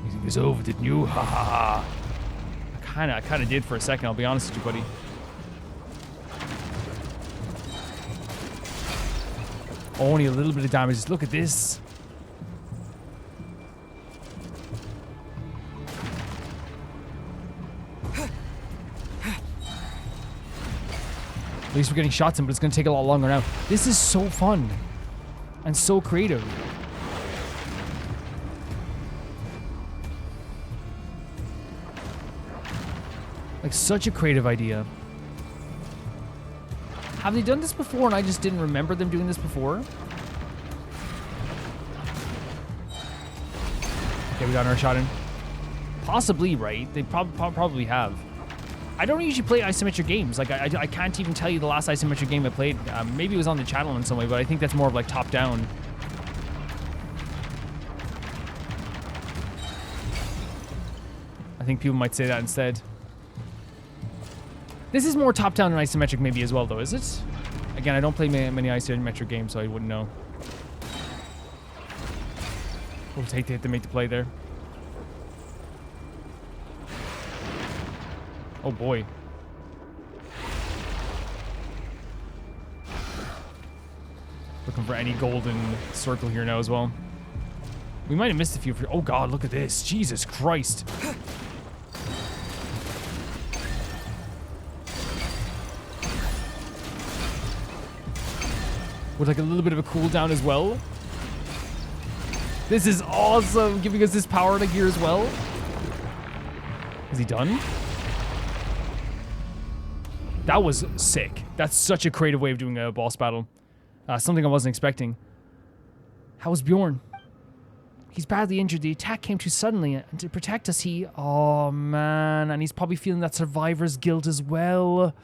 You think it's over, didn't you? Ha ha ha. I kinda did for a second, I'll be honest with you, buddy. Only a little bit of damage. Just look at this. At least we're getting shots in, but it's going to take a lot longer now. This is so fun and so creative. Like, such a creative idea. Have they done this before and I just didn't remember them doing this before? Okay, we got our shot in. Possibly, right? They probably have. I don't usually play isometric games. Like, I can't even tell you the last isometric game I played. Maybe it was on the channel in some way, but I think that's more of like top-down. I think people might say that instead. This is more top-down and isometric maybe as well, though, is it? Again, I don't play many isometric games, so I wouldn't know. We'll take the hit to make the play there. Oh boy. Looking for any golden circle here now as well. We might have missed a few. Oh god, look at this. Jesus Christ. With like a little bit of a cooldown as well. This is awesome, giving us this power to gear as well. Is he done? That was sick. That's such a creative way of doing a boss battle. Something I wasn't expecting. How's Bjorn? He's badly injured. The attack came too suddenly, and to protect us, he... Oh, man. And he's probably feeling that survivor's guilt as well.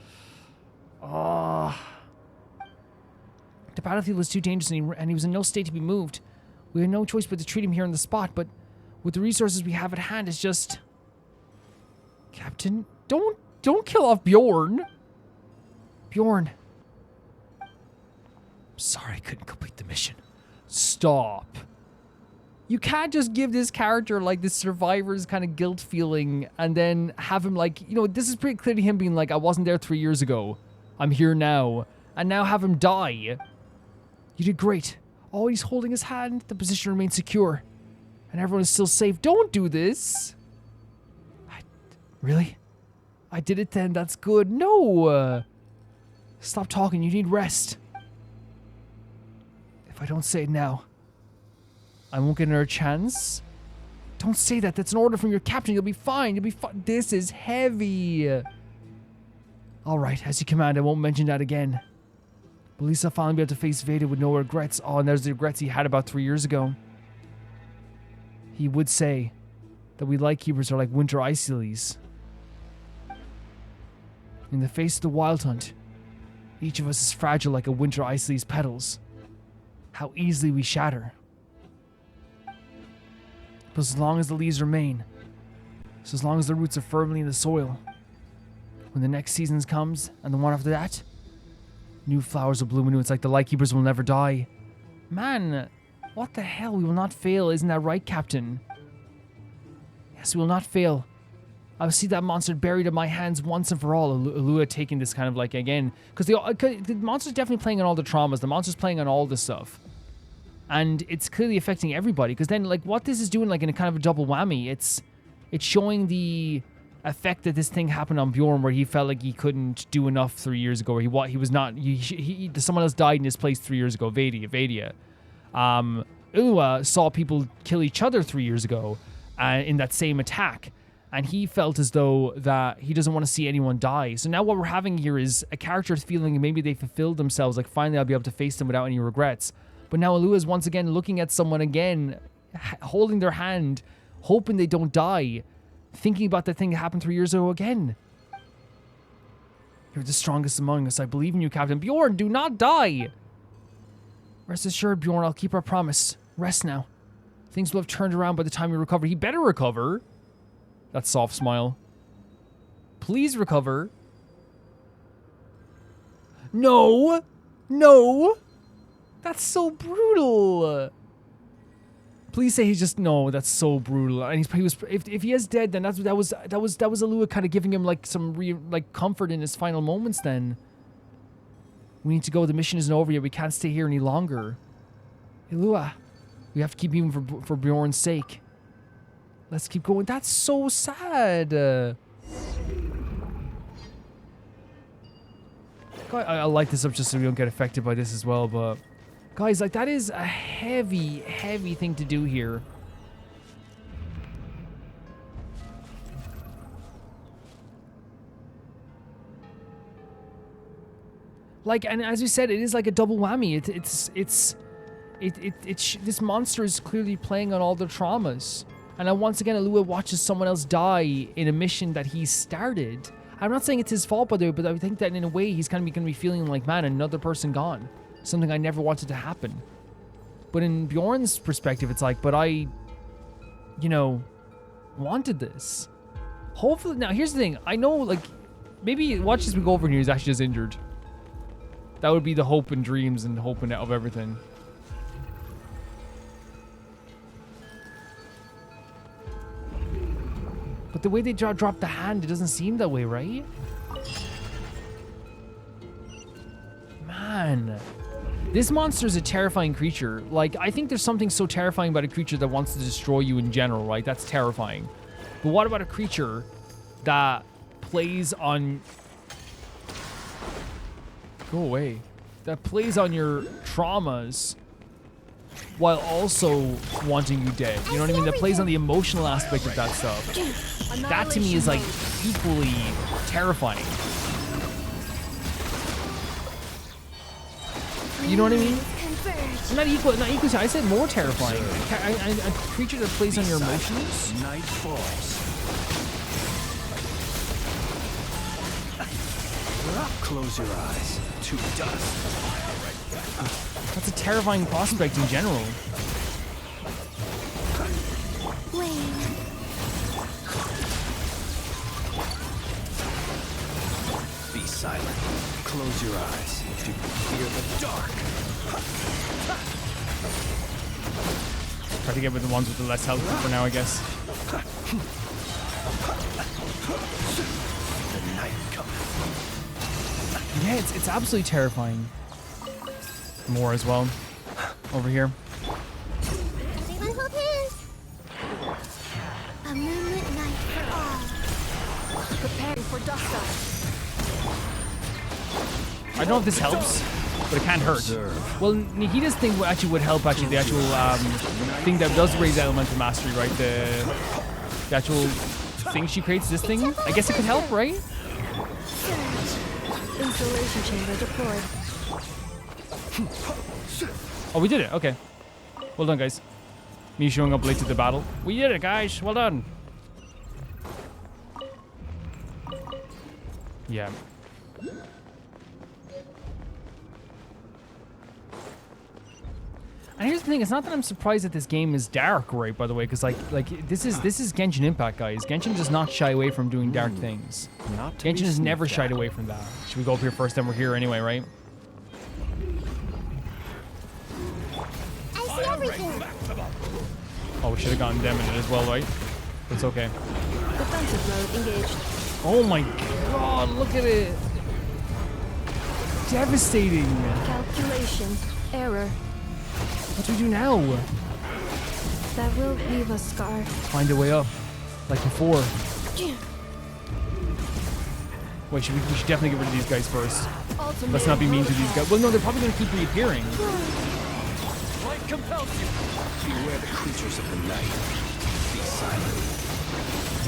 Oh. The battlefield was too dangerous, and he was in no state to be moved. We had no choice but to treat him here on the spot, but with the resources we have at hand, it's just... Captain, don't kill off Bjorn. Bjorn. I'm sorry I couldn't complete the mission. Stop. You can't just give this character like this survivor's kind of guilt feeling and then have him like, you know, this is pretty clearly him being like, I wasn't there 3 years ago. I'm here now. And now have him die. You did great. Oh, he's holding his hand. The position remains secure. And everyone is still safe. Don't do this. Really? I did it then. That's good. No. Stop talking. You need rest. If I don't say it now, I won't get another chance. Don't say that. That's an order from your captain. You'll be fine. You'll be fine. This is heavy. All right. As you command, I won't mention that again. But at least I'll finally be able to face Vader with no regrets. Oh, and there's the regrets he had about 3 years ago. He would say that we Lightkeepers are like winter ice lilies. In the face of the wild hunt, each of us is fragile like a winter ice lily's petals. How easily we shatter. But as long as the leaves remain, so as long as the roots are firmly in the soil, when the next season comes and the one after that, new flowers will bloom anew. It's like the Lightkeepers will never die. Man, what the hell? We will not fail. Isn't that right, Captain? Yes, we will not fail. I will see that monster buried in my hands once and for all. Illuga taking this kind of like, again, because the monster's definitely playing on all the traumas. The monster's playing on all this stuff. And it's clearly affecting everybody. Because then, like, what this is doing, like, in a kind of a double whammy, it's showing the effect that this thing happened on Bjorn, where he felt like he couldn't do enough 3 years ago, or he was not, someone else died in his place 3 years ago, Vadia. Illuga saw people kill each other 3 years ago in that same attack. And he felt as though that he doesn't want to see anyone die. So now what we're having here is a character feeling maybe they fulfilled themselves. Like, finally I'll be able to face them without any regrets. But now Illuga is once again looking at someone again holding their hand, hoping they don't die, thinking about the thing that happened 3 years ago again. You're the strongest among us. I believe in you, Captain. Bjorn, do not die! Rest assured, Bjorn, I'll keep our promise. Rest now. Things will have turned around by the time you recover. He better recover. That soft smile. Please recover. No! No! That's so brutal! Please say he's just no. That's so brutal. And he was if he is dead, then that was Illuga kind of giving him like some comfort in his final moments. Then we need to go. The mission isn't over yet. We can't stay here any longer. Illuga, we have to keep moving for Bjorn's sake. Let's keep going. That's so sad. I'll light this up just so we don't get affected by this as well, but. Guys, like, that is a heavy, heavy thing to do here. Like, and as we said, it is like a double whammy. This monster is clearly playing on all their traumas. And once again, Illuga watches someone else die in a mission that he started. I'm not saying it's his fault, by the way, but I think that in a way, he's kind of going to be feeling like, man, another person gone. Something I never wanted to happen. But in Bjorn's perspective, it's like, but I, you know, wanted this. Hopefully, now here's the thing. I know, like, maybe watch as we go over here, he's actually just injured. That would be the hope and dreams and hope and of everything. But the way they drop the hand, it doesn't seem that way, right? Man. This monster is a terrifying creature. Like, I think there's something so terrifying about a creature that wants to destroy you in general, right? That's terrifying. But what about a creature that plays on... Go away. That plays on your traumas while also wanting you dead. You know what I mean? That plays on the emotional aspect of that stuff. That to me is like equally terrifying. You know what I mean? Not equal. I said more terrifying. A creature that plays on your emotions. Night falls. Close your eyes to dust. That's a terrifying prospect in general. Be silent. Close your eyes to fear the dark. Try to get with the ones with the less health for now, I guess. The night cometh. Yeah, it's absolutely terrifying. More as well. Over here. Everyone hold hands. A moonlit night for all. Preparing for dusk. I don't know if this helps, but it can't hurt. Well, Nikita's thing actually would help, actually, the actual thing that does raise elemental mastery, right? The actual thing she creates, this thing. I guess it could help, right? Installation chamber deployed. Oh, we did it. Okay. Well done, guys. Me showing up late to the battle. We did it, guys. Well done. Yeah. And here's the thing, it's not that I'm surprised that this game is dark, right, by the way, because like this is Genshin Impact, guys. Genshin does not shy away from doing dark things. Genshin has never shied away from that. Should we go up here first, then we're here anyway, right? I see everything. Oh, we should have gotten them in it as well, right? It's okay. Defensive mode engaged. Oh my god, look at it. Devastating. Calculation. Error. What do we do now? That will leave a scar. Find a way up, like before. Wait, we should definitely get rid of these guys first. Let's not be mean to these guys. Well, no, they're probably going to keep reappearing. Light compels you. Beware the creatures of the night. Be silent.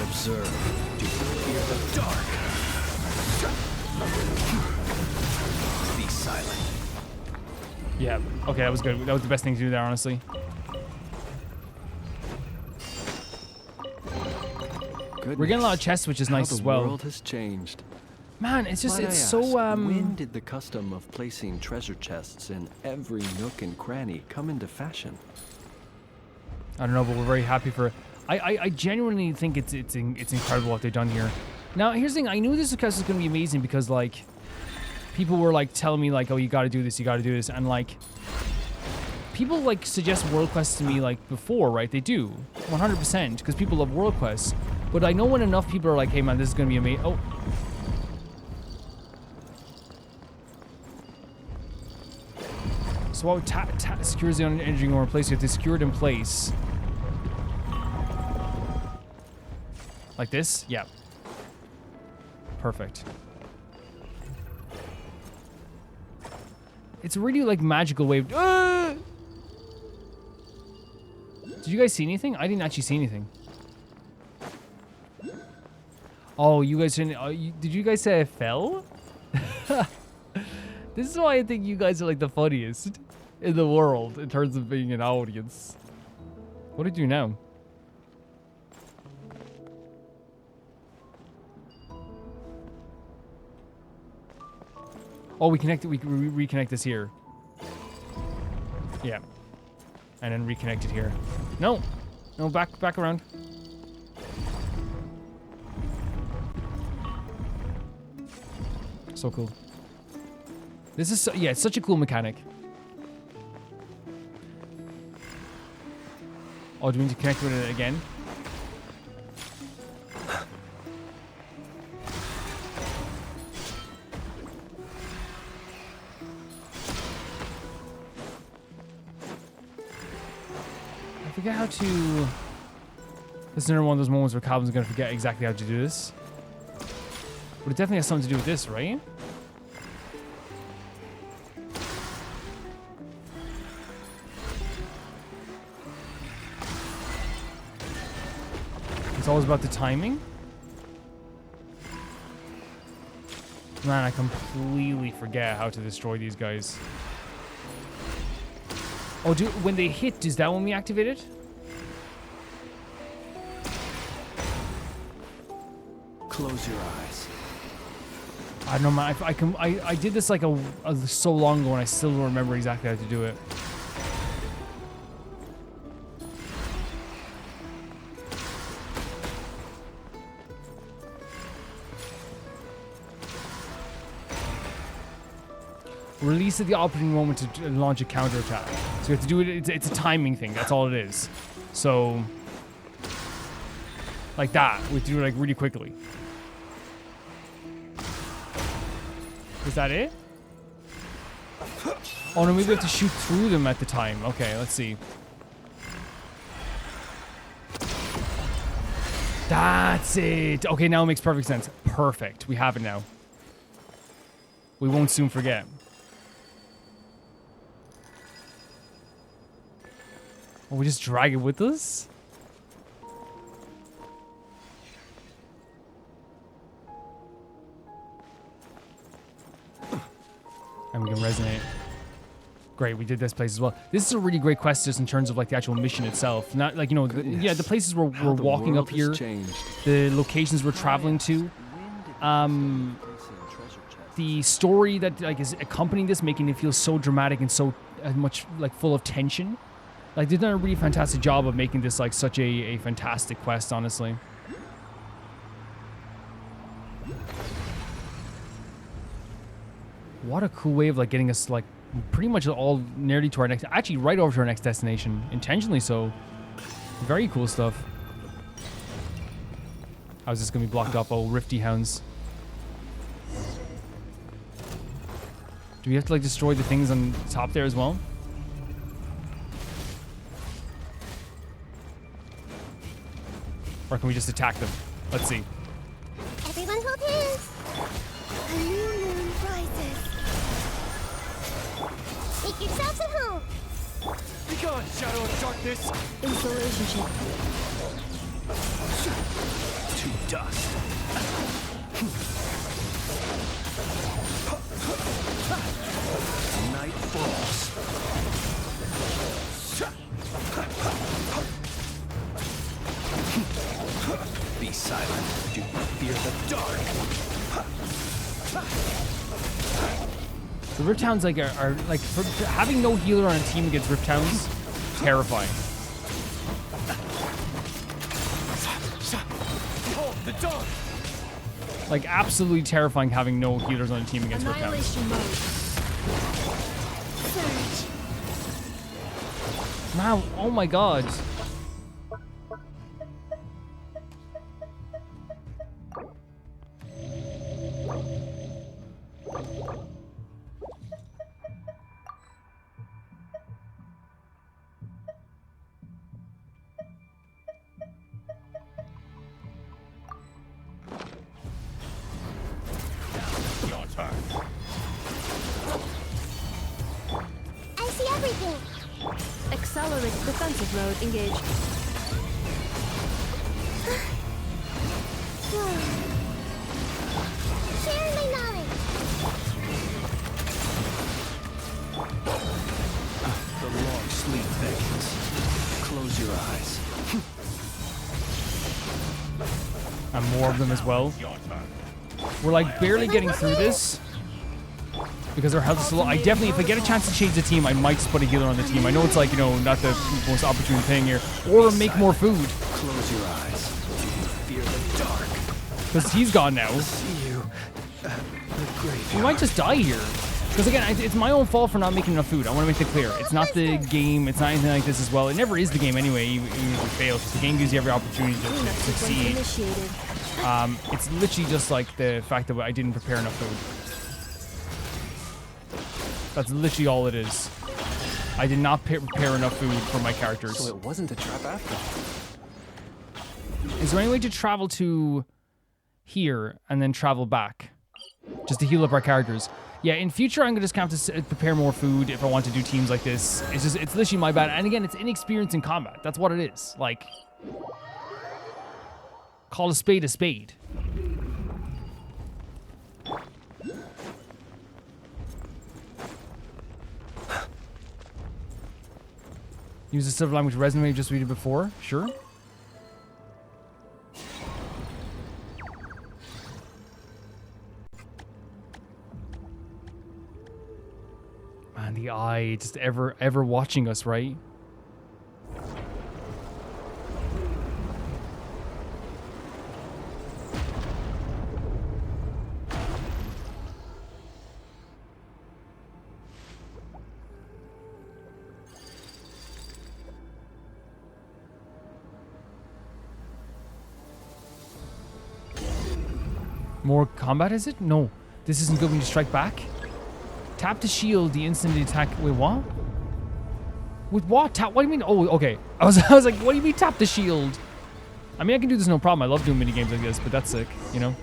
Observe. Do fear the dark. Be silent. Yeah, okay, that was good. That was the best thing to do there, honestly. We're getting a lot of chests, which is how nice the as well. world has changed. Man, it's just, Might it's I so, ask, when did the custom of placing treasure chests in every nook and cranny come into fashion? I don't know, but we're very happy for it. I genuinely think it's incredible what they've done here. Now, here's the thing. I knew this quest was going to be amazing because, like, people were, like, telling me, like, oh, you got to do this, you got to do this. And, like, people, like, suggest world quests to me, like, before, right? They do. 100%, because people love world quests. But I know when enough people are like, hey, man, this is going to be amazing. Oh. So what would secures the entering or place? You have to secure it in place. Like this? Yeah. Perfect. It's a really like magical way. Did you guys see anything? I didn't actually see anything. Oh, you guys didn't. Did you guys say I fell? This is why I think you guys are like the funniest in the world in terms of being an audience. What do I do now? Oh, we connect it. We reconnect this here. Yeah, and then reconnect it here. No, no, back around. So cool. This is yeah, it's such a cool mechanic. Oh, do we need to connect with it again? I forget how to... This is another one of those moments where Calvin's gonna forget exactly how to do this. But it definitely has something to do with this, right? It's always about the timing. Man, I completely forget how to destroy these guys. Oh, when they hit, is that when we activate it? Close your eyes. I don't know, man. I did this like so long ago, and I still don't remember exactly how to do it. Release at the opportune moment to launch a counterattack. So you have to do it. It's a timing thing. That's all it is. So, like that, we have to do it like really quickly. Is that it? Oh no, maybe we have to shoot through them at the time. Okay, let's see. That's it. Okay, now it makes perfect sense. Perfect. We have it now. We won't soon forget. Oh, we just drag it with us? And we can resonate. Great, we did this place as well. This is a really great quest just in terms of like the actual mission itself. Not like, you know, the places we're walking up here, the locations we're traveling to. The story that like is accompanying this, making it feel so dramatic and so much like full of tension. Like they've done a really fantastic job of making this like such a fantastic quest, honestly. What a cool way of like getting us like pretty much all nearly to our next, actually right over to our next destination, intentionally so. Very cool stuff. How's this gonna be blocked up? Oh, Rifty Hounds. Do we have to like destroy the things on top there as well? Or can we just attack them? Let's see. Everyone hold hands. A new moon rises. Make yourselves at home. Be gone, shadow of darkness! Installation chamber. To dust. Night falls. Be silent? Do you fear the dark? The Rift Hounds like are like for having no healer on a team against Rift Hounds, terrifying. Behold the dark! Like absolutely terrifying having no healers on a team against Rift Hounds. Annihilation mode. Surge. Wow, oh my god. I see everything. Accelerate defensive mode engaged. Sharing my knowledge. The long sleep beckons. Close your eyes. And more of them as well. We're like barely getting through this because our health is so low. I definitely, if I get a chance to change the team, I might just put a healer on the team. I know it's like, you know, not the most opportune thing here. Or make more food. Close your eyes. Do you fear the dark? Because he's gone now. See you at the graveyard. We might just die here. Because again, it's my own fault for not making enough food. I want to make it clear. It's not the game. It's not anything like this as well. It never is the game anyway, even if it fails. The game gives you every opportunity to succeed. Initiated. It's literally just like the fact that I didn't prepare enough food. That's literally all it is. I did not prepare enough food for my characters. So it wasn't a trap after all. Is there any way to travel to here and then travel back? Just to heal up our characters. Yeah, in future I'm just going to have to prepare more food if I want to do teams like this. It's literally my bad. And again, it's inexperience in combat. That's what it is. Like, call a spade a spade. Use the silver language resume you just read it before. Sure. Man, the eye just ever watching us, right? More combat, is it? No. This isn't good when you strike back. Tap to shield the instant the attack. Wait, what? With what? Tap? What do you mean? Oh, okay. I was like, what do you mean tap to shield? I mean, I can do this no problem. I love doing mini games like this, but that's sick, you know?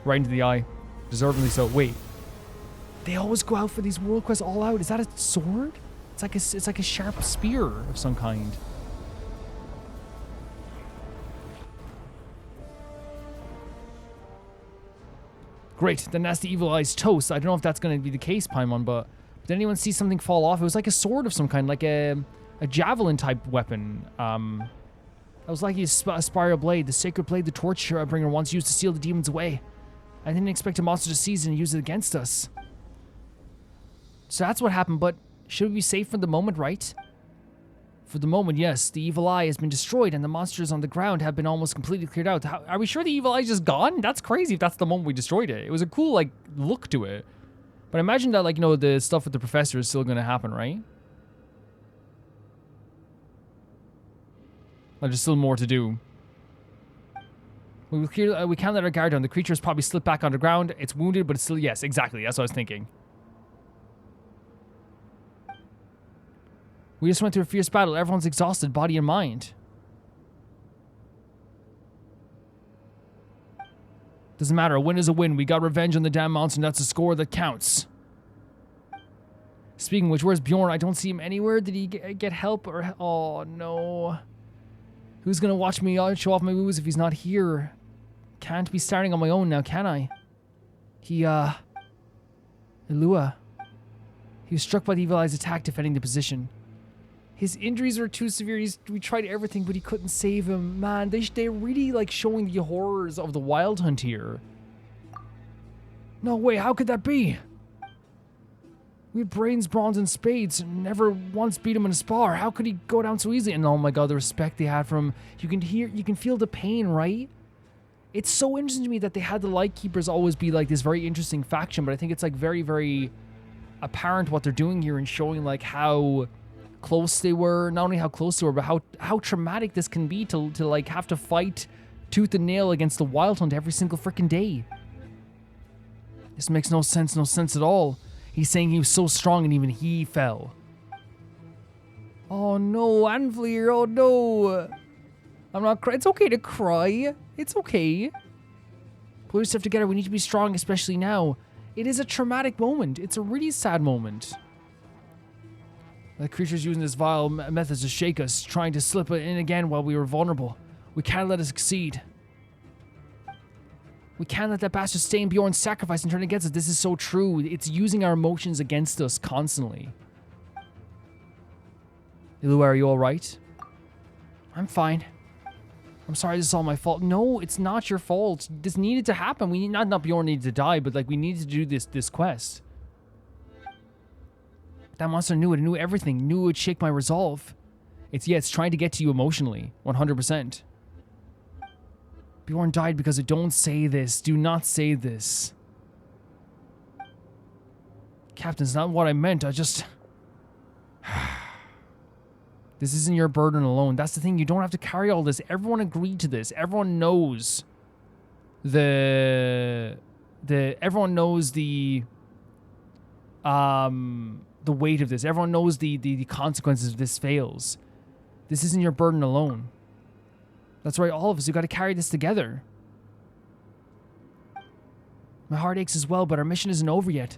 Right into the eye. Deservedly so. Wait. They always go out for these world quests all out. Is that a sword? It's like a sharp spear of some kind. Great, the nasty evil eyes toast. I don't know if that's going to be the case, Paimon, but did anyone see something fall off? It was like a sword of some kind, like a javelin type weapon. That was like a spiral blade, the sacred blade the torch bringer once used to seal the demons away. I didn't expect a monster to seize it and use it against us. So that's what happened, but should we be safe for the moment, right? For the moment, yes. The evil eye has been destroyed and the monsters on the ground have been almost completely cleared out. Are we sure the evil eye is just gone? That's crazy if that's the moment we destroyed it. It was a cool, like, look to it. But imagine that, like, you know, the stuff with the professor is still going to happen, right? Like, there's still more to do. We can't let our guard down. The creature has probably slipped back underground. It's wounded, but it's still... Yes, exactly. That's what I was thinking. We just went through a fierce battle. Everyone's exhausted, body and mind. Doesn't matter. A win is a win. We got revenge on the damn monster, and that's a score that counts. Speaking of which, where's Bjorn? I don't see him anywhere. Did he get help? Or oh, no. Who's going to watch me show off my moves if he's not here? Can't be starting on my own now, can I? Illuga. He was struck by the evil eye's attack defending the position. His injuries were too severe. We tried everything, but he couldn't save him. Man, they're really like showing the horrors of the Wild Hunt here. No way, how could that be? We had brains, bronze, and spades, and never once beat him in a spar. How could he go down so easily? And oh my god, the respect they had for him. You can feel the pain, right? It's so interesting to me that they had the Lightkeepers always be like this very interesting faction, but I think it's like very, very apparent what they're doing here and showing like how close they were. Not only how close they were, but how traumatic this can be to like have to fight tooth and nail against the Wild Hunt every single freaking day. This makes no sense at all. He's saying he was so strong and even he fell. Oh no, Anvlir, oh no. I'm not crying. It's okay to cry. It's okay. Pull yourself together. We need to be strong, especially now. It is a traumatic moment. It's a really sad moment. The creature's using this vile methods to shake us, trying to slip in again while we were vulnerable. We can't let it succeed. We can't let that bastard stay in Bjorn's sacrifice and turn against us. This is so true. It's using our emotions against us constantly. Illuga, are you alright? I'm fine. I'm sorry this is all my fault. No, it's not your fault. This needed to happen. We not Bjorn needed to die, but like we needed to do this quest. That monster knew it. It knew everything. Knew it would shake my resolve. It's trying to get to you emotionally. 100%. Bjorn died because of... Don't say this. Do not say this. Captain, it's not what I meant. I just... This isn't your burden alone. That's the thing. You don't have to carry all this. Everyone agreed to this. Everyone knows everyone knows the weight of this. Everyone knows the consequences if this fails. This isn't your burden alone. That's right, all of us. You got to carry this together. My heart aches as well, but our mission isn't over yet.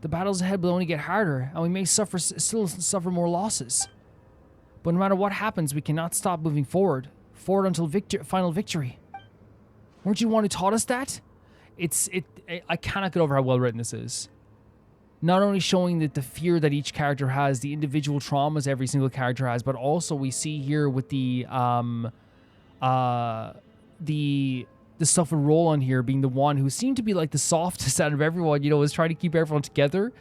The battles ahead will only get harder, and we may still suffer more losses. But no matter what happens, we cannot stop moving forward. Forward until final victory. Weren't you one who taught us that? I cannot get over how well written this is. Not only showing that the fear that each character has, the individual traumas every single character has, but also we see here with the stuff with Roland here being the one who seemed to be like the softest out of everyone, was trying to keep everyone together.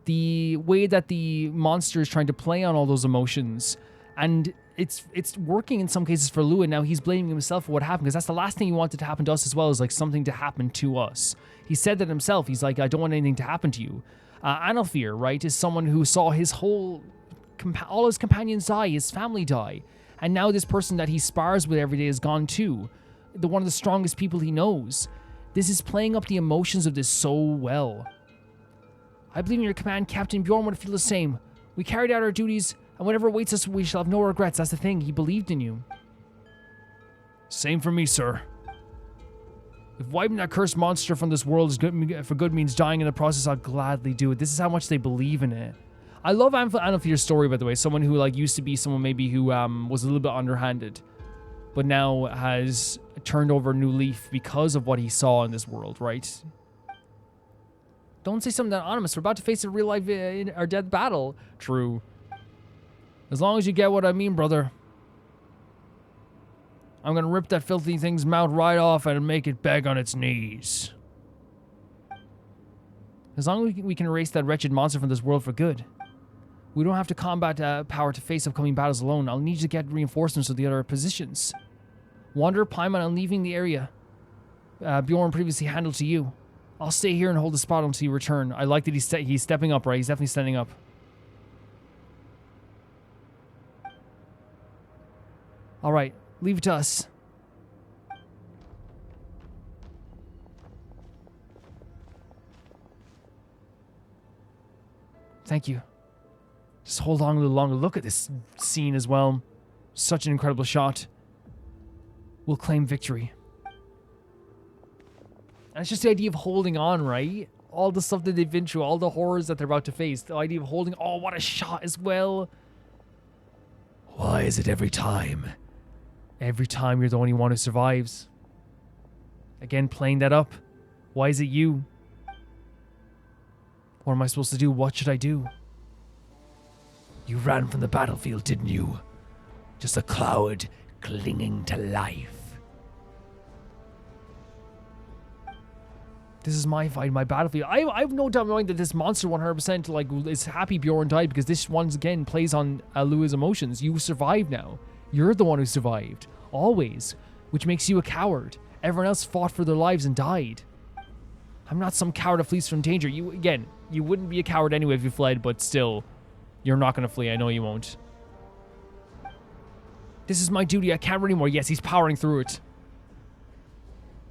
The way that the monster is trying to play on all those emotions, and it's working in some cases for Lou, and now he's blaming himself for what happened, because that's the last thing he wanted to happen to us as well, is like something to happen to us. He said that himself. He's like, I don't want anything to happen to you. Analfir, right, is someone who saw his all his companions die, his family die. And now this person that he spars with every day is gone too. One of the strongest people he knows. This is playing up the emotions of this so well. I believe in your command, Captain. Bjorn would feel the same. We carried out our duties, and whatever awaits us, we shall have no regrets. That's the thing. He believed in you. Same for me, sir. If wiping that cursed monster from this world for good means dying in the process, I'll gladly do it. This is how much they believe in it. I love Analfir's story, by the way. Someone who used to be someone maybe who was a little bit underhanded, but now has turned over a new leaf because of what he saw in this world, right? Don't say something that anonymous. We're about to face a real life or death battle. True. As long as you get what I mean, brother. I'm gonna rip that filthy thing's mouth right off and make it beg on its knees. As long as we can erase that wretched monster from this world for good. We don't have to combat power to face upcoming battles alone. I'll need you to get reinforcements of the other positions. Wanderer, Paimon, I'm leaving the area Bjorn previously handled to you. I'll stay here and hold the spot until you return. I like that he's stepping up, right? He's definitely standing up. All right, leave it to us. Thank you. Just hold on a little longer. Look at this scene as well. Such an incredible shot. We'll claim victory. And it's just the idea of holding on, right? All the stuff that they've been through, all the horrors that they're about to face. The idea of holding... Oh, what a shot as well. Why is it every time? Every time you're the only one who survives. Again, playing that up. Why is it you? What am I supposed to do? What should I do? You ran from the battlefield, didn't you? Just a cloud clinging to life. This is my fight, my battlefield. I have no doubt in my mind that this monster 100% like is happy Bjorn died, because this once again plays on Alua's emotions. You survived now. You're the one who survived. Always. Which makes you a coward. Everyone else fought for their lives and died. I'm not some coward that flees from danger. You wouldn't be a coward anyway if you fled, but still, you're not going to flee. I know you won't. This is my duty. I can't run anymore. Yes, he's powering through it.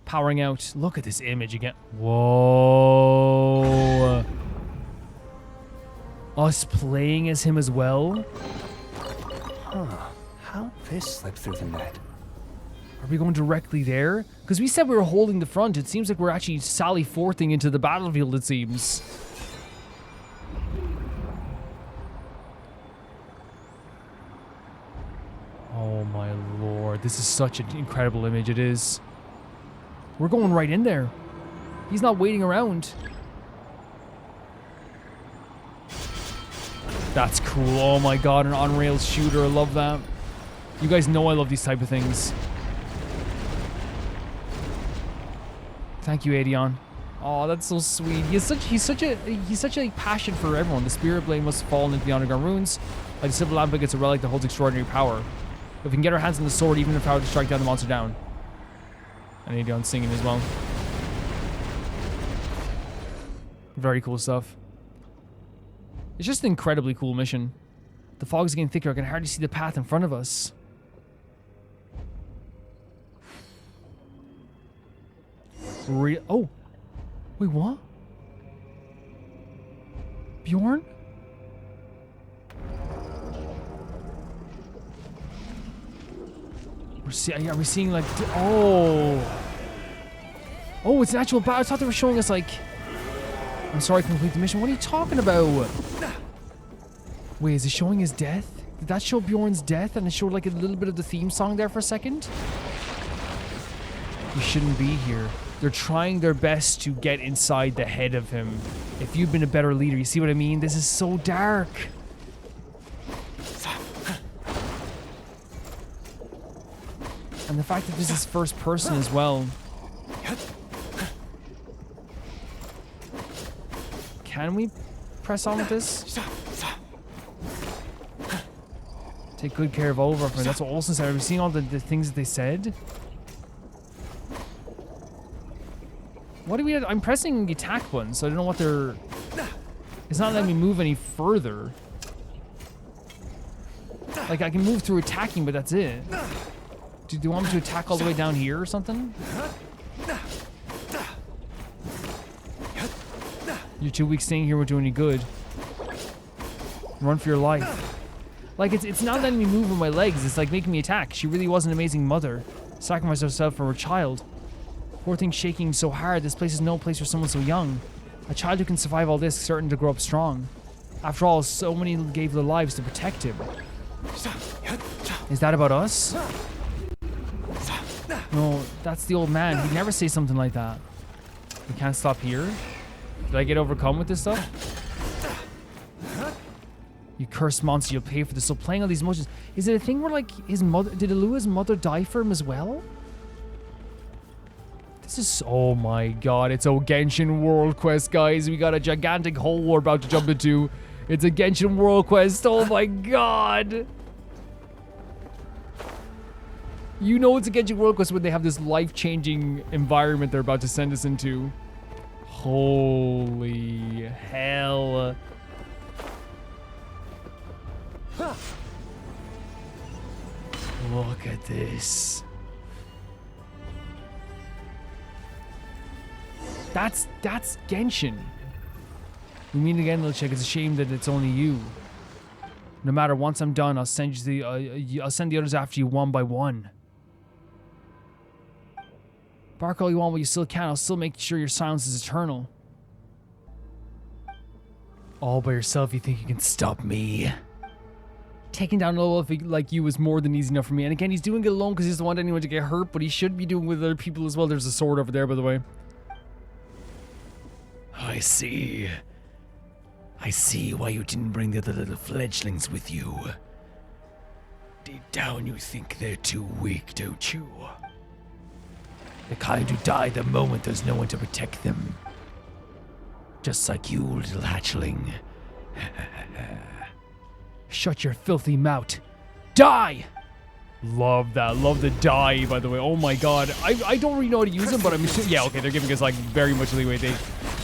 Powering out. Look at this image again. Whoa. Us playing as him as well? Huh. How'd this slip through the net? Are we going directly there? Because we said we were holding the front. It seems like we're actually sally forthing into the battlefield, it seems. Oh my lord. This is such an incredible image. It is. We're going right in there. He's not waiting around. That's cool. Oh my god, an on-rails shooter. I love that. You guys know I love these type of things. Thank you, Aedon. Oh, that's so sweet. He's such a passion for everyone. The spirit blade must have fallen into the underground ruins. Like the silver lamp gets a relic that holds extraordinary power. If we can get our hands on the sword, even if power to strike down the monster down. And Aedon singing as well. Very cool stuff. It's just an incredibly cool mission. The fog is getting thicker. I can hardly see the path in front of us. Oh. Wait, what? Bjorn? Are we seeing like... Oh. Oh, it's an actual battle. I thought they were showing us like... I'm sorry, complete the mission. What are you talking about? Wait, is it showing his death? Did that show Bjorn's death and it showed like a little bit of the theme song there for a second? You shouldn't be here. They're trying their best to get inside the head of him. If you'd been a better leader, you see what I mean? This is so dark. And the fact that this is first person as well. Can we press on with this? Take good care of Oliver. That's what Olsen said. Are we seeing all the things that they said? What do we... I'm pressing the attack button, so I don't know what they're... It's not letting me move any further. Like, I can move through attacking, but that's it. Do you want me to attack all the way down here or something? You're too weak staying here won't do any good. Run for your life. Like, it's not letting me move with my legs. It's like making me attack. She really was an amazing mother. Sacrificed herself for her child. Poor thing shaking so hard. This place is no place for someone so young. A child who can survive all this, certain to grow up strong. After all, so many gave their lives to protect him. Is that about us? No, that's the old man. He'd never say something like that. We can't stop here? Did I get overcome with this stuff? You cursed monster, you'll pay for this. So playing all these emotions. Is it a thing where like his mother... Did Ilua's mother die for him as well? This is... Oh my god, it's a Genshin World Quest, guys. We got a gigantic hole we're about to jump into. It's a Genshin World Quest. Oh my god. You know it's a Genshin World Quest when they have this life-changing environment they're about to send us into. Holy hell. Look at this. That's Genshin. We meet again, little chick. It's a shame that it's only you. No matter, once I'm done, I'll send you I'll send the others after you one by one. Bark all you want, but you still can. I'll still make sure your silence is eternal. All by yourself, you think you can stop me? Taking down Olaf like you was more than easy enough for me. And again, he's doing it alone because he doesn't want anyone to get hurt, but he should be doing it with other people as well. There's a sword over there, by the way. I see. I see why you didn't bring the other little fledglings with you. Deep down you think they're too weak, don't you? The kind who die the moment there's no one to protect them. Just like you, little hatchling. Shut your filthy mouth. Die! Love that. Love the die, by the way. Oh my god. I don't really know how to use them, but I'm assuming... Yeah, okay, they're giving us, like, very much leeway. They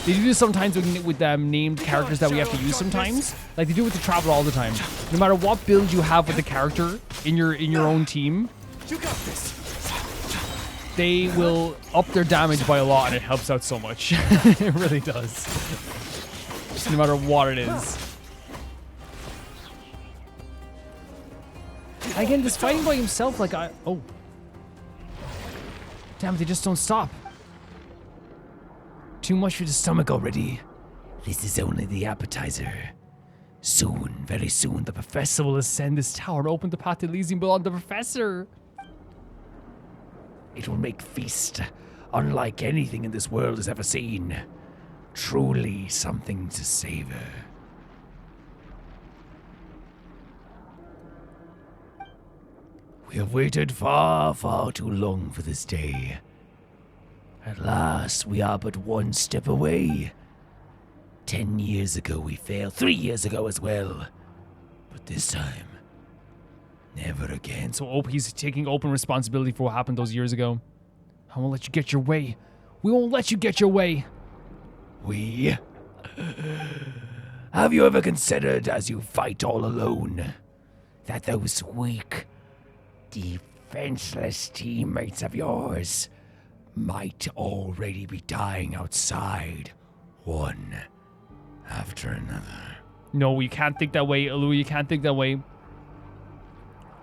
do this sometimes with named characters that we have to use sometimes. Like, they do it with the Traveler all the time. No matter what build you have with the character in your own team, You got this. they will up their damage by a lot, and it helps out so much. It really does. No matter what it is. Again, this fighting by himself, like oh. Damn it, they just don't stop. Too much for the stomach already. This is only the appetizer. Soon, very soon, The Professor will ascend this tower and open the path to Elysium beyond the Professor. it will make feast unlike anything in this world has ever seen. Truly something to savor. We have waited far, far too long for this day. At last, we are but one step away. 10 years ago we failed, 3 years ago as well. But this time, never again. So he's taking open responsibility for what happened those years ago. I won't let you get your way. We won't let you get your way. We? Have you ever considered, as you fight all alone, that those weak, defenseless teammates of yours might already be dying outside, one after another? No, you can't think that way, Illuga. You can't think that way.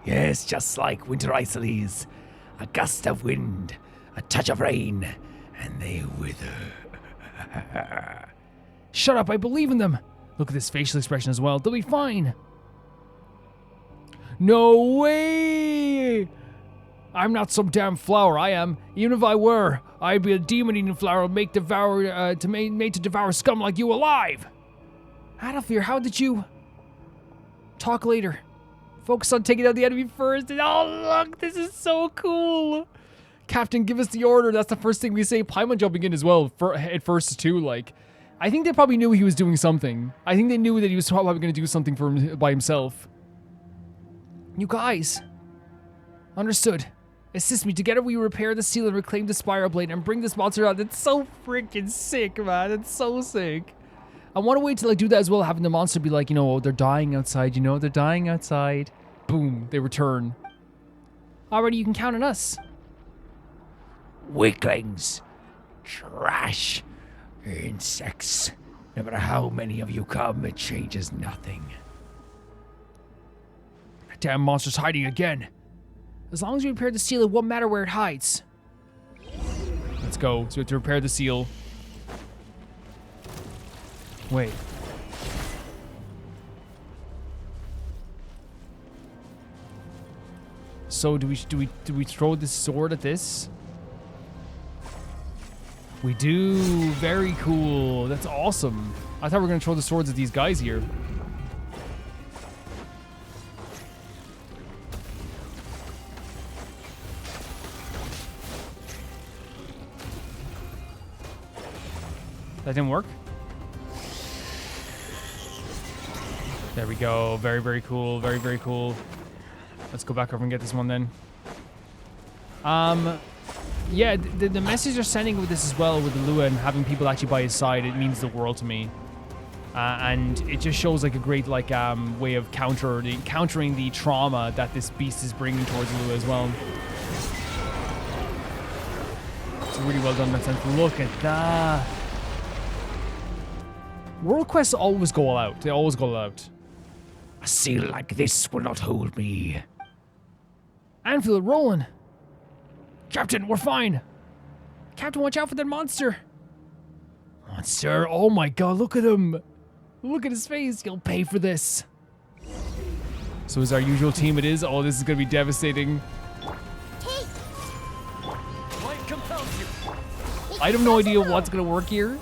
Yes, just like winter icicles. A gust of wind, a touch of rain, and they wither. Shut up, I believe in them. Look at this facial expression as well. They'll be fine. No way! I'm not some damn flower, I am. Even if I were, I'd be a demon-eating flower made to devour scum like you alive. Adalfir, how did you... Talk later. Focus on taking out the enemy first. And oh, look, this is so cool. Captain, give us the order. That's the first thing we say. Paimon jumping in as well, at first too. Like, I think they probably knew he was doing something. I think they knew that he was probably going to do something by himself. You guys. Understood. Assist me. Together we repair the seal and reclaim the spiral blade and bring this monster out. It's so freaking sick, man. It's so sick. I want to wait till I do that as well, having the monster be like, you know, oh, they're dying outside, you know, they're dying outside. Boom, they return. Already, you can count on us. Weaklings. Trash. Insects. No matter how many of you come, it changes nothing. That damn monster's hiding again. As long as we repair the seal, it won't matter where it hides. Let's go. So we have to repair the seal. Wait. So do we throw this sword at this? We do. Very cool. That's awesome. I thought we were gonna throw the swords at these guys here. That didn't work? There we go. Very, very cool. Very, very cool. Let's go back over and get this one then. Yeah, the message they're sending with this as well, with Illuga and having people actually by his side, it means the world to me. And it just shows like a great like way of countering the trauma that this beast is bringing towards Illuga as well. It's really well done in that sense. Look at that. World quests always go all out. They always go all out. A seal like this will not hold me. Anfield, rolling. Captain, we're fine. Captain, watch out for that monster. Monster, oh my god, look at him. Look at his face. He'll pay for this. So is our usual team it is? Oh, this is going to be devastating. I have no idea what's going to work here.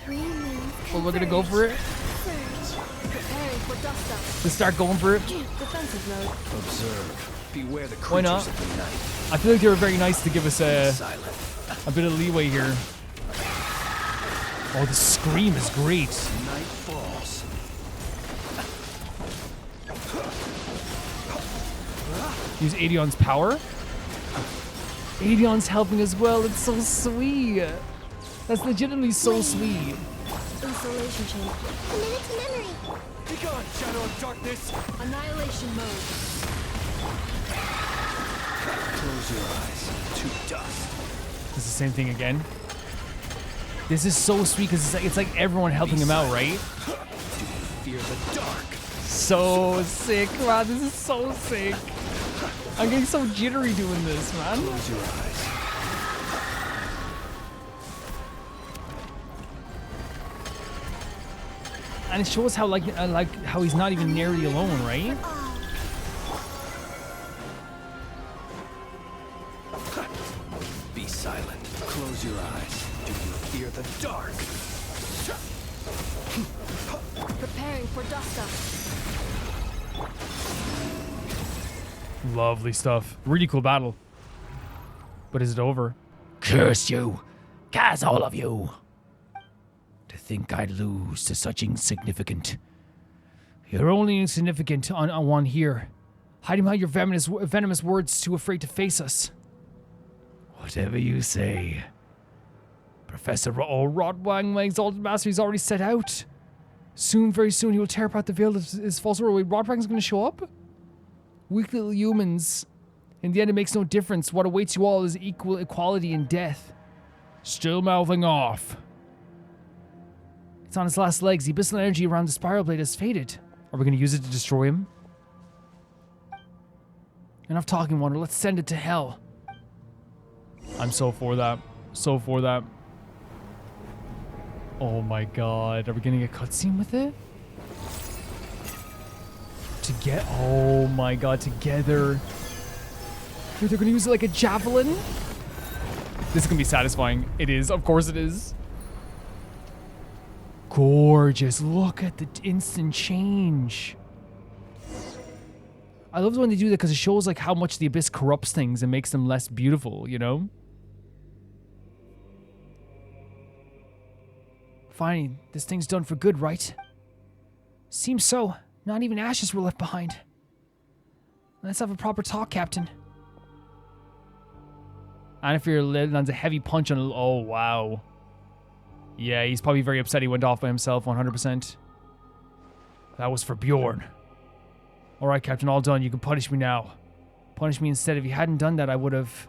But we're going to go for it. dust up. to start going for it. Defensive mode. Observe. Beware the Why not? creatures of the night. I feel like they were very nice to give us Silent. a bit of leeway here. Oh, the scream is great. Night falls. Use Aedon's power. Aedon's helping as well. It's so sweet. That's legitimately so sweet. Installation chain. A minute to memory. Be gone, shadow of darkness. Annihilation mode. Close your eyes to dust. It's the same thing again. This is so sweet because it's like everyone helping him out, right? Do you fear the dark? So sick, man. This is so sick. I'm getting so jittery doing this, man. Close your eyes. And it shows how like how he's not even nearly alone, right? Be silent. Close your eyes. Do you fear the dark? Preparing for dust up. Lovely stuff. Really cool battle. But is it over? Curse you. Curse all of you. To think I'd lose to such insignificant. You're only insignificant on one here. Hiding behind your venomous words, too afraid to face us. Whatever you say. Professor Rodwang, my exalted master, he's already set out. Soon, very soon, he will tear apart the veil of his false world. Wait, Rodwang's gonna show up? Weak little humans. In the end, it makes no difference. What awaits you all is equality in death. Still mouthing off. It's on its last legs. The abyssal energy around the spiral blade has faded. Are we gonna use it to destroy him? Enough talking, Wonder. Let's send it to hell. I'm so for that. So for that. Oh my god. Are we getting a cutscene with it? Oh my god, together. Dude, they're gonna use it like a javelin? This is gonna be satisfying. It is. Of course it is. Gorgeous. Look at the instant change. I love when they do that because it shows like how much the abyss corrupts things and makes them less beautiful, you know? Fine, this thing's done for good, right? Seems so. Not even ashes were left behind. Let's have a proper talk, Captain. Anafir lands a heavy punch on... Oh, wow. Yeah, he's probably very upset he went off by himself, 100%. That was for Bjorn. Alright, Captain, all done. You can punish me now. Punish me instead. If you hadn't done that, I would have...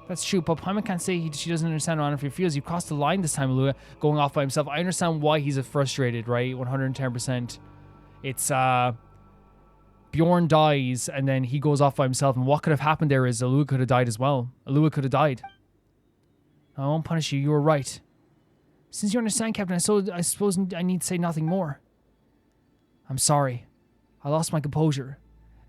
That's true, but Paimon can't say she doesn't understand how Anafir feels. You crossed the line this time, Illuga, going off by himself. I understand why he's frustrated, right? 110%. It's, Bjorn dies, and then he goes off by himself, and what could have happened there is Illuga could have died as well. Illuga could have died. I won't punish you, you were right. Since you understand, Captain, I suppose I need to say nothing more. I'm sorry. I lost my composure.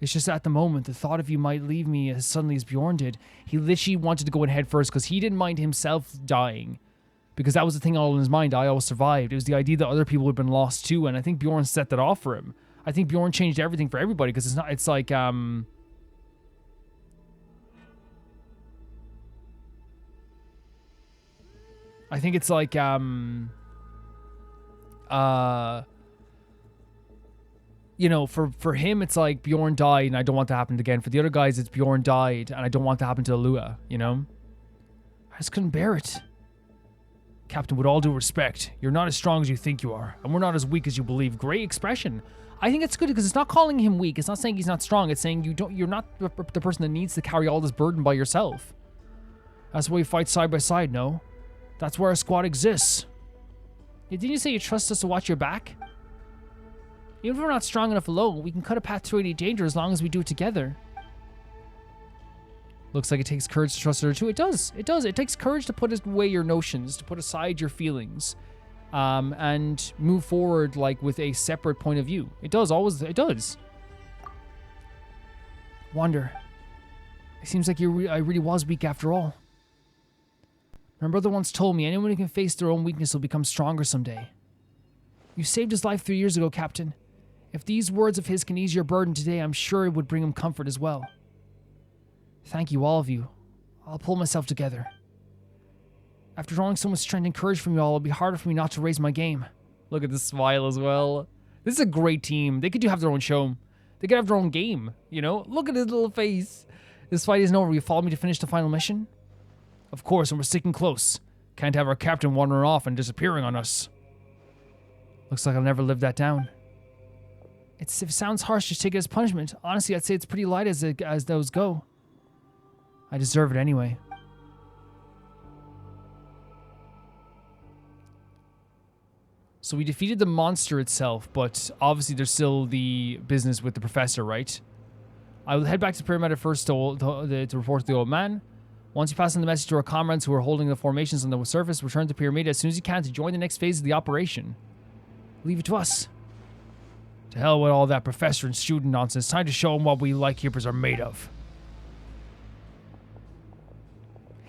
It's just at the moment, the thought of you might leave me as suddenly as Bjorn did. He literally wanted to go in head first because he didn't mind himself dying. Because that was the thing all in his mind. I always survived. It was the idea that other people had been lost too, and I think Bjorn set that off for him. I think Bjorn changed everything for everybody because it's like, I think it's like, you know, for him, it's like Bjorn died and I don't want that to happen again. For the other guys, it's Bjorn died and I don't want that to happen to Illuga, you know? I just couldn't bear it. Captain, with all due respect, you're not as strong as you think you are, and we're not as weak as you believe. Great expression. I think it's good because it's not calling him weak. It's not saying he's not strong. It's saying you're not the person that needs to carry all this burden by yourself. That's why we fight side by side, no? That's where our squad exists. Yeah, didn't you say you trust us to watch your back? Even if we're not strong enough alone, we can cut a path through any danger as long as we do it together. Looks like it takes courage to trust her too. It does. It does. It takes courage to put away your notions, to put aside your feelings, and move forward like with a separate point of view. It does. Always. It does. Wander. It seems like I really was weak after all. My brother once told me anyone who can face their own weakness will become stronger someday. You saved his life 3 years ago, Captain. If these words of his can ease your burden today, I'm sure it would bring him comfort as well. Thank you, all of you. I'll pull myself together. After drawing so much strength and courage from you all, it'll be harder for me not to raise my game. Look at the smile as well. This is a great team. They could have their own show. They could have their own game, you know? Look at his little face. This fight isn't over. Will you follow me to finish the final mission? Of course, and we're sticking close. Can't have our captain wandering off and disappearing on us. Looks like I'll never live that down. It sounds harsh, just take it as punishment. Honestly, I'd say it's pretty light as those go. I deserve it anyway. So we defeated the monster itself, but obviously there's still the business with the professor, right? I will head back to the pyramid at first to report to the old man. Once you pass on the message to our comrades who are holding the formations on the surface, return to the pyramid as soon as you can to join the next phase of the operation. Leave it to us. To hell with all that professor and student nonsense. Time to show them what we lightkeepers are made of.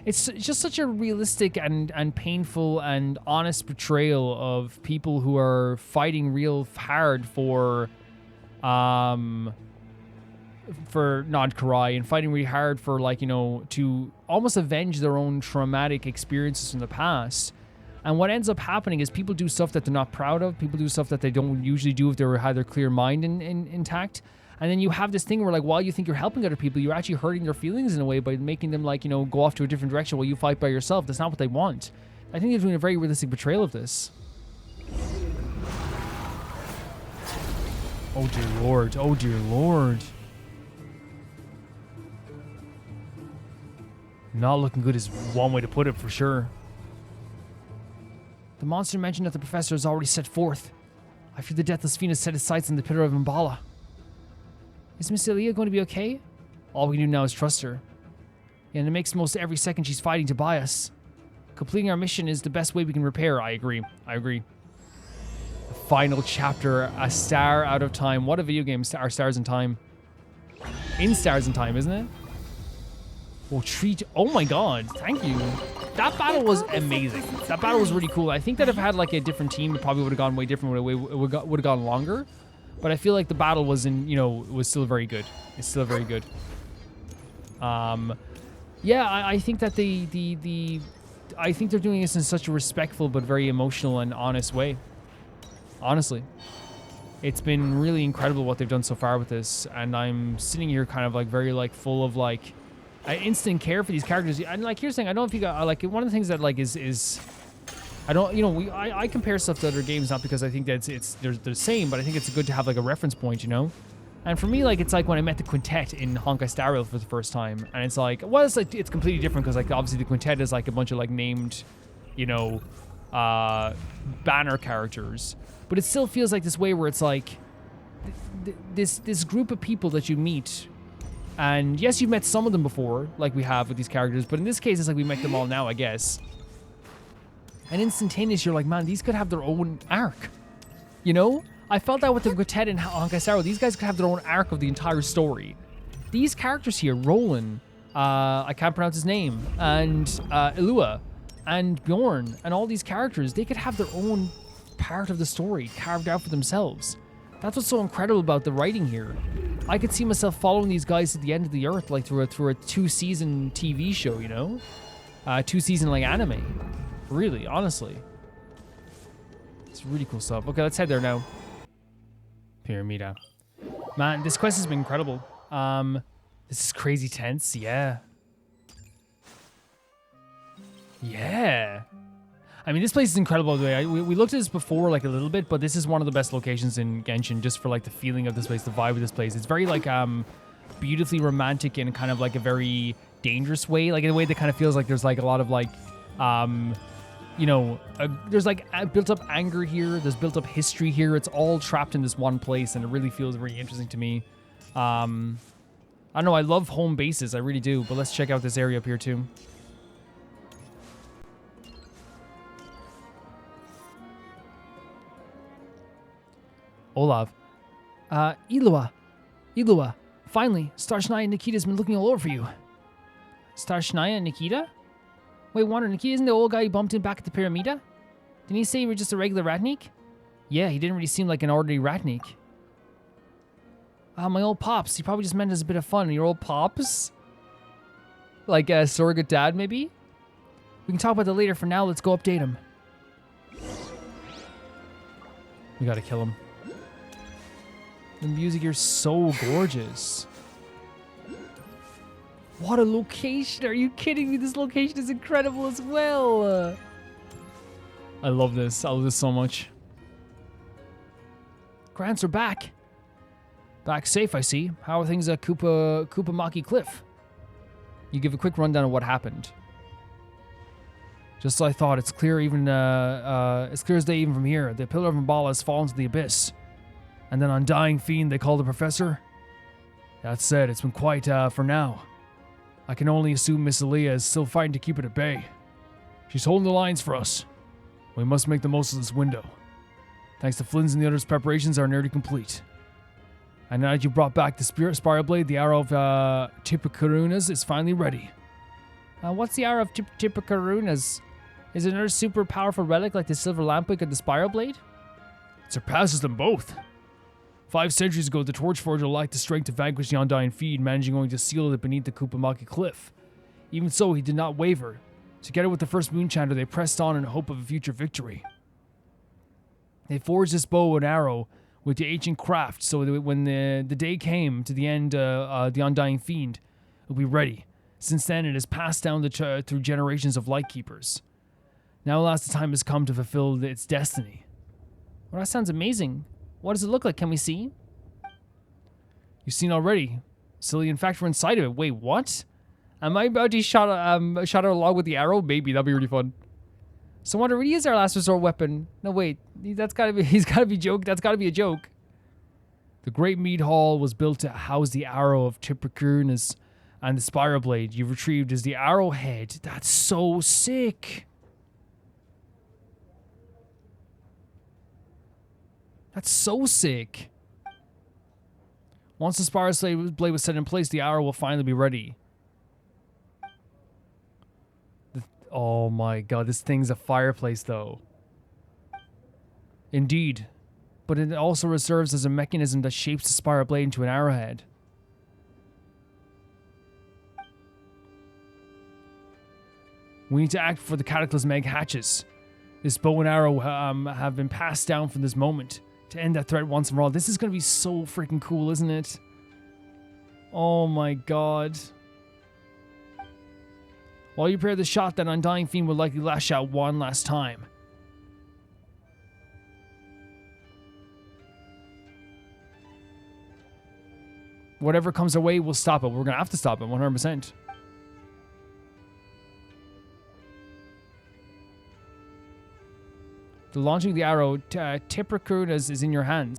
It's just such a realistic and painful and honest portrayal of people who are fighting real hard for Nod Karai and fighting really hard for, like, you know, to almost avenge their own traumatic experiences from the past. And what ends up happening is people do stuff that they're not proud of. People do stuff that they don't usually do if they had their clear mind intact. And then you have this thing where, like, while you think you're helping other people, you're actually hurting their feelings in a way by making them, like, you know, go off to a different direction while you fight by yourself. That's not what they want. I think they're doing a very realistic portrayal of this. Oh, dear Lord. Oh, dear Lord. Not looking good is one way to put it, for sure. The monster mentioned that the professor has already set forth. I fear the deathless fiend has set his sights on the pillar of Mbala. Is Miss Alia going to be okay? All we can do now is trust her. And it makes the most of every second she's fighting to buy us. Completing our mission is the best way we can repair. I agree. I agree. The final chapter, a star out of time. What a video game. Our Stars in Time. In Stars in Time, isn't it? Oh, treat. Oh my god. Thank you. That battle was amazing. That battle was really cool. I think that if I had, like, a different team, it probably would have gone way different. It would have gone longer. But I feel like the battle was was still very good. It's still very good. Yeah, I think that I think they're doing this in such a respectful but very emotional and honest way. Honestly. It's been really incredible what they've done so far with this, and I'm sitting here kind of, like, very, like, full of, like, instant care for these characters. And, like, here's the thing, I don't know if you got, like, one of the things that, like, is I don't, you know, I compare stuff to other games not because I think that they're the same, but I think it's good to have, like, a reference point, you know? And for me, like, it's like when I met the quintet in Honkai Star Rail for the first time, and it's like, well, it's like, it's completely different because, like, obviously the quintet is, like, a bunch of, like, named, you know, banner characters, but it still feels like this way where it's like this group of people that you meet, and yes, you've met some of them before, like we have with these characters, but in this case, it's like we met them all now, I guess. And instantaneous, you're like, man, these could have their own arc, you know? I felt that with the quintet in Honkai Star Rail. These guys could have their own arc of the entire story. These characters here, Roland, I can't pronounce his name, and Illuga, and Bjorn, and all these characters, they could have their own part of the story carved out for themselves. That's what's so incredible about the writing here. I could see myself following these guys to the end of the earth, like through a 2-season TV show, you know? 2-season, like, anime. Really, honestly. It's really cool stuff. Okay, let's head there now. Pyramida. Man, this quest has been incredible. This is crazy tense. Yeah. Yeah. I mean, this place is incredible, by the way. We looked at this before, like, a little bit, but this is one of the best locations in Genshin, just for, like, the feeling of this place, the vibe of this place. It's very, like, beautifully romantic in kind of, like, a very dangerous way, like, in a way that kind of feels like there's, like, a lot of, like, you know, there's, like, built-up anger here, there's built-up history here. It's all trapped in this one place, and it really feels very interesting to me. I don't know, I love home bases, I really do, but let's check out this area up here, too. Olav. Illuga. Finally, Starshnai and Nikita's been looking all over for you. Starshnaya and Nikita? Wait, Wonder, Nikita isn't the old guy who bumped in back at the Pyramida? Didn't he say you were just a regular Ratnik? Yeah, he didn't really seem like an ordinary Ratnik. Ah, my old pops. He probably just meant as a bit of fun. Your old pops? Like a surrogate dad, maybe? We can talk about that later. For now, let's go update him. We gotta kill him. The music here is so gorgeous. What a location. Are you kidding me? This location is incredible as well. I love this. I love this so much. Grants are back. Back safe, I see. How are things at Koopa Cliff? You give a quick rundown of what happened. Just as I thought, it's clear as clear as day even from here. The Pillar of Mbala has fallen to the abyss. And then undying fiend they call the Professor. That said, it's been quiet for now. I can only assume Miss Alia is still fighting to keep it at bay. She's holding the lines for us. We must make the most of this window. Thanks to Flynn's and the others, preparations are nearly complete. And now that you brought back the Spiral Blade, the Arrow of Tippakarunas is finally ready. What's the Arrow of Tippakarunas? Is it another super powerful relic like the Silver Lampwick or the Spiral Blade? It surpasses them both. 5 centuries ago, the Torchforger lacked the strength to vanquish the Undying Fiend, managing only to seal it beneath the Koopa Cliff. Even so, he did not waver. Together with the first Moonchanter, they pressed on in hope of a future victory. They forged this bow and arrow with the ancient craft, so that when the day came to the end, the Undying Fiend would be ready. Since then, it has passed down through generations of Lightkeepers. Now, alas, the time has come to fulfill its destiny. Well, that sounds amazing. What does it look like? Can we see? You've seen already. Silly, in fact, we're inside of it. Wait, what? Am I about to shot her along with the arrow? Maybe. That'd be really fun. So what really is our last resort weapon? No, wait. That's gotta be, he's gotta be joke. That's gotta be a joke. The Great Mead Hall was built to house the Arrow of Tippakarunas and the Spiral Blade you retrieved is the arrowhead. That's so sick. That's so sick. Once the Spiral Blade was set in place, the arrow will finally be ready. Oh my god, this thing's a fireplace though. Indeed. But it also serves as a mechanism that shapes the Spiral Blade into an arrowhead. We need to act before the Cataclysm Egg hatches. This bow and arrow have been passed down from this moment to end that threat once and for all. This is going to be so freaking cool, isn't it? Oh my god. While you prepare the shot, that Undying Fiend will likely lash out one last time. Whatever comes our way, we'll stop it. We're going to have to stop it, 100%. The launching of the arrow, Tippakarunas is in your hands.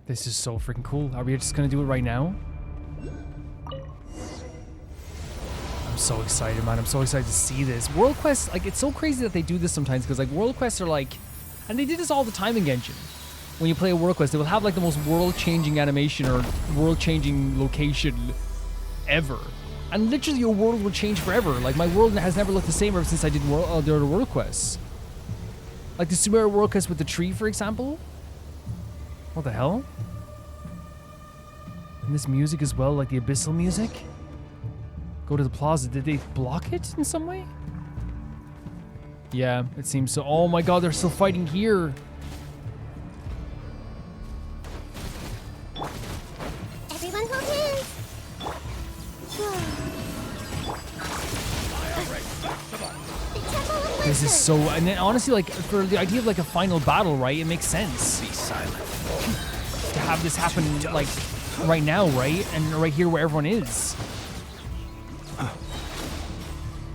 This is so freaking cool. Are we just going to do it right now? I'm so excited, man. I'm so excited to see this. World Quests, like, it's so crazy that they do this sometimes, because, like, World Quests are, like... And they did this all the time in Genshin. When you play a World Quest, they will have, like, the most world-changing animation or world-changing location ever. And literally your world will change forever. Like, my world has never looked the same ever since I did the other World Quests. Like the Sumeru World Quest with the tree, for example. What the hell? And this music as well, like the Abyssal music. Go to the plaza. Did they block it in some way? Yeah, it seems so. Oh my god, they're still fighting here. Everyone hold hands. This is so, and then honestly, like, for the idea of like a final battle, right? It makes sense. Be silent. To have this happen, like, right now, right? And right here where everyone is.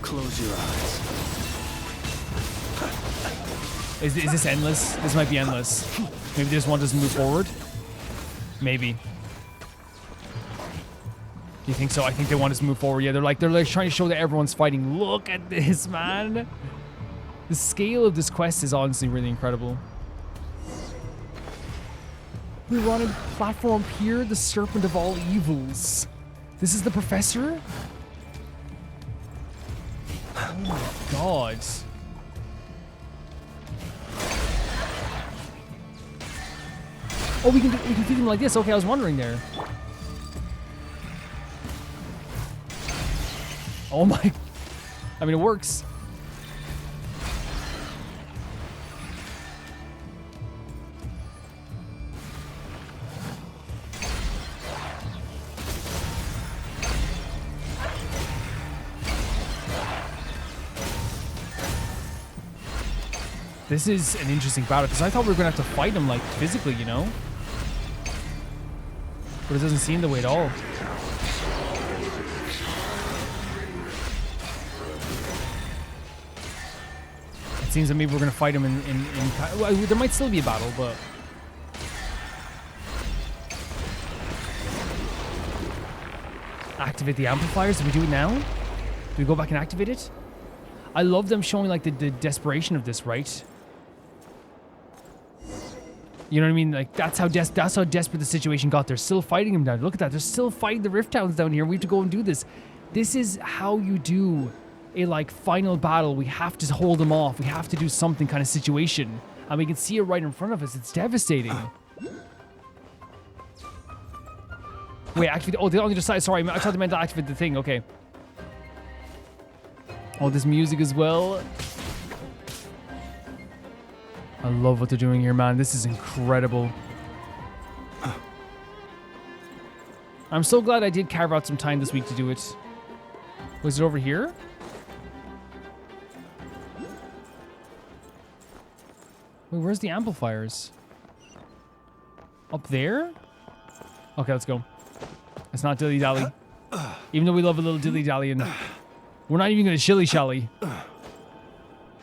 Close your eyes. Is this endless? This might be endless. Maybe this one doesn't move forward? Maybe. Do you think so? I think they want us to move forward. Yeah, they're like trying to show that everyone's fighting. Look at this, man. The scale of this quest is honestly really incredible. We were on a platform here, the serpent of all evils. This is the professor? Oh my god. Oh, we can feed him like this. Okay, I was wondering there. Oh my. I mean, it works. This is an interesting battle, because I thought we were going to have to fight him, like, physically, you know? But it doesn't seem the way at all. It seems that maybe we're going to fight him in well, there might still be a battle, but... Activate the amplifiers? Do we do it now? Do we go back and activate it? I love them showing, like, the desperation of this, right? You know what I mean? Like, that's how desperate the situation got. They're still fighting him down. Look at that. They're still fighting the Rift Towns down here. We have to go and do this. This is how you do a, like, final battle. We have to hold them off. We have to do something kind of situation. And we can see it right in front of us. It's devastating. Wait, activate... Oh, they're on the other side. Sorry, I thought they meant to activate the thing. Okay. Oh, this music as well. I love what they're doing here, man. This is incredible. I'm so glad I did carve out some time this week to do it. Was it over here? Wait, where's the amplifiers? Up there? Okay, let's go. It's not dilly-dally. Even though we love a little dilly-dallying. We're not even going to shilly-shally.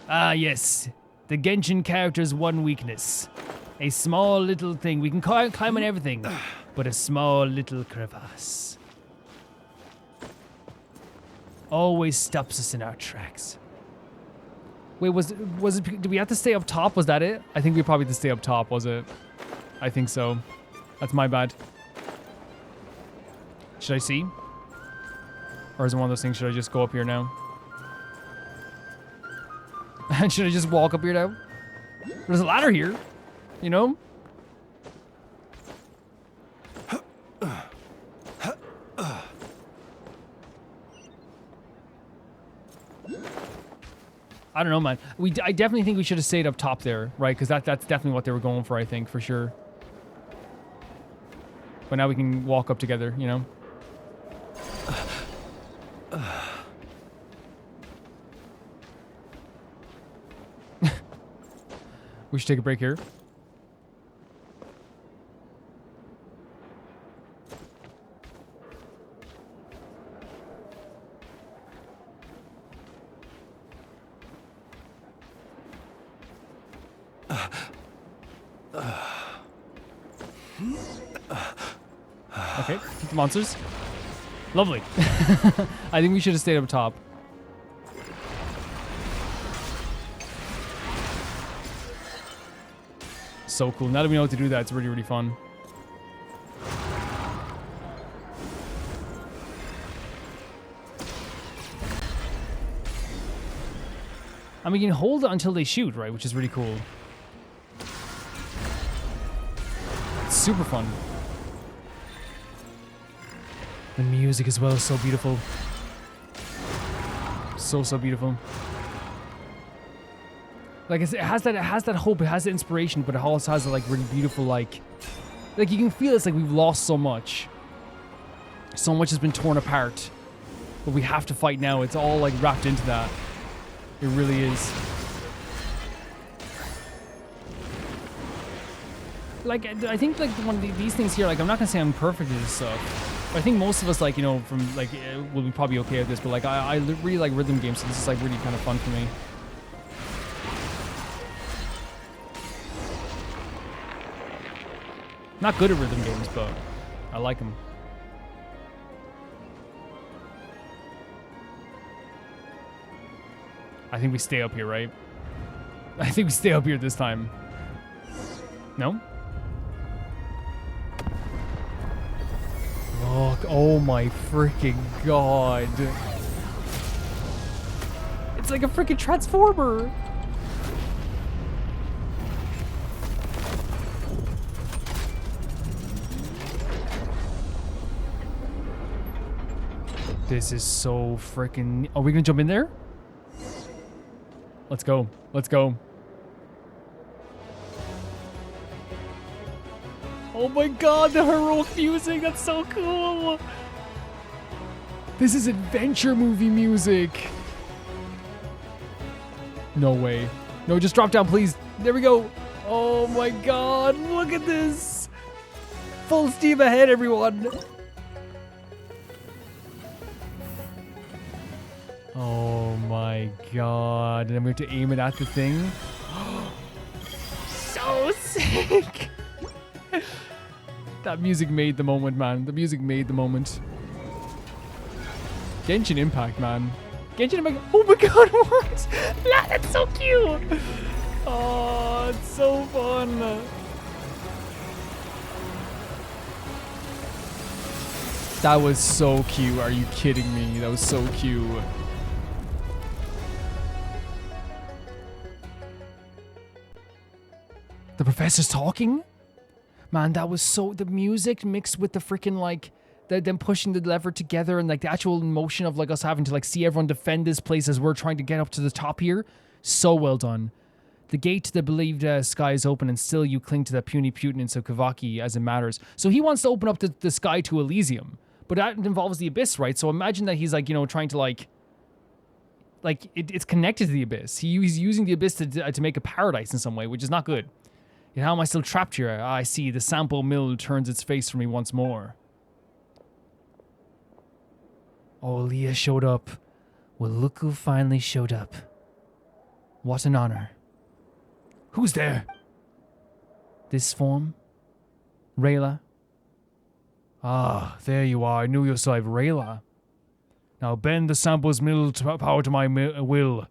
Ah, yes. The Genshin character's one weakness. A small little thing. We can climb on everything, but a small little crevasse always stops us in our tracks. Wait, was it? Did we have to stay up top? Was that it? I think we probably had to stay up top, was it? I think so. That's my bad. Should I see? Or is it one of those things, should I just go up here now? And should I just walk up here now? There's a ladder here, you know? I don't know, man. I definitely think we should have stayed up top there, right? Because that's definitely what they were going for, I think, for sure. But now we can walk up together, you know? We should take a break here. Okay, keep the monsters. Lovely. I think we should have stayed up top. So cool. Now that we know how to do that, it's really, really fun. And we can hold it until they shoot, right? Which is really cool. It's super fun. The music as well is so beautiful. So beautiful. Like it has that hope, it has the inspiration, but it also has a like really beautiful like you can feel it's like we've lost so much. So much has been torn apart, but we have to fight now. It's all like wrapped into that. It really is. Like I think like one of these things here, like I'm not gonna say I'm perfect at this stuff. But I think most of us like, you know, from like will be probably okay with this, but like I really like rhythm games, so this is like really kind of fun for me. Not good at rhythm games, but I like them. I think we stay up here, right? I think we stay up here this time. No? Fuck. Oh my freaking god. It's like a freaking transformer. This is so freaking... Are we gonna jump in there? Let's go. Let's go. Oh my god, the heroic music. That's so cool. This is adventure movie music. No way. No, just drop down, please. There we go. Oh my god, look at this. Full steam ahead, everyone. Oh my god. And then we have to aim it at the thing. So sick. That music made the moment, man. The music made the moment. Genshin Impact, man. Genshin Impact. Oh my god, what? That's so cute. Oh, it's so fun. That was so cute. Are you kidding me? That was so cute. The professor's talking? Man, that was so... The music mixed with the freaking, like... them pushing the lever together and, like, the actual motion of, like, us having to, like, see everyone defend this place as we're trying to get up to the top here. So well done. The gate to the believed sky is open, and still you cling to the puny putinance of Kavaki as it matters. So he wants to open up the sky to Elysium. But that involves the Abyss, right? So imagine that he's, like, you know, trying to, like... it's connected to the Abyss. He's using the Abyss to make a paradise in some way, which is not good. Yet how am I still trapped here? I see. The sample mill turns its face from me once more. Oh, Alia showed up. Well, look who finally showed up. What an honor. Who's there? This form? Rayla? Ah, there you are. I knew you still have Rayla. Now bend the sample's mill to power to my will.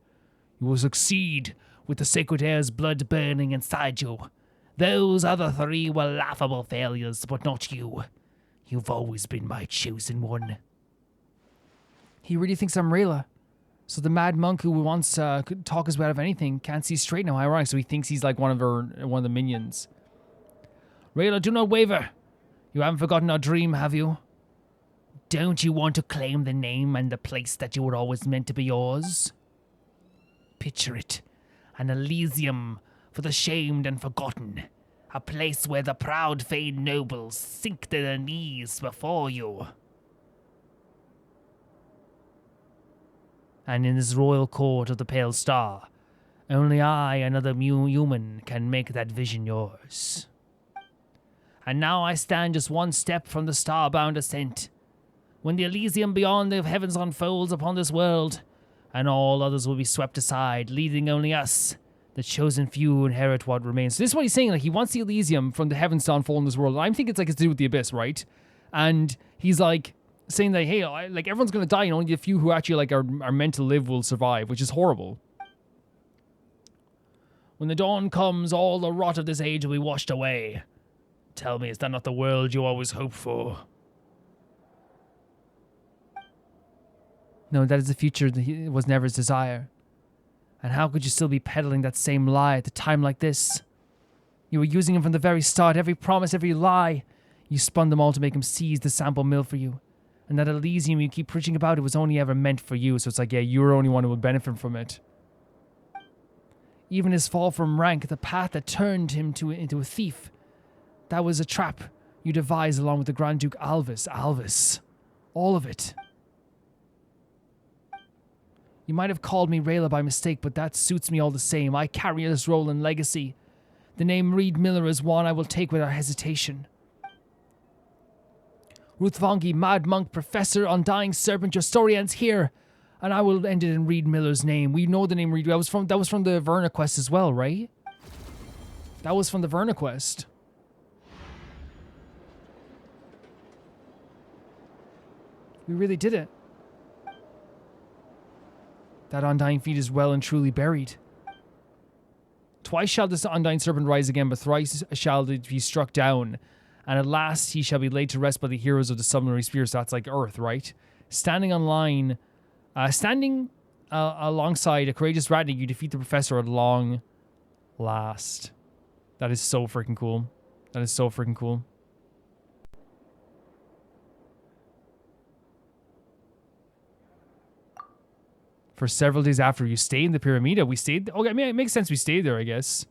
You will succeed with the sacred air's blood burning inside you. Those other three were laughable failures, but not you. You've always been my chosen one. He really thinks I'm Rayla. So the mad monk who wants could talk us out of anything can't see straight now. Ironic. So he thinks he's like one of the minions. Rayla, do not waver. You haven't forgotten our dream, have you? Don't you want to claim the name and the place that you were always meant to be yours? Picture it. An Elysium for the shamed and forgotten. A place where the proud Fey nobles sink to their knees before you. And in this royal court of the Pale Star, only I, another human, can make that vision yours. And now I stand just one step from the star-bound ascent, when the Elysium beyond the heavens unfolds upon this world, and all others will be swept aside, leaving only us, the chosen few, inherit what remains. So this is what he's saying, like, he wants the Elysium from the heavens to unfold in this world. And I'm thinking it's like it's to do with the Abyss, right? And he's like, saying that, hey, like, everyone's gonna die, and only the few who actually, like, are meant to live will survive, which is horrible. When the dawn comes, all the rot of this age will be washed away. Tell me, is that not the world you always hoped for? No, that is the future that was never his desire. And how could you still be peddling that same lie at a time like this? You were using him from the very start, every promise, every lie. You spun them all to make him seize the sample mill for you. And that Elysium you keep preaching about, it was only ever meant for you, so it's like, yeah, you're the only one who would benefit from it. Even his fall from rank, the path that turned him into a thief, that was a trap you devised along with the Grand Duke Alvis. Alvis. All of it. You might have called me Rayla by mistake, but that suits me all the same. I carry this role in legacy. The name Reed Miller is one I will take without hesitation. Ruthvangi, Mad Monk, Professor, Undying Serpent, your story ends here. And I will end it in Reed Miller's name. We know the name Reed. That was from the Verna quest as well, right? That was from the Verna quest. We really did it. That undying feet is well and truly buried. Twice shall this undying serpent rise again, but thrice shall it be struck down. And at last he shall be laid to rest by the heroes of the sublunary sphere. So that's like Earth, right? Standing alongside a courageous Ratnik, you defeat the Professor at long last. That is so freaking cool. That is so freaking cool. For several days after, you stayed in the Pyramida. We stayed. Okay, I mean, it makes sense we stayed there, I guess.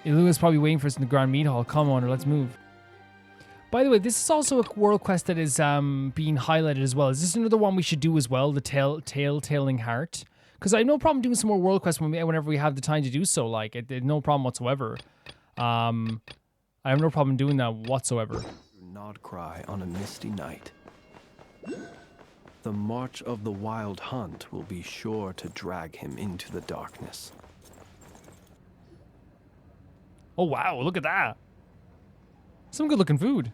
Illuga's probably waiting for us in the Grand Meat Hall. Come on, let's move. By the way, this is also a world quest that is being highlighted as well. Is this another one we should do as well? The Tailing Heart? Because I have no problem doing some more world quests whenever we have the time to do so. Like, no problem whatsoever. I have no problem doing that whatsoever. Nod cry on a misty night. The march of the wild hunt will be sure to drag him into the darkness. Oh, wow, look at that. Some good looking food.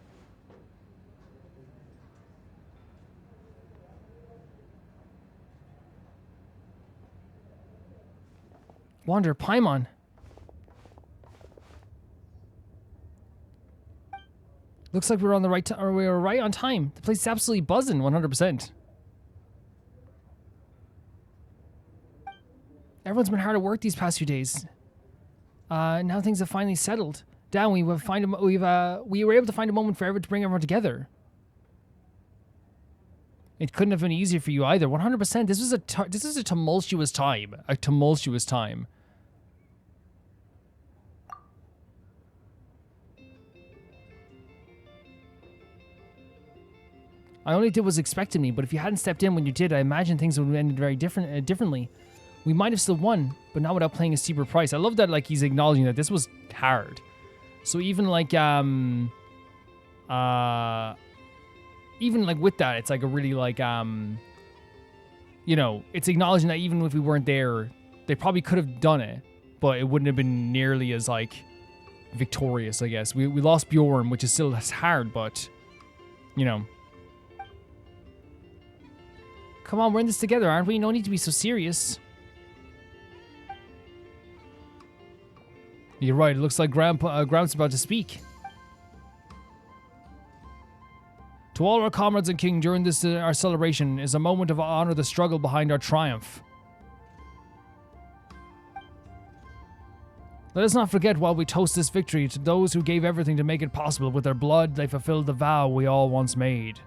Wander, Paimon. Looks like we're on the right or we were right on time. The place is absolutely buzzing, 100%. Everyone's been hard at work these past few days. Now things have finally settled. Down, we were able to find a moment forever to bring everyone together. It couldn't have been easier for you either. 100%. This was a tumultuous time. A tumultuous time. I only did what was expected me, but if you hadn't stepped in when you did, I imagine things would have ended very differently. We might have still won, but not without paying a steeper price. I love that, like, he's acknowledging that this was hard. So even like, even like with that, it's like a really like, you know, it's acknowledging that even if we weren't there, they probably could have done it, but it wouldn't have been nearly as like victorious, I guess. We lost Bjorn, which is still as hard, but, you know. Come on, we're in this together, aren't we? No need to be so serious. You're right, it looks like Ground's about to speak. To all our comrades and king during this our celebration is a moment of honor the struggle behind our triumph. Let us not forget while we toast this victory to those who gave everything to make it possible. With their blood, they fulfilled the vow we all once made.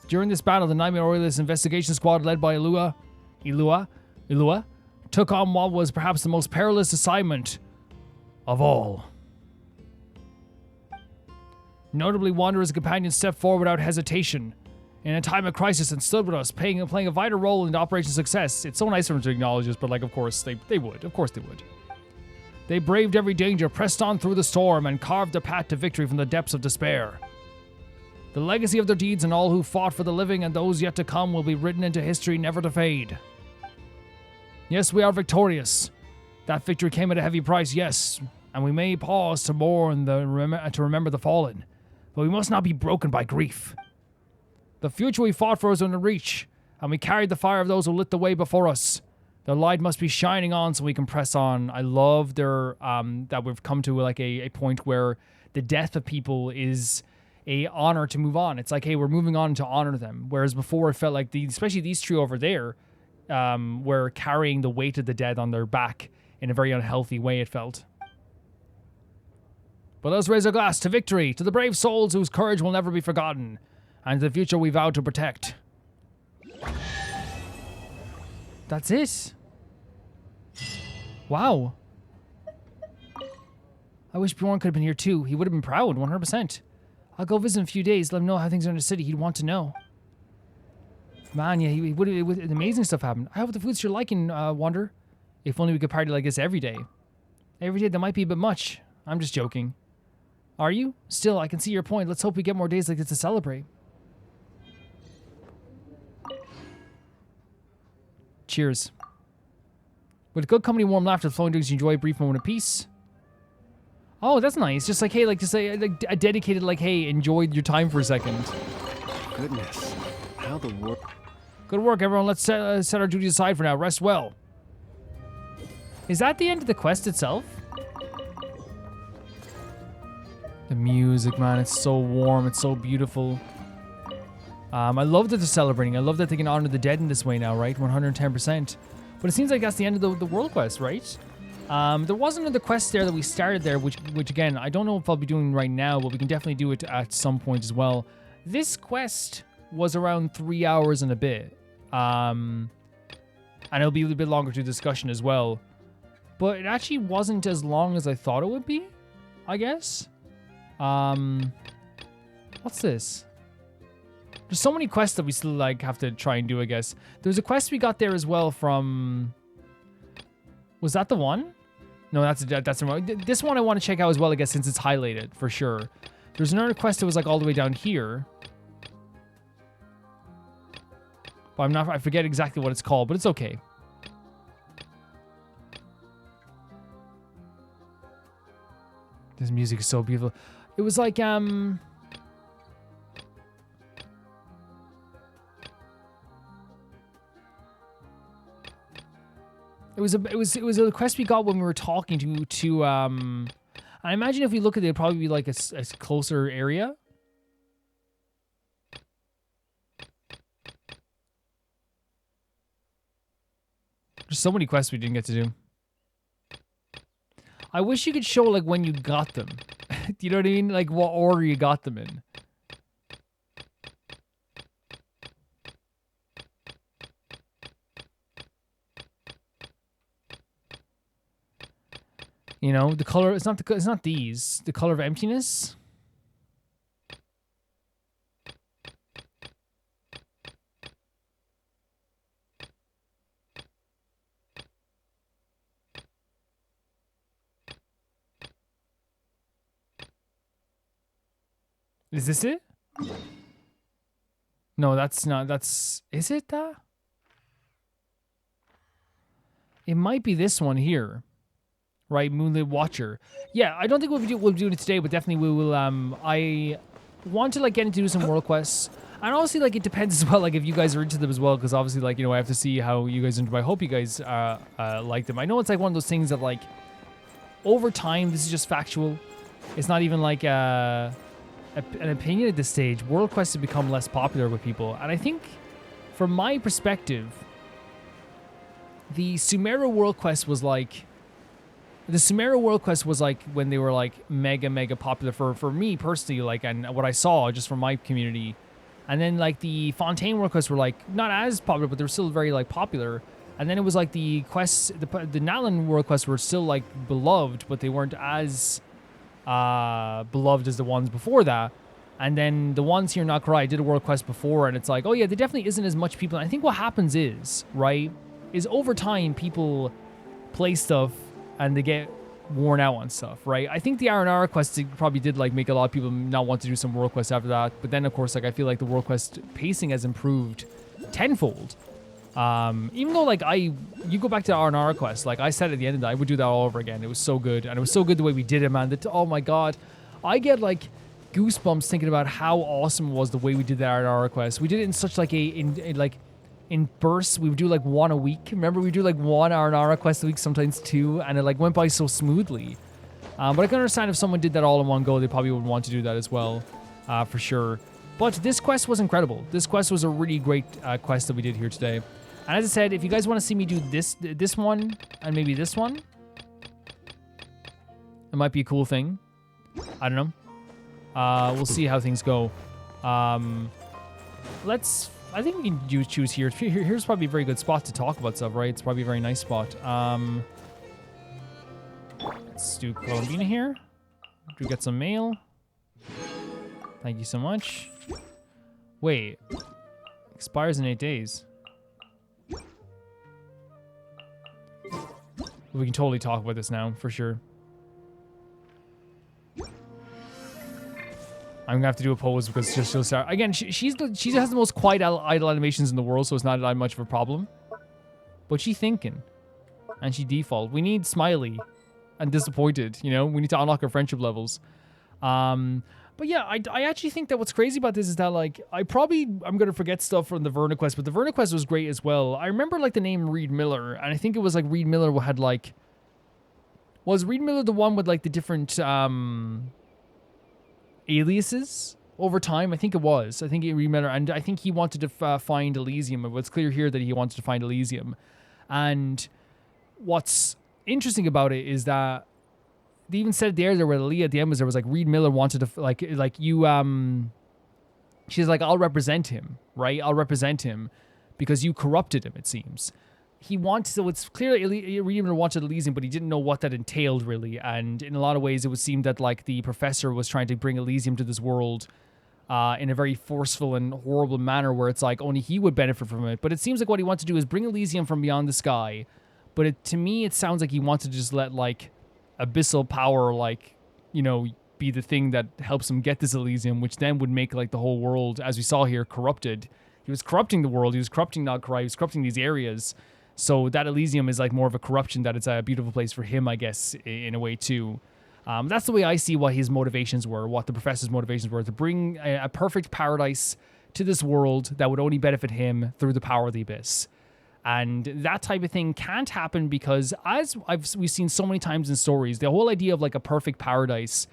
During this battle, the Nightmare Orioles investigation squad led by Illuga took on what was perhaps the most perilous assignment of all. Notably, Wanderer's companions stepped forward without hesitation in a time of crisis and stood with us, playing a vital role in the operation's success. It's so nice for them to acknowledge this, but like, of course they would. Of course they would. They braved every danger, pressed on through the storm, and carved a path to victory from the depths of despair. The legacy of their deeds and all who fought for the living and those yet to come will be written into history, never to fade. Yes, we are victorious. That victory came at a heavy price, yes, and we may pause to mourn to remember the fallen, but we must not be broken by grief. The future we fought for is within reach, and we carried the fire of those who lit the way before us. The light must be shining on so we can press on. I love their that we've come to like a point where the death of people is a honor to move on. It's like, hey, we're moving on to honor them. Whereas before it felt like especially these three over there, were carrying the weight of the dead on their back in a very unhealthy way, it felt. But let us raise our glass to victory, to the brave souls whose courage will never be forgotten, and to the future we vow to protect. That's it. Wow. I wish Bjorn could have been here too. He would have been proud, 100%. I'll go visit in a few days, let him know how things are in the city. He'd want to know. Man, yeah, he would amazing stuff happened. I hope the food's you're liking, Wander. If only we could party like this every day. Every day, that might be a bit much. I'm just joking. Are you? Still, I can see your point. Let's hope we get more days like this to celebrate. Cheers. With good company, warm laughter flowing, do you enjoy a brief moment of peace? Oh, that's nice. Just like, hey, like, just like a dedicated, like, hey, enjoy your time for a second. Goodness, how the world... Good work, everyone. Let's set our duties aside for now. Rest well. Is that the end of the quest itself? The music, man, it's so warm. It's so beautiful. I love that they're celebrating. I love that they can honor the dead in this way now, right? 110%. But it seems like that's the end of the world quest, right? There was another quest there that we started there, which again, I don't know if I'll be doing right now, but we can definitely do it at some point as well. This quest was around 3 hours and a bit. And it'll be a little bit longer to discussion as well. But it actually wasn't as long as I thought it would be, I guess. What's this? There's so many quests that we still like have to try and do, I guess. There's a quest we got there as well from... Was that the one? No, that's the one. This one I want to check out as well, I guess, since it's highlighted, for sure. There's another quest that was like all the way down here. But I forget exactly what it's called, but it's okay. This music is so beautiful. It was like, It was a quest we got when we were talking to I imagine if we look at it, it'd probably be like a closer area. There's so many quests we didn't get to do. I wish you could show like when you got them. Do you know what I mean? Like what order you got them in. You know, the color, it's not these. The color of emptiness. Is this it? No, that's not, is it that? It might be this one here. Right, Moonlight Watcher. Yeah, I don't think we'll be doing it today, but definitely we will. I want to like get into some world quests, and honestly, like it depends as well. Like if you guys are into them as well, because obviously, like I have to see how you guys enjoy. I hope you guys like them. I know it's like one of those things that like over time, this is just factual. It's not even like an opinion at this stage. World quests have become less popular with people, and I think, from my perspective, the Sumeru world quest was like. The Sumeru world quest was like when they were like mega popular for me personally, like, and what I saw just from my community. And then like the Fontaine world quests were like not as popular, but they were still very like popular. And then it was like the quests, the Nalan world quests were still like beloved, but they weren't as beloved as the ones before that. And then the ones here in Nakura, I did a world quest before, and it's like, oh yeah, there definitely isn't as much people. And I think what happens is, right, is over time people play stuff and they get worn out on stuff, right? I think the R&R quest probably did like make a lot of people not want to do some world quests after that. But then of course, like I feel like the world quest pacing has improved tenfold. Even though like you go back to R&R quest, like I said at the end of that, I would do that all over again. It was so good, and it was so good the way we did it, man. Oh my god, I get like goosebumps thinking about how awesome it was the way we did that R&R quest. We did it in such like in bursts. We would do like one a week. Remember, we do like one R&R quest a week, sometimes two, and it like went by so smoothly. But I can understand if someone did that all in one go, they probably would want to do that as well, for sure. But this quest was incredible. This quest was a really great quest that we did here today. And as I said, if you guys want to see me do this one and maybe this one, it might be a cool thing. I don't know. We'll see how things go. I think we can choose here. Here's probably a very good spot to talk about stuff, right? It's probably a very nice spot. Let's do Colombina here. Do we get some mail? Thank you so much. Wait. Expires in 8 days. We can totally talk about this now, for sure. I'm gonna have to do a pose because she'll start again. She has the most quiet idle animations in the world, so it's not that much of a problem. But she thinking, and she default. We need Smiley. and disappointed. You know, we need to unlock our friendship levels. But yeah, I actually think that what's crazy about this is that, like, I'm going to forget stuff from the Verna quest, but the Verna quest was great as well. I remember, like, the name Reed Miller, and I think it was, like, Reed Miller had, like... Was Reed Miller the one with, like, the different, aliases over time? I think it was. I think Reed Miller, and I think he wanted to find Elysium. It's clear here that he wanted to find Elysium. And what's interesting about it is that they even said there where Alia at the end was, there was like Reed Miller wanted to like you she's like, I'll represent him, right? I'll represent him because you corrupted him, it seems. He wants, so it's clear that Reed Miller wanted Elysium, but he didn't know what that entailed really. And in a lot of ways it would seem that like the professor was trying to bring Elysium to this world in a very forceful and horrible manner where it's like only he would benefit from it. But it seems like what he wants to do is bring Elysium from beyond the sky. But to me, it sounds like he wants to just let like Abyssal power, like, you know, be the thing that helps him get this Elysium, which then would make like the whole world, as we saw here, corrupted. He was corrupting the world. He was corrupting Nagkarai. He was corrupting these areas. So that Elysium is like more of a corruption, that it's a beautiful place for him, I guess, in a way too. That's the way I see what his motivations were, what the professor's motivations were, to bring a perfect paradise to this world that would only benefit him through the power of the Abyss. And that type of thing can't happen because, as we've seen so many times in stories, the whole idea of like a perfect paradise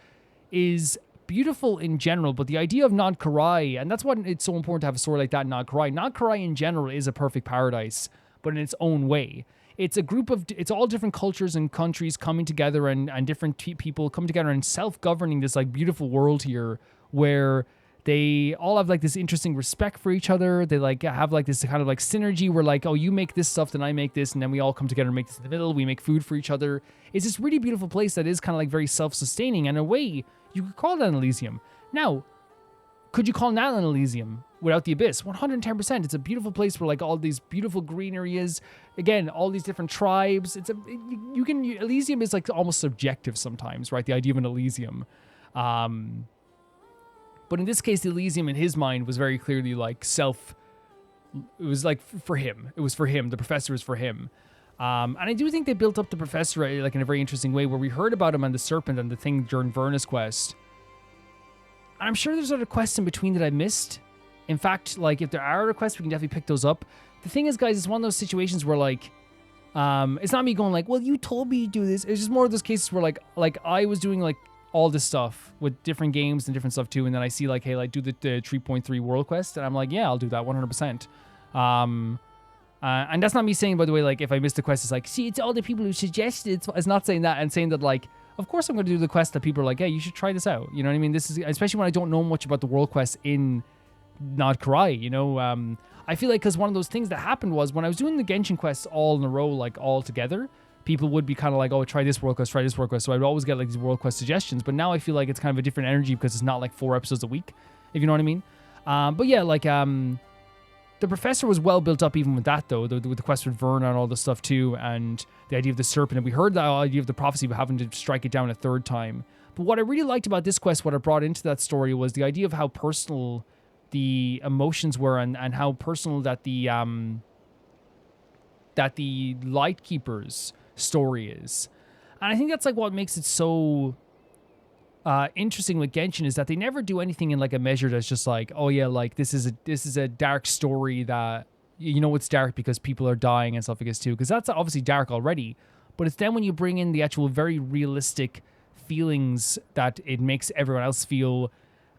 is beautiful in general, but the idea of Nagkarai, and that's why it's so important to have a story like that in Nagkarai. Nagkarai in general is a perfect paradise, but in its own way. It's a group of, it's all different cultures and countries coming together and different people coming together and self-governing this like beautiful world here where they all have like this interesting respect for each other. They like have like this kind of like synergy where like, oh, you make this stuff, then I make this, and then we all come together and make this in the middle. We make food for each other. It's this really beautiful place that is kind of like very self-sustaining. And in a way, you could call that an Elysium. Now, could you call that an Elysium without the Abyss? 110%. It's a beautiful place where like all these beautiful green areas, again, all these different tribes. Elysium is like almost subjective sometimes, right? The idea of an Elysium. But in this case, the Elysium in his mind was very clearly like it was like for him. It was for him. The professor is for him. And I do think they built up the professor like in a very interesting way where we heard about him and the serpent and the thing during Verna's quest. And I'm sure there's other quests in between that I missed. In fact, like if there are other quests, we can definitely pick those up. The thing is, guys, it's one of those situations where like, it's not me going like, well, you told me to do this. It's just more of those cases where like I was doing like all this stuff with different games and different stuff too. And then I see like, hey, like do the 3.3 world quest. And I'm like, yeah, I'll do that 100%. And that's not me saying, by the way, like if I missed the quest, it's like, see, it's all the people who suggested. It's not saying that, and saying that like, of course I'm going to do the quest that people are like, hey, you should try this out. You know what I mean? This is, especially when I don't know much about the world quest in Nagkarai, you know? I feel like, because one of those things that happened was when I was doing the Genshin quests all in a row, like all together, people would be kind of like, oh, try this world quest, try this world quest. So I'd always get like these world quest suggestions. But now I feel like it's kind of a different energy because it's not like 4 episodes a week, if you know what I mean. But yeah, like the professor was well built up even with that, though, with the quest with Verna and all this stuff too, and the idea of the serpent. And we heard the idea of the prophecy of having to strike it down a 3rd time. But what I really liked about this quest, what I brought into that story, was the idea of how personal the emotions were and how personal that the Lightkeeper's story is. And I think that's like what makes it so interesting with Genshin, is that they never do anything in like a measure that's just like, oh yeah, like this is a dark story that, you know, it's dark because people are dying and stuff like this too, because that's obviously dark already. But it's then when you bring in the actual very realistic feelings that it makes everyone else feel.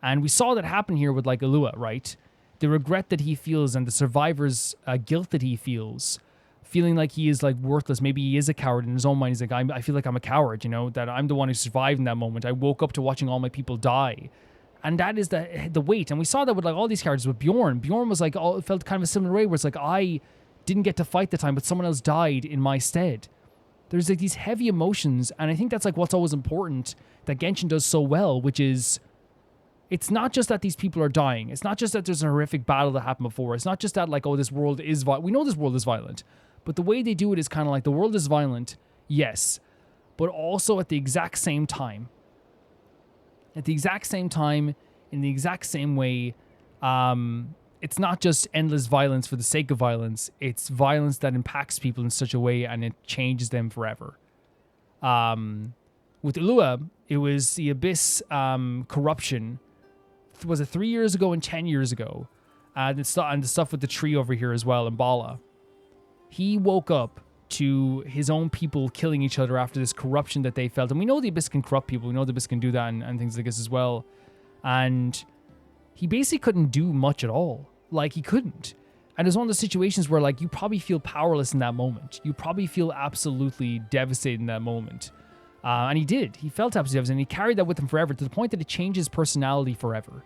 And we saw that happen here with like Illuga, right? The regret that he feels and the survivor's guilt that he feels, feeling like he is like worthless. Maybe he is a coward in his own mind. He's like, I feel like I'm a coward, you know, that I'm the one who survived in that moment. I woke up to watching all my people die. And that is the weight. And we saw that with like all these characters. With Bjorn was like, it felt kind of a similar way where it's like, I didn't get to fight the time, but someone else died in my stead. There's like these heavy emotions. And I think that's like what's always important that Genshin does so well, which is, it's not just that these people are dying. It's not just that there's a horrific battle that happened before. It's not just that like, oh, this world is violent. We know this world is violent. But the way they do it is kind of like, the world is violent, yes, but also at the exact same time. At the exact same time, in the exact same way, it's not just endless violence for the sake of violence. It's violence that impacts people in such a way and it changes them forever. With Illuga, it was the Abyss corruption. Was it 3 years ago and 10 years ago? And the stuff with the tree over here as well in Bala. He woke up to his own people killing each other after this corruption that they felt. And we know the Abyss can corrupt people. We know the Abyss can do that and things like this as well. And he basically couldn't do much at all. Like, he couldn't. And it was one of those situations where, like, you probably feel powerless in that moment. You probably feel absolutely devastated in that moment. And he did. He felt absolutely devastated. And he carried that with him forever to the point that it changed his personality forever.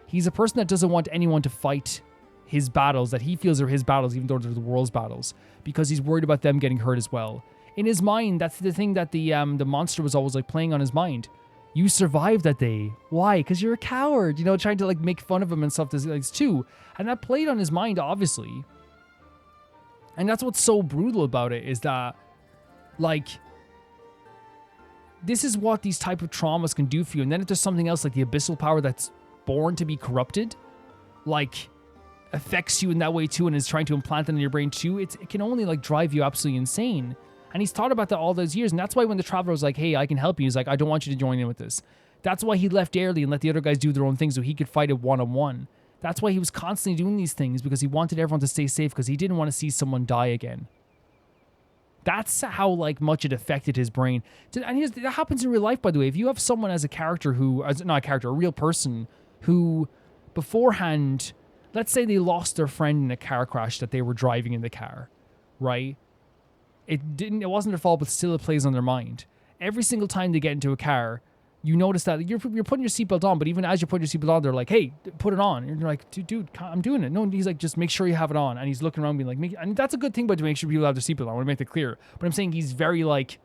He's a person that doesn't want anyone to fight his battles that he feels are his battles, even though they're the world's battles, because he's worried about them getting hurt as well. In his mind, that's the thing that the monster was always like playing on his mind. You survived that day. Why? Because you're a coward, you know, trying to like make fun of him and stuff too. And that played on his mind, obviously. And that's what's so brutal about it, is that, like, this is what these type of traumas can do for you. And then if there's something else like the abyssal power that's born to be corrupted, like, affects you in that way too and is trying to implant it in your brain too, it can only like drive you absolutely insane. And he's thought about that all those years. And that's why when the Traveler was like, hey, I can help you, he's like, I don't want you to join in with this. That's why he left early and let the other guys do their own thing so he could fight it one-on-one. That's why he was constantly doing these things, because he wanted everyone to stay safe, because he didn't want to see someone die again. That's how like much it affected his brain. And that happens in real life, by the way. If you have someone as a character who, not a character, a real person who beforehand, let's say they lost their friend in a car crash that they were driving in the car, right? It wasn't their fault, but still it plays on their mind. Every single time they get into a car, you notice that you're putting your seatbelt on, but even as you're putting your seatbelt on, they're like, hey, put it on. And you're like, dude, I'm doing it. No, he's like, just make sure you have it on. And he's looking around being like, and that's a good thing, but to make sure people have their seatbelt on. I want to make that clear. But I'm saying he's very like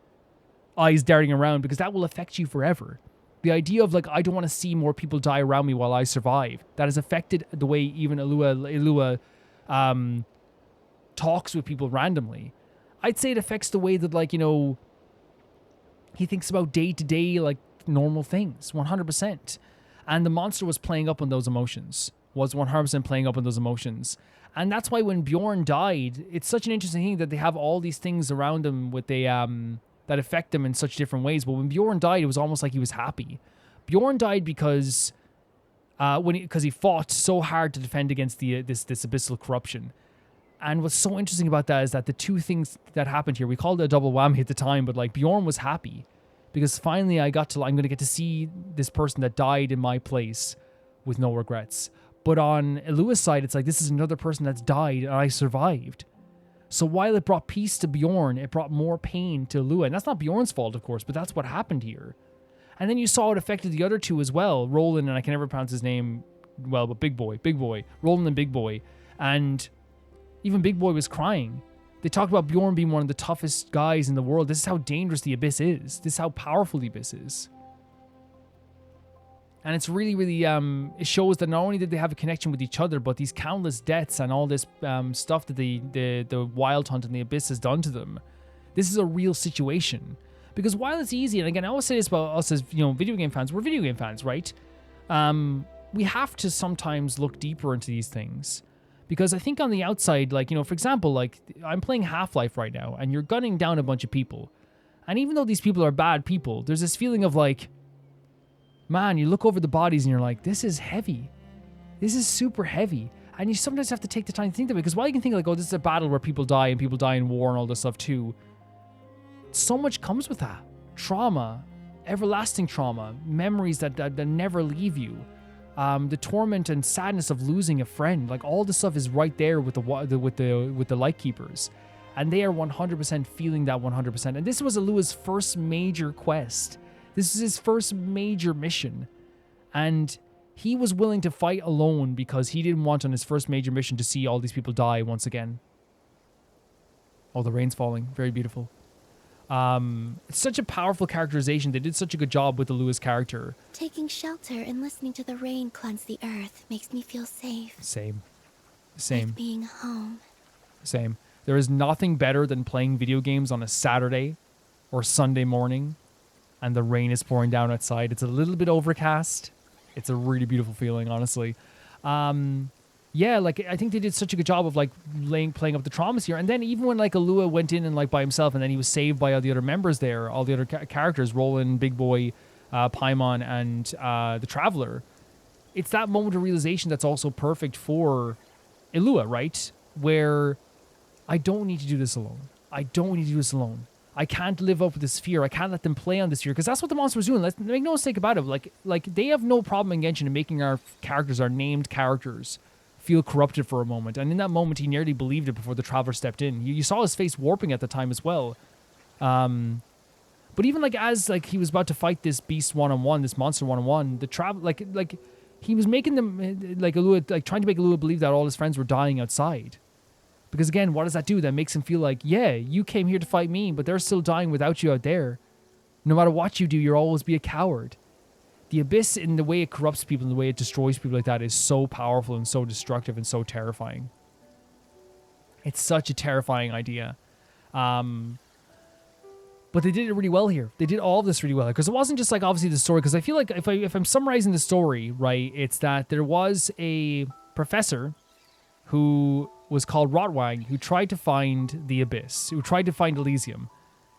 eyes darting around, because that will affect you forever. The idea of like, I don't want to see more people die around me while I survive. That has affected the way even Illuga talks with people randomly. I'd say it affects the way that, like, you know, he thinks about day-to-day, like, normal things, 100%. And the monster was playing up on those emotions, was 100% playing up on those emotions. And that's why when Bjorn died, it's such an interesting thing that they have all these things around him with that affect him in such different ways. But when Bjorn died, it was almost like he was happy. Bjorn died because he fought so hard to defend against this abyssal corruption. And what's so interesting about that is that the two things that happened here, we called it a double whammy at the time, but like Bjorn was happy because finally I'm going to get to see this person that died in my place with no regrets. But on Illuga's side, it's like, this is another person that's died and I survived. So while it brought peace to Bjorn, it brought more pain to Illuga. And that's not Bjorn's fault, of course, but that's what happened here. And then you saw it affected the other two as well, Roland, and I can never pronounce his name well, but Big Boy, Roland and Big Boy. And even Big Boy was crying. They talked about Bjorn being one of the toughest guys in the world. This is how dangerous the Abyss is. This is how powerful the Abyss is. And it's really, really, it shows that not only did they have a connection with each other, but these countless deaths and all this stuff that the Wild Hunt and the Abyss has done to them. This is a real situation. Because while it's easy, and again, I always say this about us as, you know, video game fans, we're video game fans, right? We have to sometimes look deeper into these things. Because I think on the outside, like, you know, for example, like, I'm playing Half-Life right now, and you're gunning down a bunch of people. And even though these people are bad people, there's this feeling of like, man, you look over the bodies and you're like, this is heavy. This is super heavy. And you sometimes have to take the time to think of it. Because while you can think like, oh, this is a battle where people die and people die in war and all this stuff too, so much comes with that. Trauma, everlasting trauma, memories that never leave you. The torment and sadness of losing a friend, like all this stuff is right there with the Lightkeepers, and they are 100% feeling that 100%. And this was Illuga's first major quest. This is his first major mission, and he was willing to fight alone because he didn't want on his first major mission to see all these people die once again. Oh, the rain's falling. Very beautiful. It's such a powerful characterization. They did such a good job with Illuga's character. Taking shelter and listening to the rain cleanse the earth makes me feel safe. Same. Like being home. Same. There is nothing better than playing video games on a Saturday or Sunday morning and the rain is pouring down outside. It's a little bit overcast. It's a really beautiful feeling, honestly. yeah, like I think they did such a good job of like playing up the traumas here. And then even when like Illuga went in and like by himself, and then he was saved by all the other members there, all the other characters, Roland, Big Boy, Paimon, and the Traveler. It's that moment of realization that's also perfect for Illuga, right? Where I don't need to do this alone. I don't need to do this alone. I can't live up with this fear. I can't let them play on this fear, because that's what the monster was doing. Let's make no mistake about it. Like they have no problem in Genshin in making our characters, our named characters, feel corrupted for a moment. And in that moment, he nearly believed it before the Traveler stepped in. You saw his face warping at the time as well. But even like as like he was about to fight this beast one-on-one, this monster one-on-one, the like he was making them like Illuga, like trying to make Illuga believe that all his friends were dying outside. Because again, what does that do? That makes him feel like, yeah, you came here to fight me, but they're still dying without you out there. No matter what you do, you'll always be a coward. The Abyss, in the way it corrupts people, and the way it destroys people like that, is so powerful and so destructive and so terrifying. It's such a terrifying idea. But they did it really well here. They did all of this really well. Because it wasn't just like obviously the story. Because I feel like if I'm summarizing the story, right, it's that there was a professor who was called Rotwang, who tried to find the Abyss, who tried to find Elysium.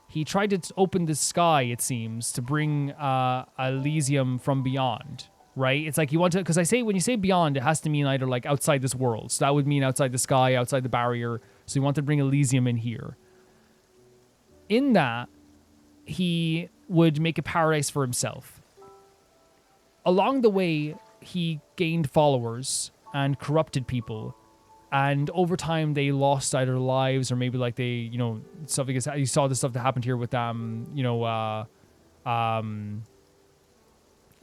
He tried to open the sky, it seems, to bring Elysium from beyond, right? It's like you want to, because when you say beyond, it has to mean either like outside this world. So that would mean outside the sky, outside the barrier. So you want to bring Elysium in here. In that, he would make a paradise for himself. Along the way, he gained followers and corrupted people. And over time, they lost either lives or maybe like they, you know, stuff like you saw the stuff that happened here with Alia.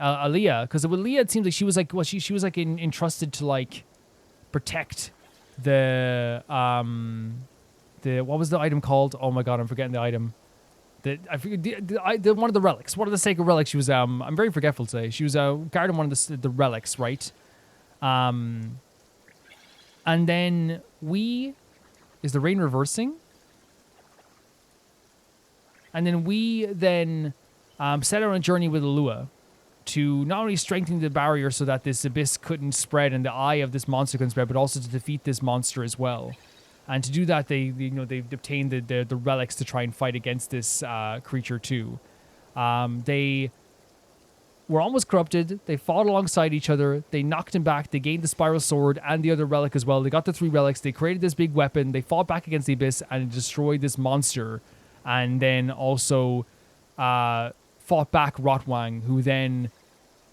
Because with Alia, it seems like she was like, well, she was like entrusted to like protect the what was the item called? Oh my god, I'm forgetting the item. I forget the one of the relics. One of the sacred relics. She was I'm very forgetful today. She was guarding one of the relics, right? And then is the rain reversing? And then we set out on a journey with Illuga to not only strengthen the barrier so that this abyss couldn't spread and the eye of this monster couldn't spread, but also to defeat this monster as well. And to do that, they obtained the relics to try and fight against this creature too. They were almost corrupted. They fought alongside each other. They knocked him back. They gained the spiral sword and the other relic as well. They got the 3 relics. They created this big weapon. They fought back against the abyss and destroyed this monster. And then also fought back Rotwang, who then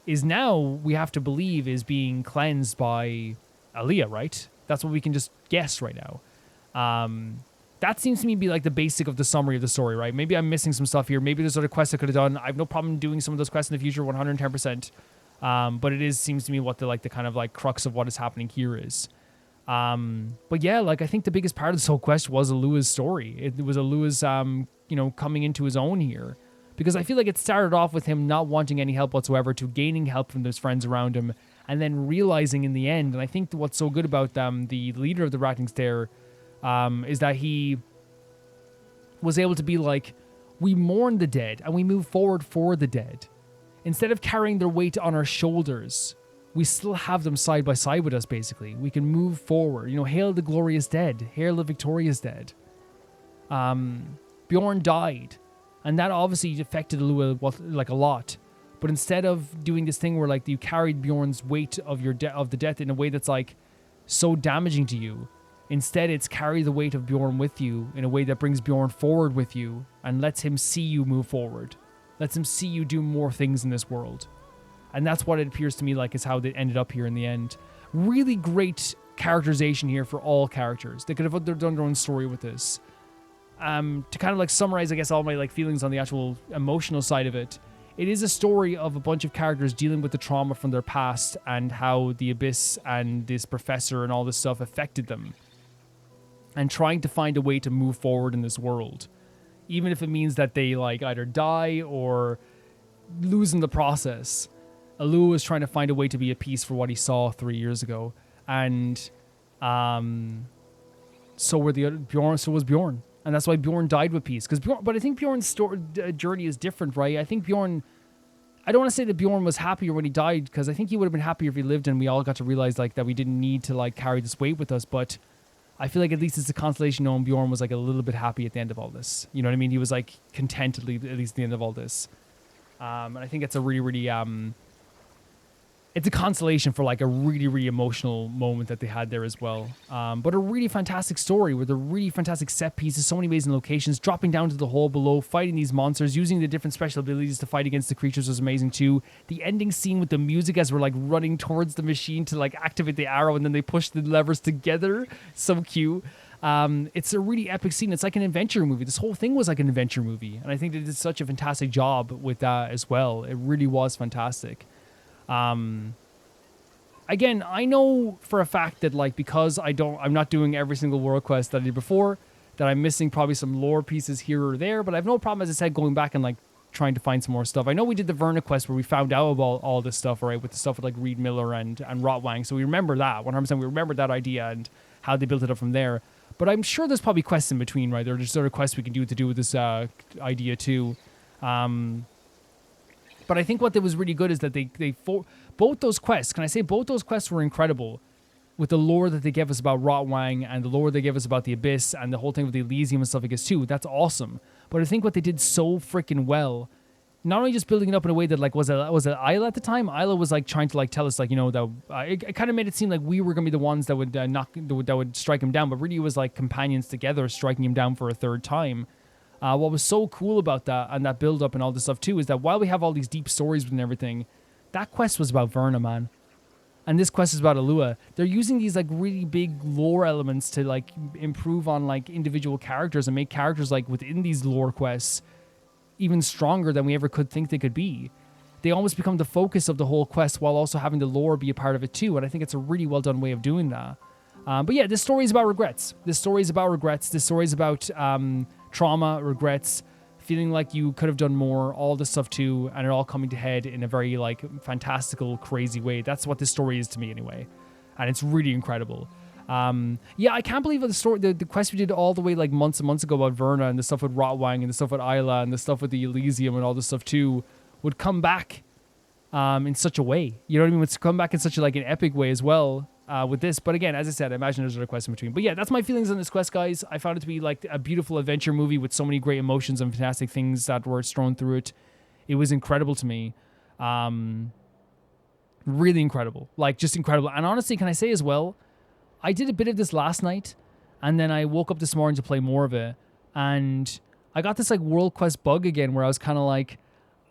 is now, we have to believe, is being cleansed by Alia, right? That's what we can just guess right now. That seems to me to be like the basic of the summary of the story, right? Maybe I'm missing some stuff here. Maybe there's other quests I could have done. I have no problem doing some of those quests in the future, 110%. But it seems to me what the kind of like crux of what is happening here is. But yeah, like I think the biggest part of this whole quest was Illuga's story. It was Illuga's, coming into his own here. Because I feel like it started off with him not wanting any help whatsoever to gaining help from those friends around him and then realizing in the end, and I think what's so good about the leader of the Rattlings there, is that he was able to be like, we mourn the dead and we move forward for the dead. Instead of carrying their weight on our shoulders, we still have them side by side with us, basically. We can move forward. Hail the glorious dead. Hail the victorious dead. Bjorn died. And that obviously affected Illuga like a lot. But instead of doing this thing where like you carried Bjorn's weight of the death in a way that's like so damaging to you, instead it's carry the weight of Bjorn with you in a way that brings Bjorn forward with you and lets him see you move forward. Lets him see you do more things in this world. And that's what it appears to me like is how they ended up here in the end. Really great characterization here for all characters. They could have done their own story with this. To kind of like summarize, I guess, all my like feelings on the actual emotional side of it, it is a story of a bunch of characters dealing with the trauma from their past and how the Abyss and this professor and all this stuff affected them. And trying to find a way to move forward in this world. Even if it means that they like either die or lose in the process. Illuga was trying to find a way to be at peace for what he saw 3 years ago. And so was Bjorn. And that's why Bjorn died with peace. But I think Bjorn's journey is different, right? I think Bjorn I don't want to say that Bjorn was happier when he died, because I think he would have been happier if he lived and we all got to realize like that we didn't need to like carry this weight with us. But I feel like at least it's a consolation knowing Bjorn was like a little bit happy at the end of all this. You know what I mean? He was like content at least at the end of all this. And I think it's a really, really it's a consolation for like a really, really emotional moment that they had there as well. But a really fantastic story with a really fantastic set pieces, so many amazing locations, dropping down to the hole below, fighting these monsters, using the different special abilities to fight against the creatures was amazing too. The ending scene with the music as we're like running towards the machine to like activate the arrow and then they push the levers together. So cute. It's a really epic scene. It's like an adventure movie. This whole thing was like an adventure movie. And I think they did such a fantastic job with that as well. It really was fantastic. Again, I know for a fact that like, because I'm not doing every single world quest that I did before, that I'm missing probably some lore pieces here or there, but I have no problem, as I said, going back and like trying to find some more stuff. I know we did the Verna quest where we found out about all this stuff, right? With the stuff with like Reed Miller and Rotwang. So we remember that 100%. We remember that idea and how they built it up from there. But I'm sure there's probably quests in between, right? There's other quests we can do to do with this idea too. But I think what was really good is that both those quests, can I say both those quests were incredible with the lore that they gave us about Rotwang and the lore they gave us about the Abyss and the whole thing with the Elysium and stuff like this too. That's awesome. But I think what they did so freaking well, not only just building it up in a way that like, was it Alia at the time? Alia was like trying to like tell us like, you know, that it kind of made it seem like we were going to be the ones that would that would strike him down. But really it was like companions together striking him down for a third time. What was so cool about that and that build up and all this stuff too is that while we have all these deep stories and everything, that quest was about Verna, man. And this quest is about Illuga. They're using these like really big lore elements to like improve on like individual characters and make characters like within these lore quests even stronger than we ever could think they could be. They almost become the focus of the whole quest while also having the lore be a part of it too. And I think it's a really well done way of doing that. But yeah, this story is about regrets. This story is about regrets. This story is about trauma, regrets, feeling like you could have done more, all this stuff too, and it all coming to head in a very like fantastical, crazy way. That's what this story is to me anyway. And it's really incredible. Yeah, I can't believe the quest we did all the way like months and months ago about Verna and the stuff with Rotwang and the stuff with Alia and the stuff with the Elysium and all this stuff too would come back in such a way. You know what I mean? Would come back in such a, like an epic way as well. With this, but again, as I said, I imagine there's other quests in between. But yeah, that's my feelings on this quest, guys. I found it to be like a beautiful adventure movie with so many great emotions and fantastic things that were thrown through it. It was incredible to me. Really incredible. Like, just incredible. And honestly, can I say as well, I did a bit of this last night, and then I woke up this morning to play more of it, and I got this like world quest bug again where I was kind of like,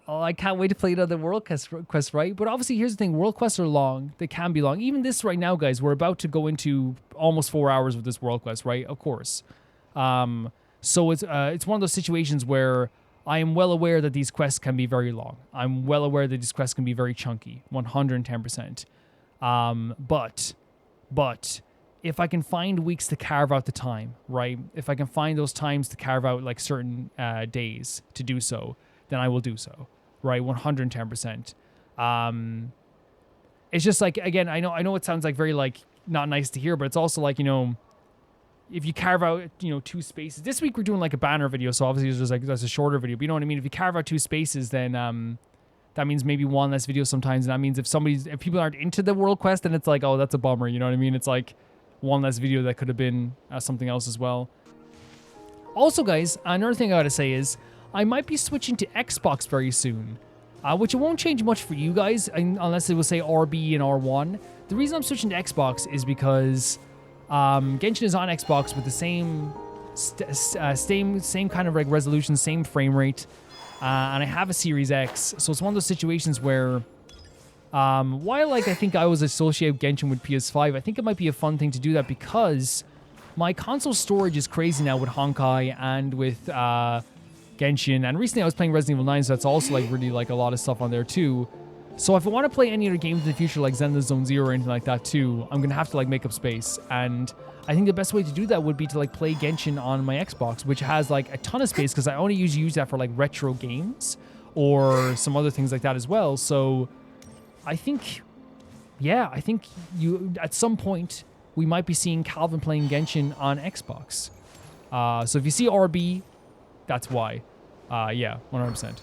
oh, I can't wait to play another world quest, right? But obviously, here's the thing. World quests are long. They can be long. Even this right now, guys, we're about to go into almost 4 hours with this world quest, right? Of course. So it's one of those situations where I am well aware that these quests can be very long. I'm well aware that these quests can be very chunky, 110%. But if I can find weeks to carve out the time, right? If I can find those times to carve out like certain days to do so, then I will do so. Right, 110%. It's just like, again, I know it sounds like very like not nice to hear, but it's also like, you know, if you carve out, you know, 2 spaces. This week we're doing like a banner video, so obviously it's just like that's a shorter video. But you know what I mean? If you carve out 2 spaces, then that means maybe one less video sometimes, and that means if people aren't into the world quest, then it's like, oh, that's a bummer. You know what I mean? It's like one less video that could have been something else as well. Also, guys, another thing I gotta say is, I might be switching to Xbox very soon, which it won't change much for you guys unless it will say RB and R1. The reason I'm switching to Xbox is because Genshin is on Xbox with the same kind of like resolution, same frame rate, and I have a Series X, so it's one of those situations where while like I think I was associated Genshin with PS5, I think it might be a fun thing to do that because my console storage is crazy now with Honkai and with Genshin, and recently I was playing Resident Evil 9, so that's also like really like a lot of stuff on there too. So if I want to play any other games in the future like Zelda Zone Zero or anything like that too, I'm gonna have to like make up space, and I think the best way to do that would be to like play Genshin on my Xbox, which has like a ton of space because I only usually use that for like retro games or some other things like that as well. So I think you at some point we might be seeing Calvin playing Genshin on Xbox. So if you see RB, that's why. Yeah, 100%.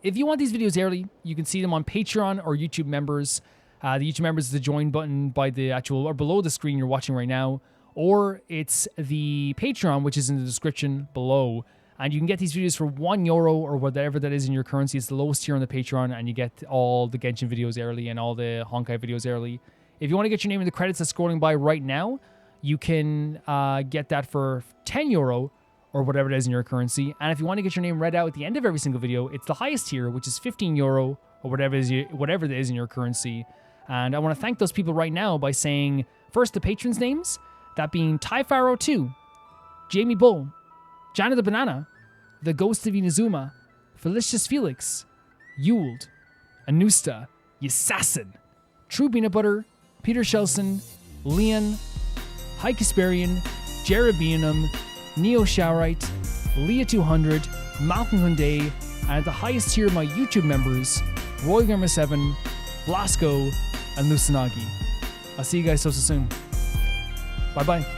if you want these videos early, you can see them on Patreon or YouTube members. The YouTube members is the join button by the actual, or below the screen you're watching right now, or it's the Patreon, which is in the description below. And you can get these videos for €1 or whatever that is in your currency. It's the lowest tier on the Patreon, and you get all the Genshin videos early and all the Honkai videos early. If you want to get your name in the credits that's scrolling by right now, you can get that for €10 or whatever it is in your currency. And if you want to get your name read out at the end of every single video, it's the highest tier, which is €15 or whatever it is in your currency. And I want to thank those people right now by saying, first, the patrons' names, that being Ty Pharaoh 2, Jamie Bull, Jana the Banana, The Ghost of Inazuma, Felicious Felix, Yuld, Anusta, Yassassin, True Peanut Butter, Peter Shelson, Leon, High Kasperian, Jared Beanham, Neo Showerite, Leah 200, Malcolm Hyundai, and at the highest tier of my YouTube members, Roy Gamer 7, Blasco, and Lusanagi. I'll see you guys so soon. Bye bye.